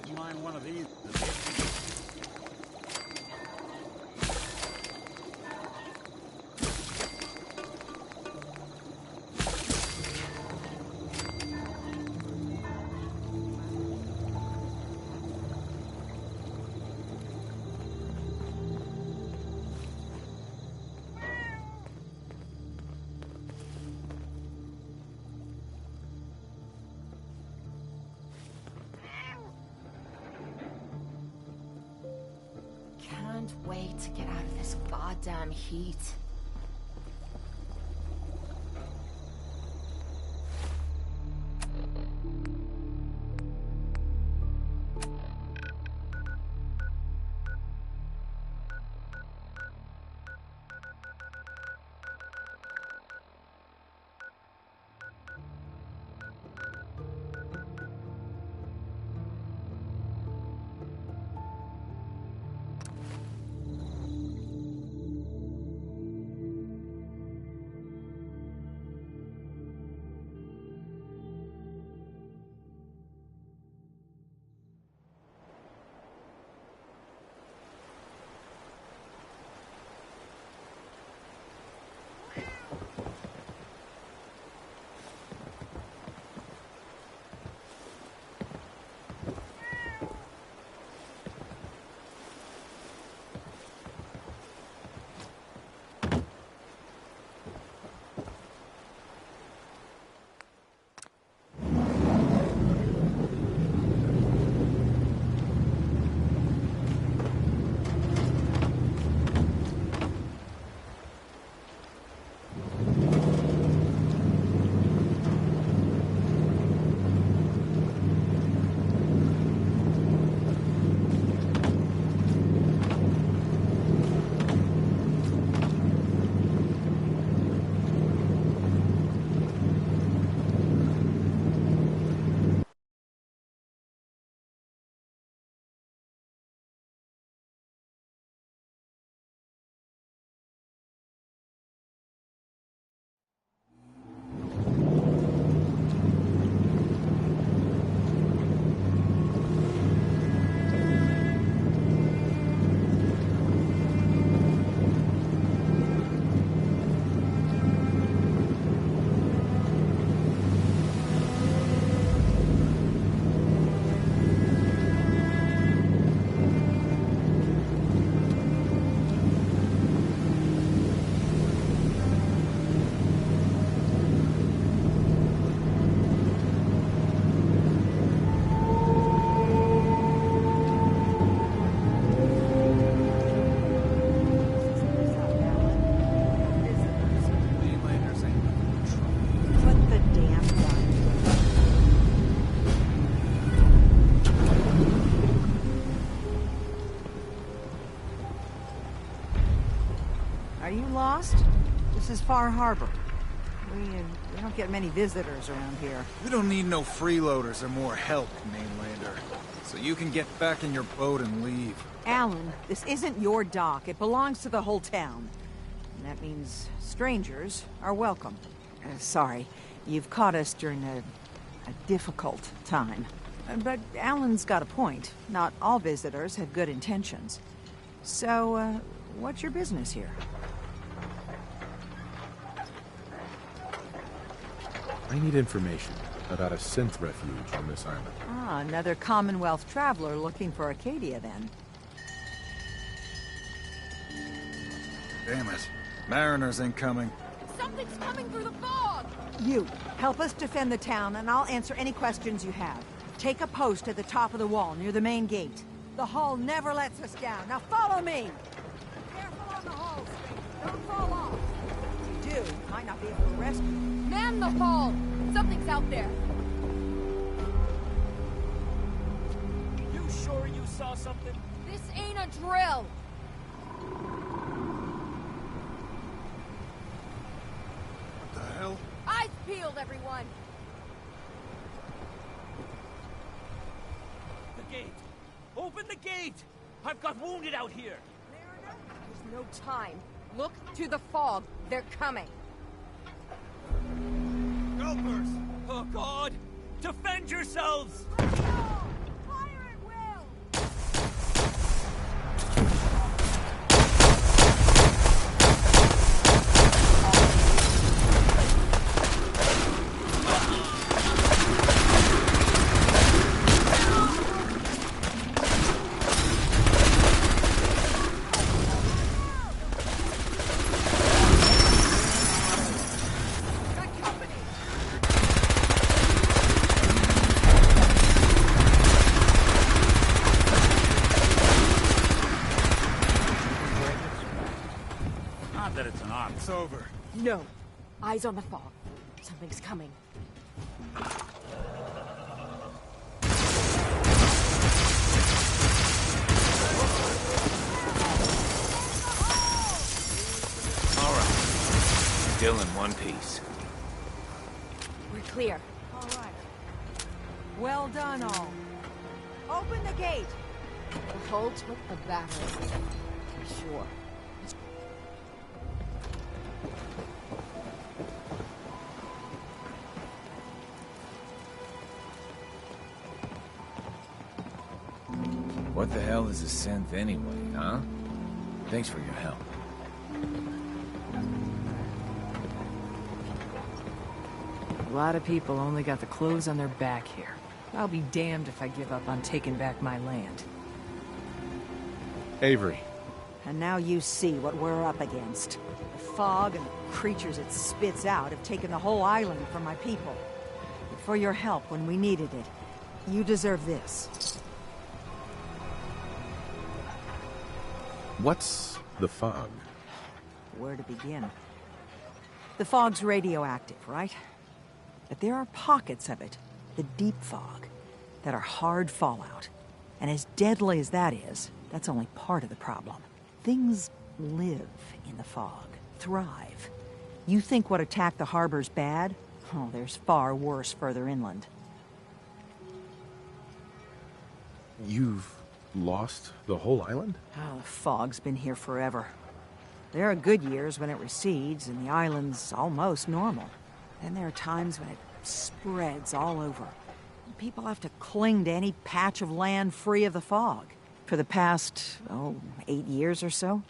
Didn't mind one of these. Can't wait to get out of this goddamn heat. Are you lost? This is Far Harbor. We don't get many visitors around here. We don't need no freeloaders or more help, mainlander. So you can get back in your boat and leave. Alan, this isn't your dock. It belongs to the whole town. And that means strangers are welcome. Sorry, you've caught us during a difficult time. But Alan's got a point. Not all visitors have good intentions. So, what's your business here? I need information about a synth refuge on this island. Ah, another Commonwealth traveler looking for Acadia, then. Damn it. Mariners incoming. Something's coming through the fog! You, help us defend the town, and I'll answer any questions you have. Take a post at the top of the wall, near the main gate. The hull never lets us down. Now follow me! Careful on the hull, don't fall off. If you do, you might not be able to rescue. Man the hull! Something's out there! You sure you saw something? This ain't a drill! What the hell? Eyes peeled, everyone! The gate! Open the gate! I've got wounded out here! There's no time. Look to the fog. They're coming. Helpers! Oh, God! Defend yourselves! this over. No. Eyes on the fog. Something's coming. All right. Still in one piece. We're clear. All right. Well done, all. Open the gate. The hull took a battery. For sure. What the hell is a synth anyway, huh? Thanks for your help. A lot of people only got the clothes on their back here. I'll be damned if I give up on taking back my land. Avery. And now you see what we're up against. The fog and the creatures it spits out have taken the whole island from my people. But for your help when we needed it, you deserve this. What's the fog? Where to begin? The fog's radioactive, right? But there are pockets of it, the deep fog, that are hard fallout. And as deadly as that is, that's only part of the problem. Things live in the fog, thrive. You think what attacked the harbor's bad? Oh, there's far worse further inland. You've lost the whole island? Oh, the fog's been here forever. There are good years when it recedes and the island's almost normal. Then there are times when it spreads all over. People have to cling to any patch of land free of the fog. For the past, 8 years or so,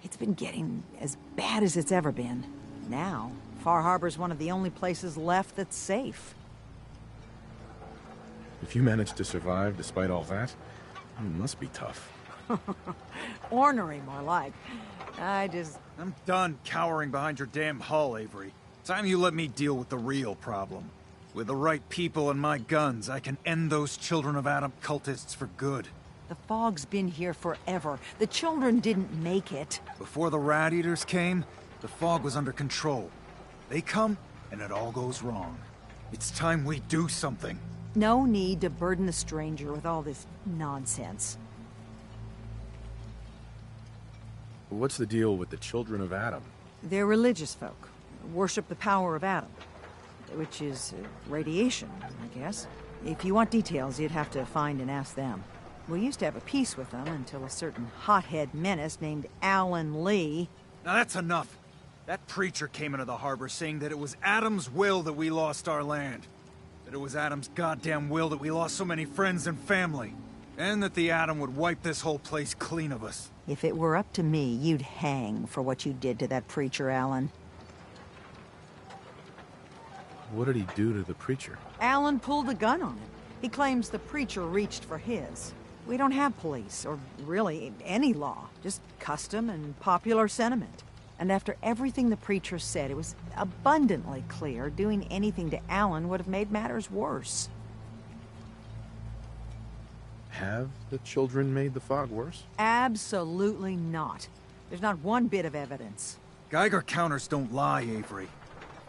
it's been getting as bad as it's ever been. Now, Far Harbor's one of the only places left that's safe. If you managed to survive despite all that, it must be tough. Ornery, more like. I'm done cowering behind your damn hull, Avery. Time you let me deal with the real problem. With the right people and my guns, I can end those Children of Adam cultists for good. The fog's been here forever. The children didn't make it. Before the Rat Eaters came, the fog was under control. They come, and it all goes wrong. It's time we do something. No need to burden the stranger with all this nonsense. What's the deal with the Children of Adam? They're religious folk. Worship the power of Adam. Which is radiation, I guess. If you want details, you'd have to find and ask them. We used to have a peace with them until a certain hothead menace named Alan Lee... Now that's enough. That preacher came into the harbor saying that it was Adam's will that we lost our land. That it was Adam's goddamn will that we lost so many friends and family. And that the Adam would wipe this whole place clean of us. If it were up to me, you'd hang for what you did to that preacher, Alan. What did he do to the preacher? Alan pulled a gun on him. He claims the preacher reached for his. We don't have police, or really any law, just custom and popular sentiment. And after everything the preacher said, it was abundantly clear doing anything to Alan would have made matters worse. Have the children made the fog worse? Absolutely not. There's not one bit of evidence. Geiger counters don't lie, Avery.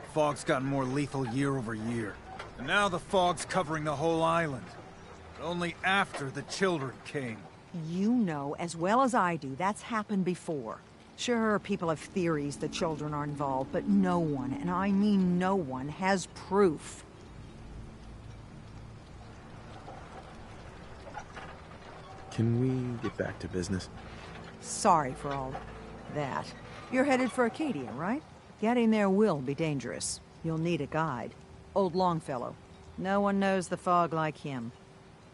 The fog's gotten more lethal year over year. And now the fog's covering the whole island. But only after the children came. You know as well as I do that's happened before. Sure, people have theories the children are involved, but no one, and I mean no one, has proof. Can we get back to business? Sorry for all that. You're headed for Acadia, right? Getting there will be dangerous. You'll need a guide. Old Longfellow. No one knows the fog like him.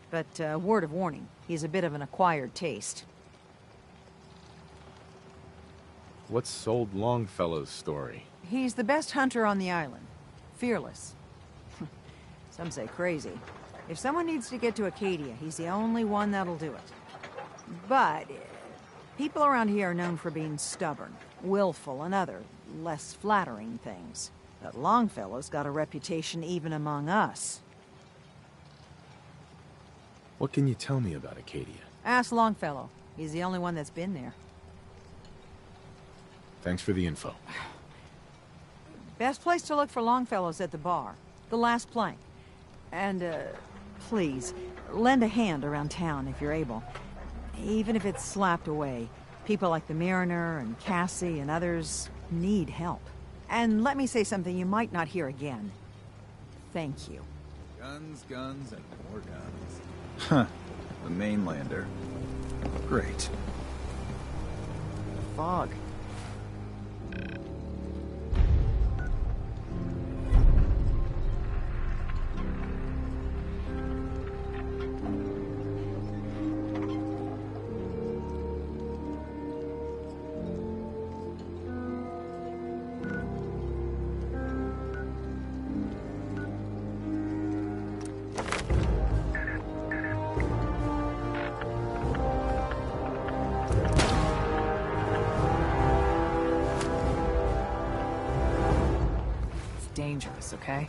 But, word of warning, he's a bit of an acquired taste. What's old Longfellow's story? He's the best hunter on the island. Fearless. Some say crazy. If someone needs to get to Acadia, he's the only one that'll do it. But people around here are known for being stubborn, willful, and other, less flattering things. But Longfellow's got a reputation even among us. What can you tell me about Acadia? Ask Longfellow. He's the only one that's been there. Thanks for the info. Best place to look for Longfellow's at the bar. The last plank. And, please, lend a hand around town if you're able. Even if it's slapped away. People like the Mariner and Cassie and others need help. And let me say something you might not hear again. Thank you. Guns, guns, and more guns. Huh. The mainlander. Great. Fog. Dangerous, okay?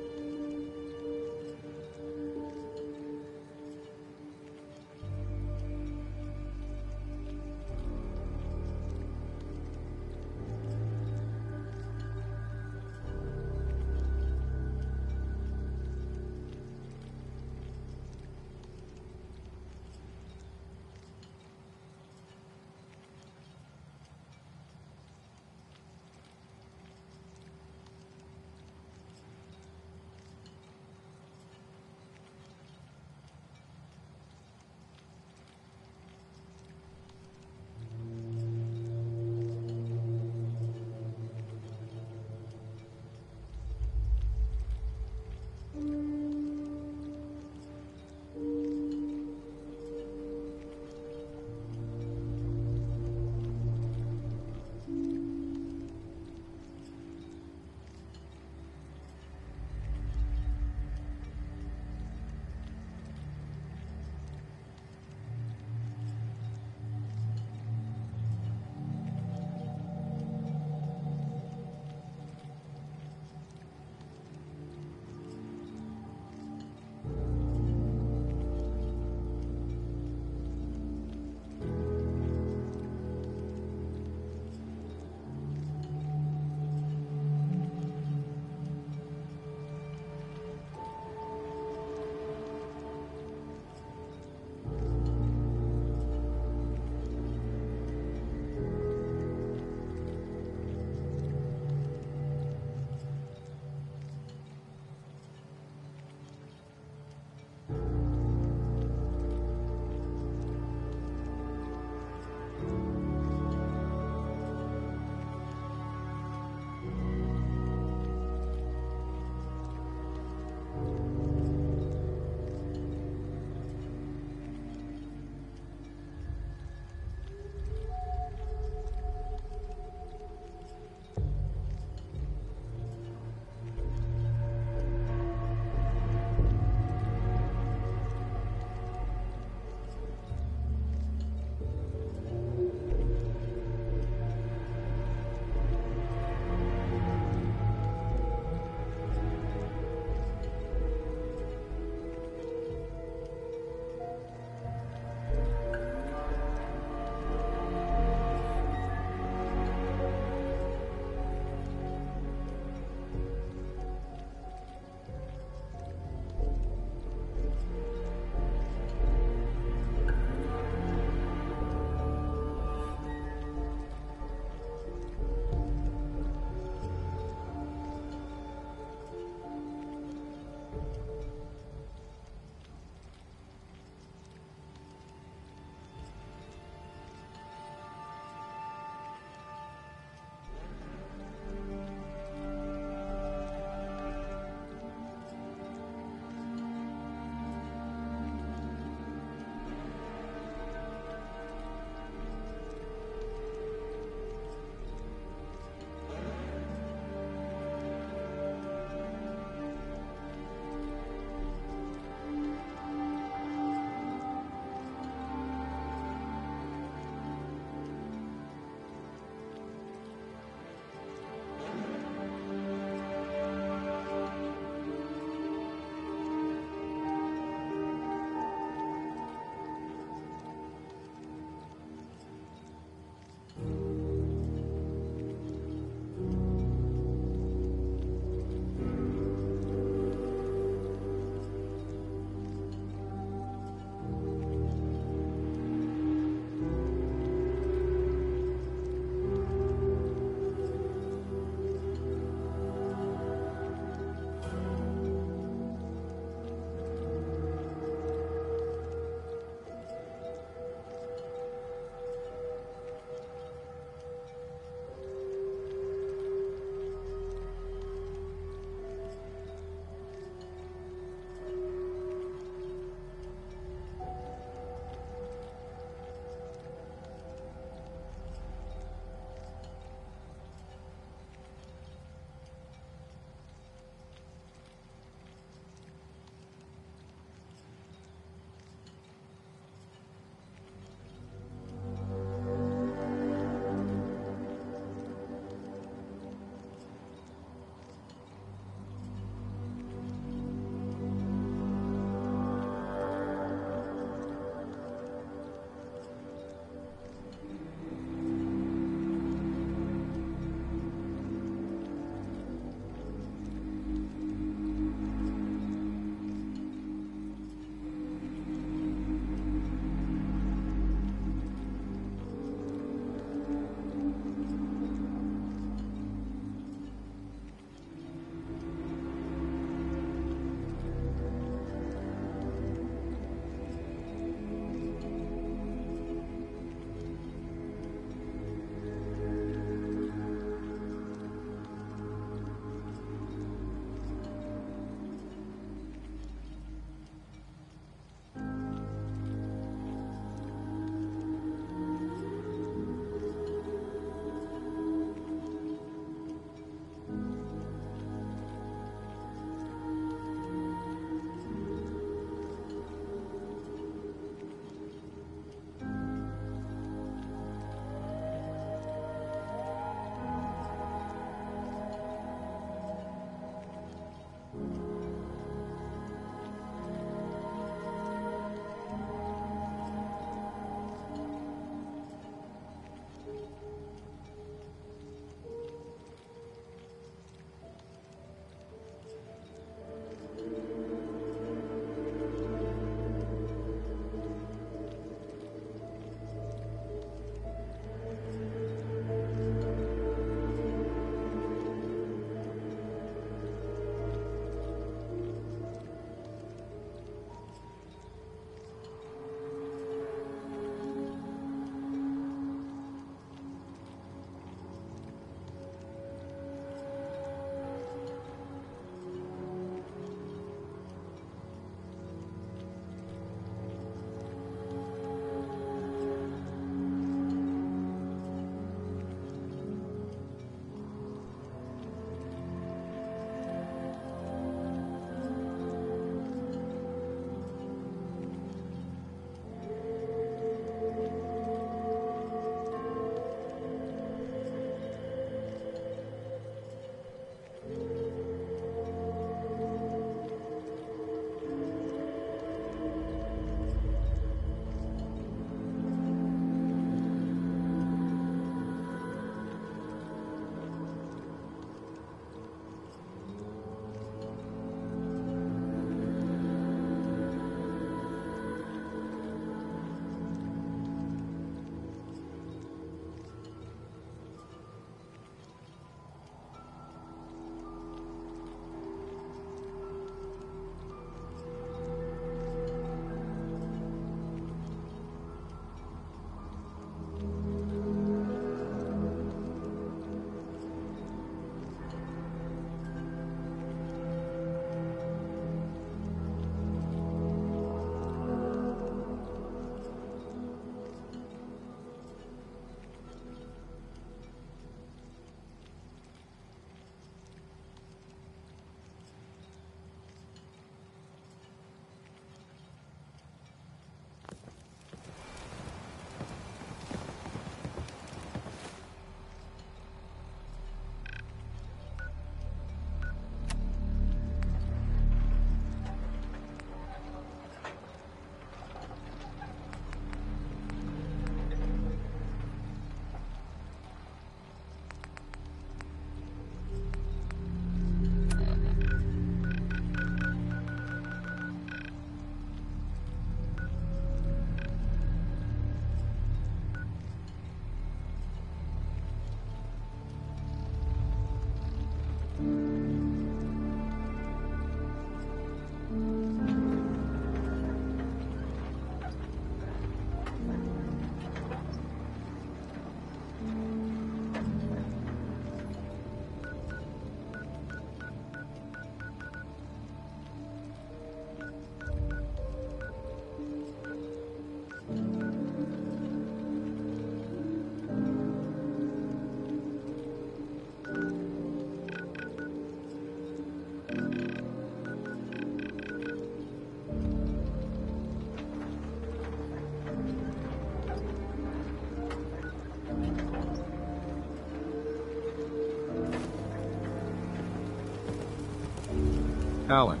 Alan.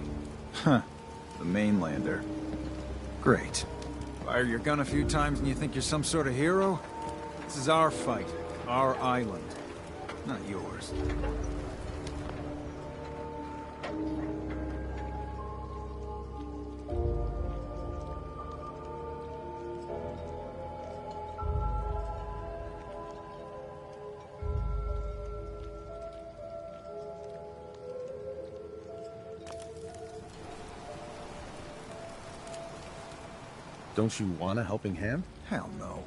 Huh. The mainlander. Great. Fire your gun a few times and you think you're some sort of hero? This is our fight. Our island. Not yours. Don't you want a helping hand? Hell no.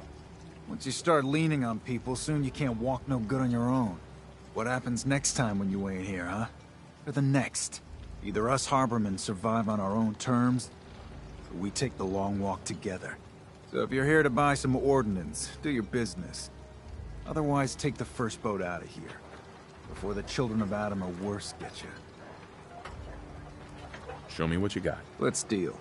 Once you start leaning on people, soon you can't walk no good on your own. What happens next time when you ain't here, huh? Or the next? Either us harbormen survive on our own terms, or we take the long walk together. So if you're here to buy some ordnance, do your business. Otherwise, take the first boat out of here, before the children of Adam or worse get you. Show me what you got. Let's deal.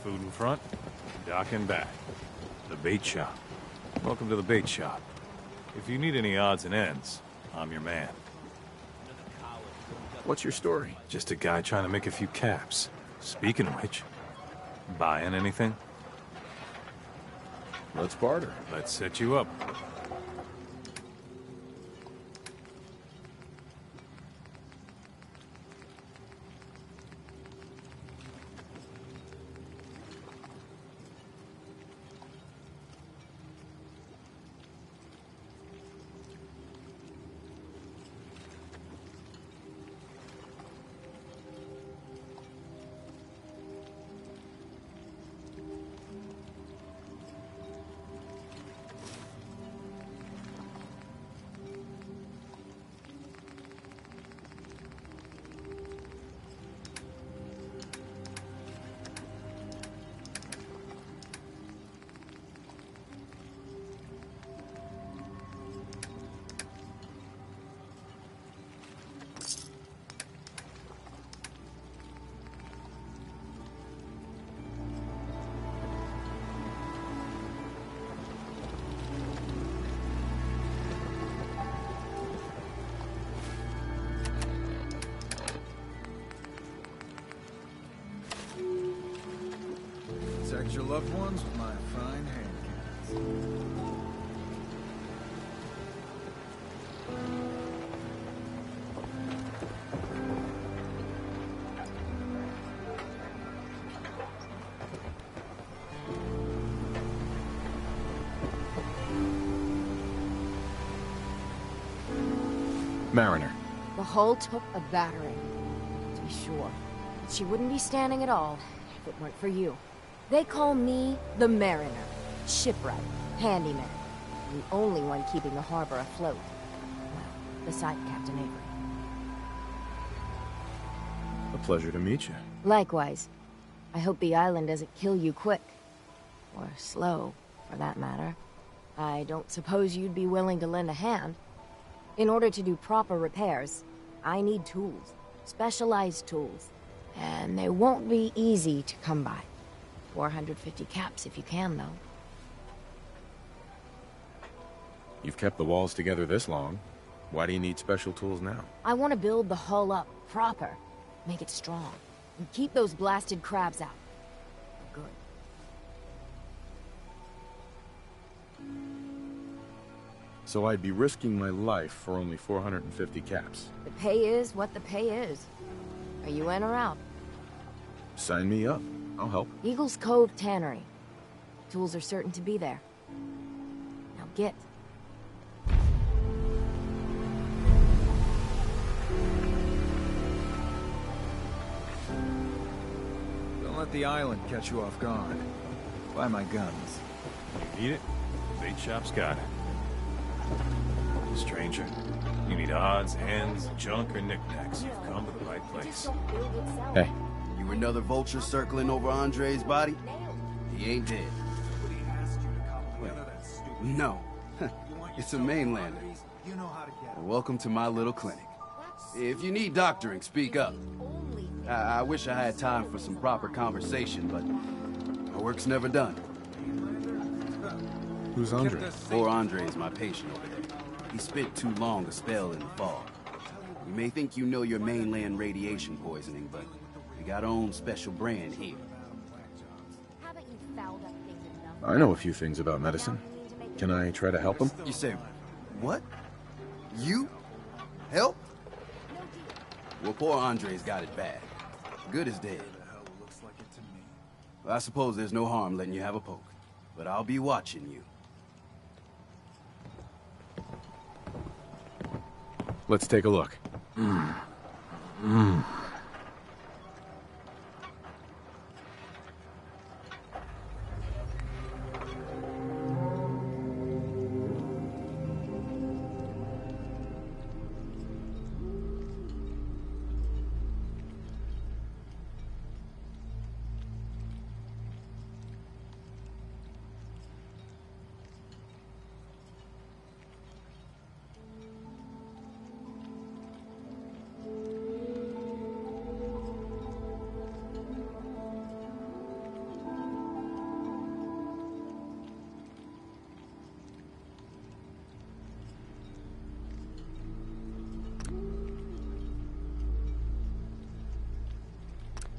Food in front, dock in back. The bait shop. Welcome to the bait shop. If you need any odds and ends, I'm your man. What's your story? Just a guy trying to make a few caps. Speaking of which, buying anything? Let's barter. Let's set you up. Protect your loved ones with my fine hand cannons. Mariner. The hull took a battering, to be sure. She wouldn't be standing at all if it weren't for you. They call me the Mariner, shipwright, handyman, the only one keeping the harbor afloat. Well, beside Captain Avery. A pleasure to meet you. Likewise. I hope the island doesn't kill you quick. Or slow, for that matter. I don't suppose you'd be willing to lend a hand. In order to do proper repairs, I need tools. Specialized tools. And they won't be easy to come by. 450 caps if you can, though. You've kept the walls together this long. Why do you need special tools now? I want to build the hull up, proper. Make it strong. And keep those blasted crabs out. Good. So I'd be risking my life for only 450 caps. The pay is what the pay is. Are you in or out? Sign me up. I'll help. Eagles Cove Tannery. Tools are certain to be there. Now get. Don't let the island catch you off guard. Buy my guns. You need it? Bait shop's got it. Stranger, you need odds, ends, junk, or knickknacks. You've come to the right place. Hey. You another vulture circling over Andre's body? He ain't dead. Wait. No. It's a mainlander. Well, welcome to my little clinic. If you need doctoring, speak up. I wish I had time for some proper conversation, but my work's never done. Who's Andre? Poor Andre's my patient over there. He spent too long a spell in the fog. You may think you know your mainland radiation poisoning, but we got our own special brand here. I know a few things about medicine. Can I try to help him? You say, what? You? Help? Well, poor Andre's got it bad. Good is dead. Well, I suppose there's no harm letting you have a poke, but I'll be watching you. Let's take a look.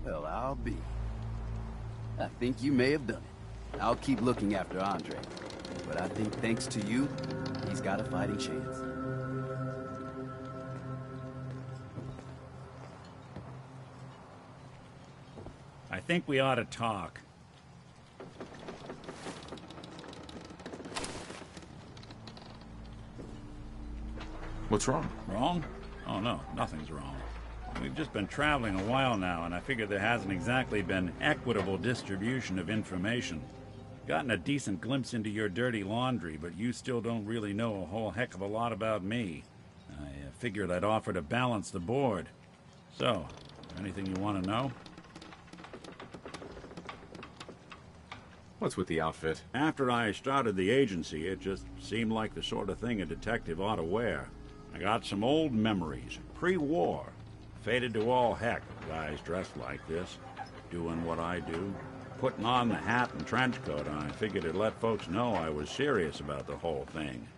Well, I'll be. I think you may have done it. I'll keep looking after Andre. But I think thanks to you, he's got a fighting chance. I think we ought to talk. What's wrong? Wrong? Oh no, nothing's wrong. We've just been traveling a while now, and I figure there hasn't exactly been equitable distribution of information. Gotten a decent glimpse into your dirty laundry, but you still don't really know a whole heck of a lot about me. I figured I'd offer to balance the board. So, anything you want to know? What's with the outfit? After I started the agency, it just seemed like the sort of thing a detective ought to wear. I got some old memories, pre-war. Faded to all heck, guys dressed like this, doing what I do. Putting on the hat and trench coat, I figured it'd let folks know I was serious about the whole thing.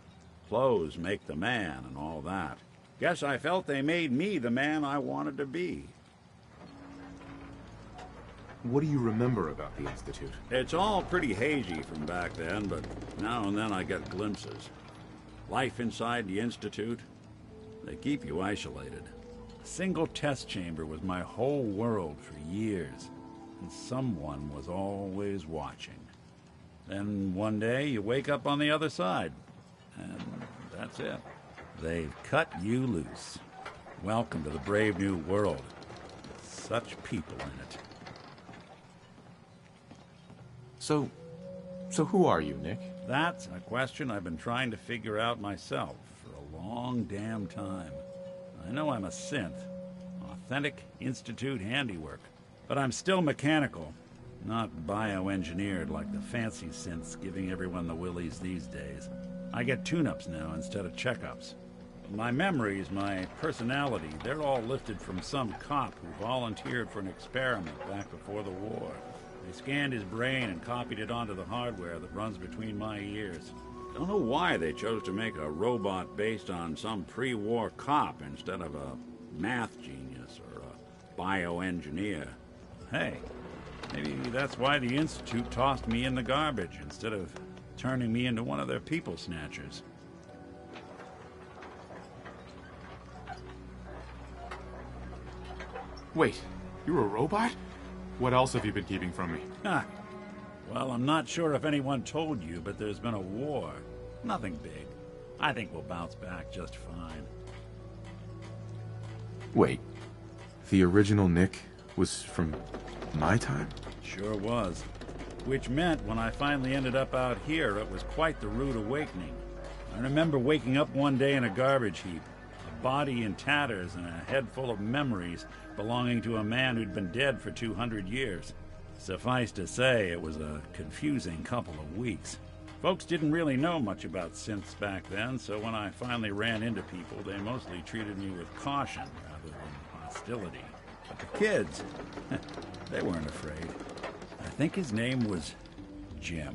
Clothes make the man and all that. Guess I felt they made me the man I wanted to be. What do you remember about the Institute? It's all pretty hazy from back then, but now and then I get glimpses. Life inside the Institute, they keep you isolated. A single test chamber was my whole world for years, and someone was always watching. Then one day you wake up on the other side, and that's it. They've cut you loose. Welcome to the brave new world, with such people in it. So who are you, Nick? That's a question I've been trying to figure out myself for a long damn time. I know I'm a synth, authentic Institute handiwork, but I'm still mechanical, not bioengineered like the fancy synths giving everyone the willies these days. I get tune-ups now instead of checkups. My memories, my personality, they're all lifted from some cop who volunteered for an experiment back before the war. They scanned his brain and copied it onto the hardware that runs between my ears. Don't know why they chose to make a robot based on some pre-war cop instead of a math genius or a bioengineer. Hey, maybe that's why the Institute tossed me in the garbage instead of turning me into one of their people snatchers. Wait, you're a robot? What else have you been keeping from me? Ha! Well, I'm not sure if anyone told you, but there's been a war. Nothing big. I think we'll bounce back just fine. Wait, the original Nick was from my time? Sure was. Which meant when I finally ended up out here, it was quite the rude awakening. I remember waking up one day in a garbage heap, a body in tatters and a head full of memories belonging to a man who'd been dead for 200 years. Suffice to say, it was a confusing couple of weeks. Folks didn't really know much about synths back then, so when I finally ran into people, they mostly treated me with caution rather than hostility. But the kids, they weren't afraid. I think his name was Jim.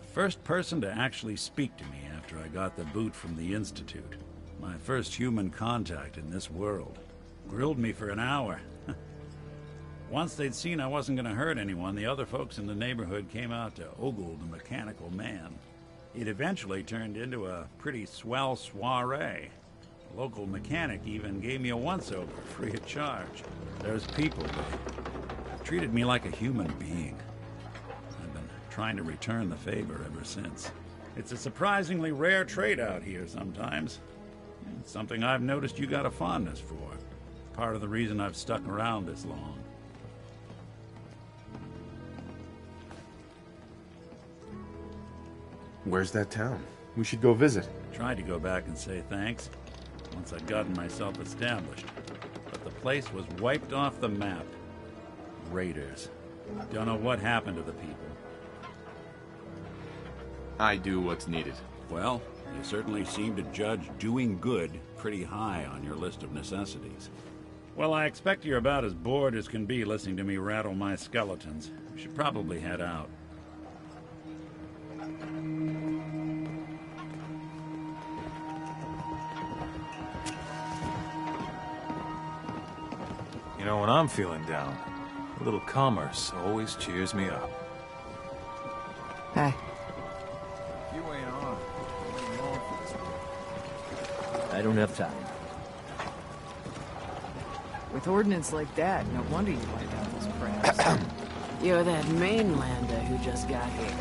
The first person to actually speak to me after I got the boot from the Institute. My first human contact in this world. Grilled me for an hour. Once they'd seen I wasn't going to hurt anyone, the other folks in the neighborhood came out to ogle the mechanical man. It eventually turned into a pretty swell soiree. The local mechanic even gave me a once-over, free of charge. Those people, they treated me like a human being. I've been trying to return the favor ever since. It's a surprisingly rare trait out here sometimes. It's something I've noticed you got a fondness for. Part of the reason I've stuck around this long. Where's that town? We should go visit. Tried to go back and say thanks, once I'd gotten myself established. But the place was wiped off the map. Raiders. Don't know what happened to the people. I do what's needed. Well, you certainly seem to judge doing good pretty high on your list of necessities. Well, I expect you're about as bored as can be listening to me rattle my skeletons. We should probably head out. You know, when I'm feeling down, a little commerce always cheers me up. Hey. You ain't on. You ain't on for this work. I don't have time. With ordnance like that, no wonder you wipe out those crabs. You're that mainlander who just got here.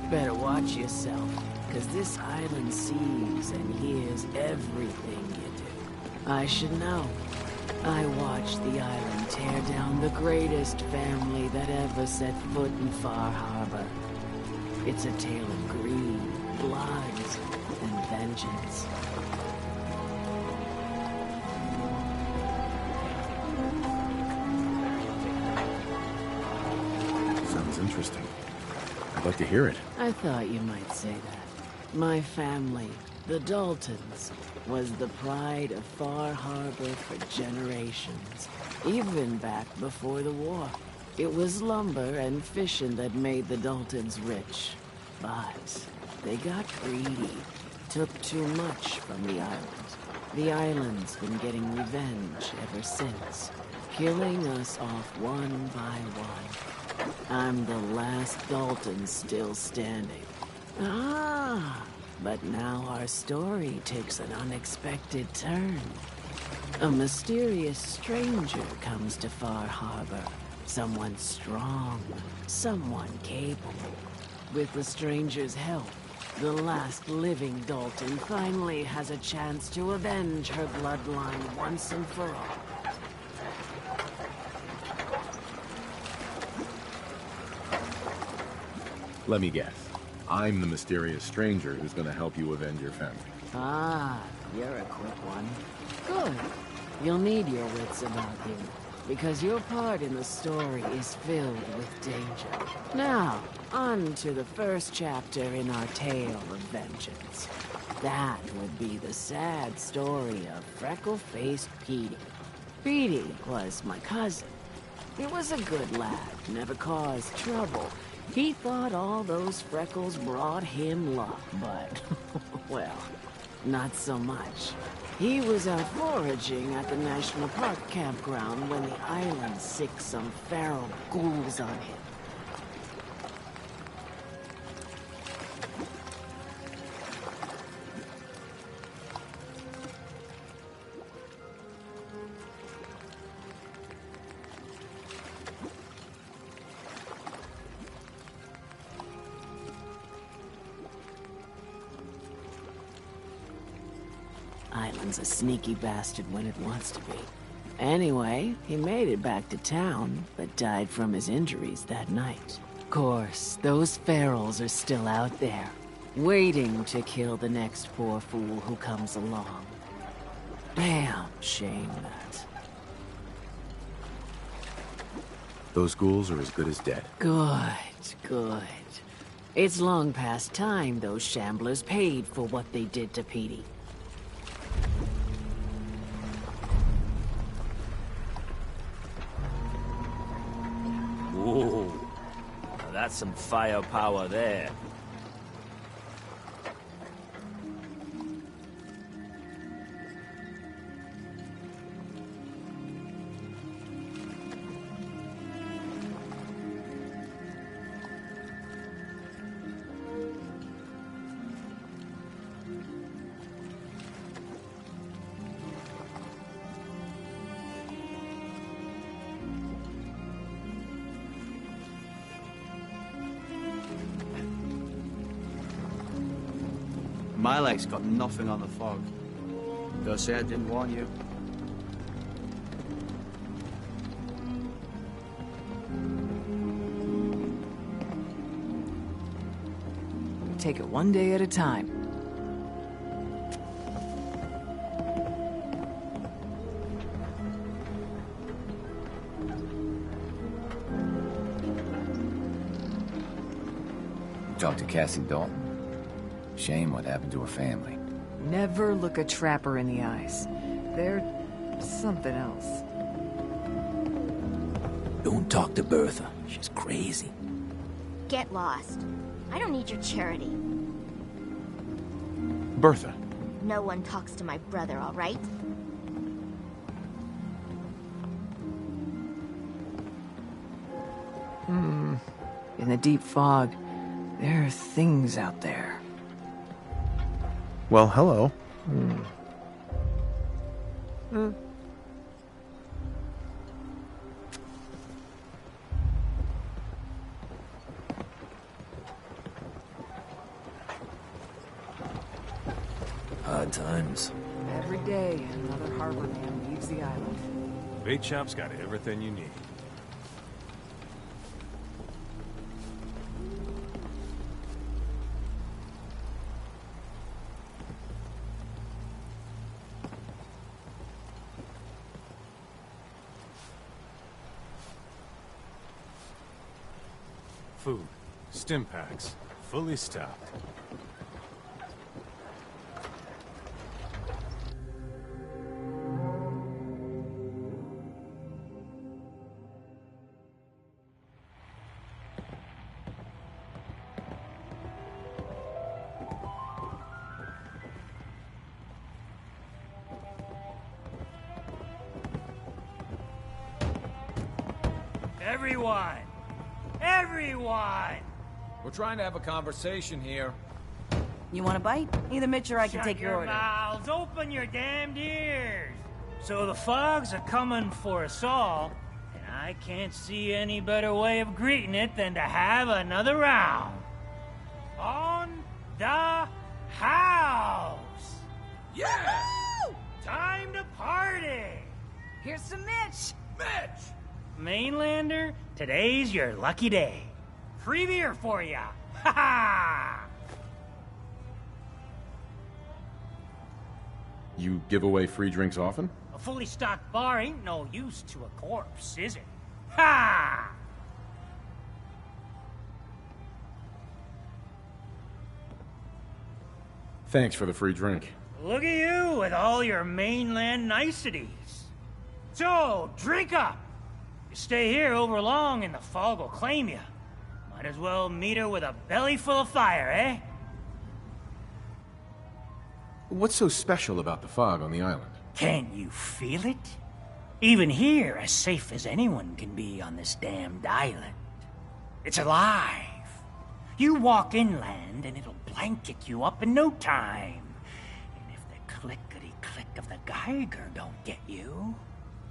Better watch yourself, because this island sees and hears everything you do. I should know. I watched the island tear down the greatest family that ever set foot in Far Harbor. It's a tale of greed, blood, and vengeance. Sounds interesting. I'd like to hear it. I thought you might say that. My family, the Daltons, was the pride of Far Harbor for generations, even back before the war. It was lumber and fishing that made the Daltons rich. But they got greedy, took too much from the island. The island's been getting revenge ever since, killing us off one by one. I'm the last Dalton still standing. Ah! But now our story takes an unexpected turn. A mysterious stranger comes to Far Harbor. Someone strong, someone capable. With the stranger's help, the last living Dalton finally has a chance to avenge her bloodline once and for all. Let me guess. I'm the mysterious stranger who's gonna help you avenge your family. Ah, you're a quick one. Good. You'll need your wits about you, because your part in the story is filled with danger. Now, on to the first chapter in our tale of vengeance. That would be the sad story of freckle-faced Petey. Petey was my cousin. He was a good lad, never caused trouble. He thought all those freckles brought him luck, but, well, not so much. He was out foraging at the National Park campground when the island sicked some feral ghouls on him. Island's a sneaky bastard when it wants to be. Anyway, he made it back to town, but died from his injuries that night. Course, those ferals are still out there, waiting to kill the next poor fool who comes along. Damn shame that. Those ghouls are as good as dead. Good. It's long past time those shamblers paid for what they did to Petey. Whoa. Now that's some firepower there. My leg's got nothing on the fog. Don't say I didn't warn you. Take it one day at a time. Talked to Cassie Dalton. Shame what happened to her family. Never look a trapper in the eyes. They're something else. Don't talk to Bertha. She's crazy. Get lost. I don't need your charity. Bertha. No one talks to my brother, all right? In the deep fog, there are things out there. Well, hello. Hard times. Every day, another harbor man leaves the island. Bait shop's got everything you need. Food, stim packs, fully stocked. Everyone! We're trying to have a conversation here. You want a bite? Either Mitch or I can take your order. Mouths, open your damned ears! So the fogs are coming for us all, and I can't see any better way of greeting it than to have another round. On the house! Yeah! Woo! Time to party! Here's some Mitch! Mitch! Mainlander, today's your lucky day. Free beer for ya! Ha ha! You give away free drinks often? A fully stocked bar ain't no use to a corpse, is it? Ha! Thanks for the free drink. Look at you with all your mainland niceties. So, drink up! You stay here over long and the fog will claim you. Might as well meet her with a belly full of fire, eh? What's so special about the fog on the island? Can't you feel it? Even here, as safe as anyone can be on this damned island. It's alive. You walk inland and it'll blanket you up in no time. And if the clickety-click of the Geiger don't get you,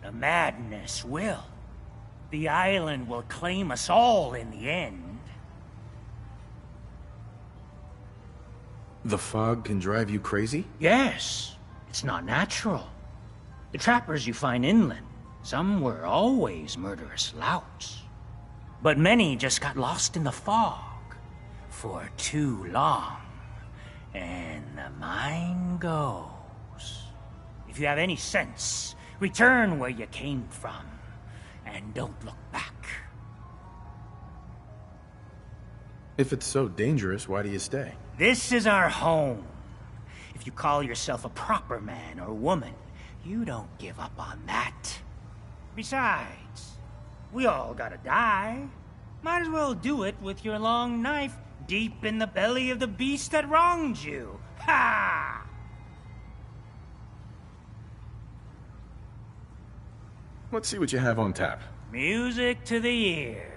the madness will. The island will claim us all in the end. The fog can drive you crazy? Yes, it's not natural. The trappers you find inland, some were always murderous louts. But many just got lost in the fog for too long. And the mind goes. If you have any sense, return where you came from, and don't look back. If it's so dangerous, why do you stay? This is our home. If you call yourself a proper man or woman, you don't give up on that. Besides, we all gotta die. Might as well do it with your long knife deep in the belly of the beast that wronged you. Ha! Let's see what you have on tap. Music to the ear.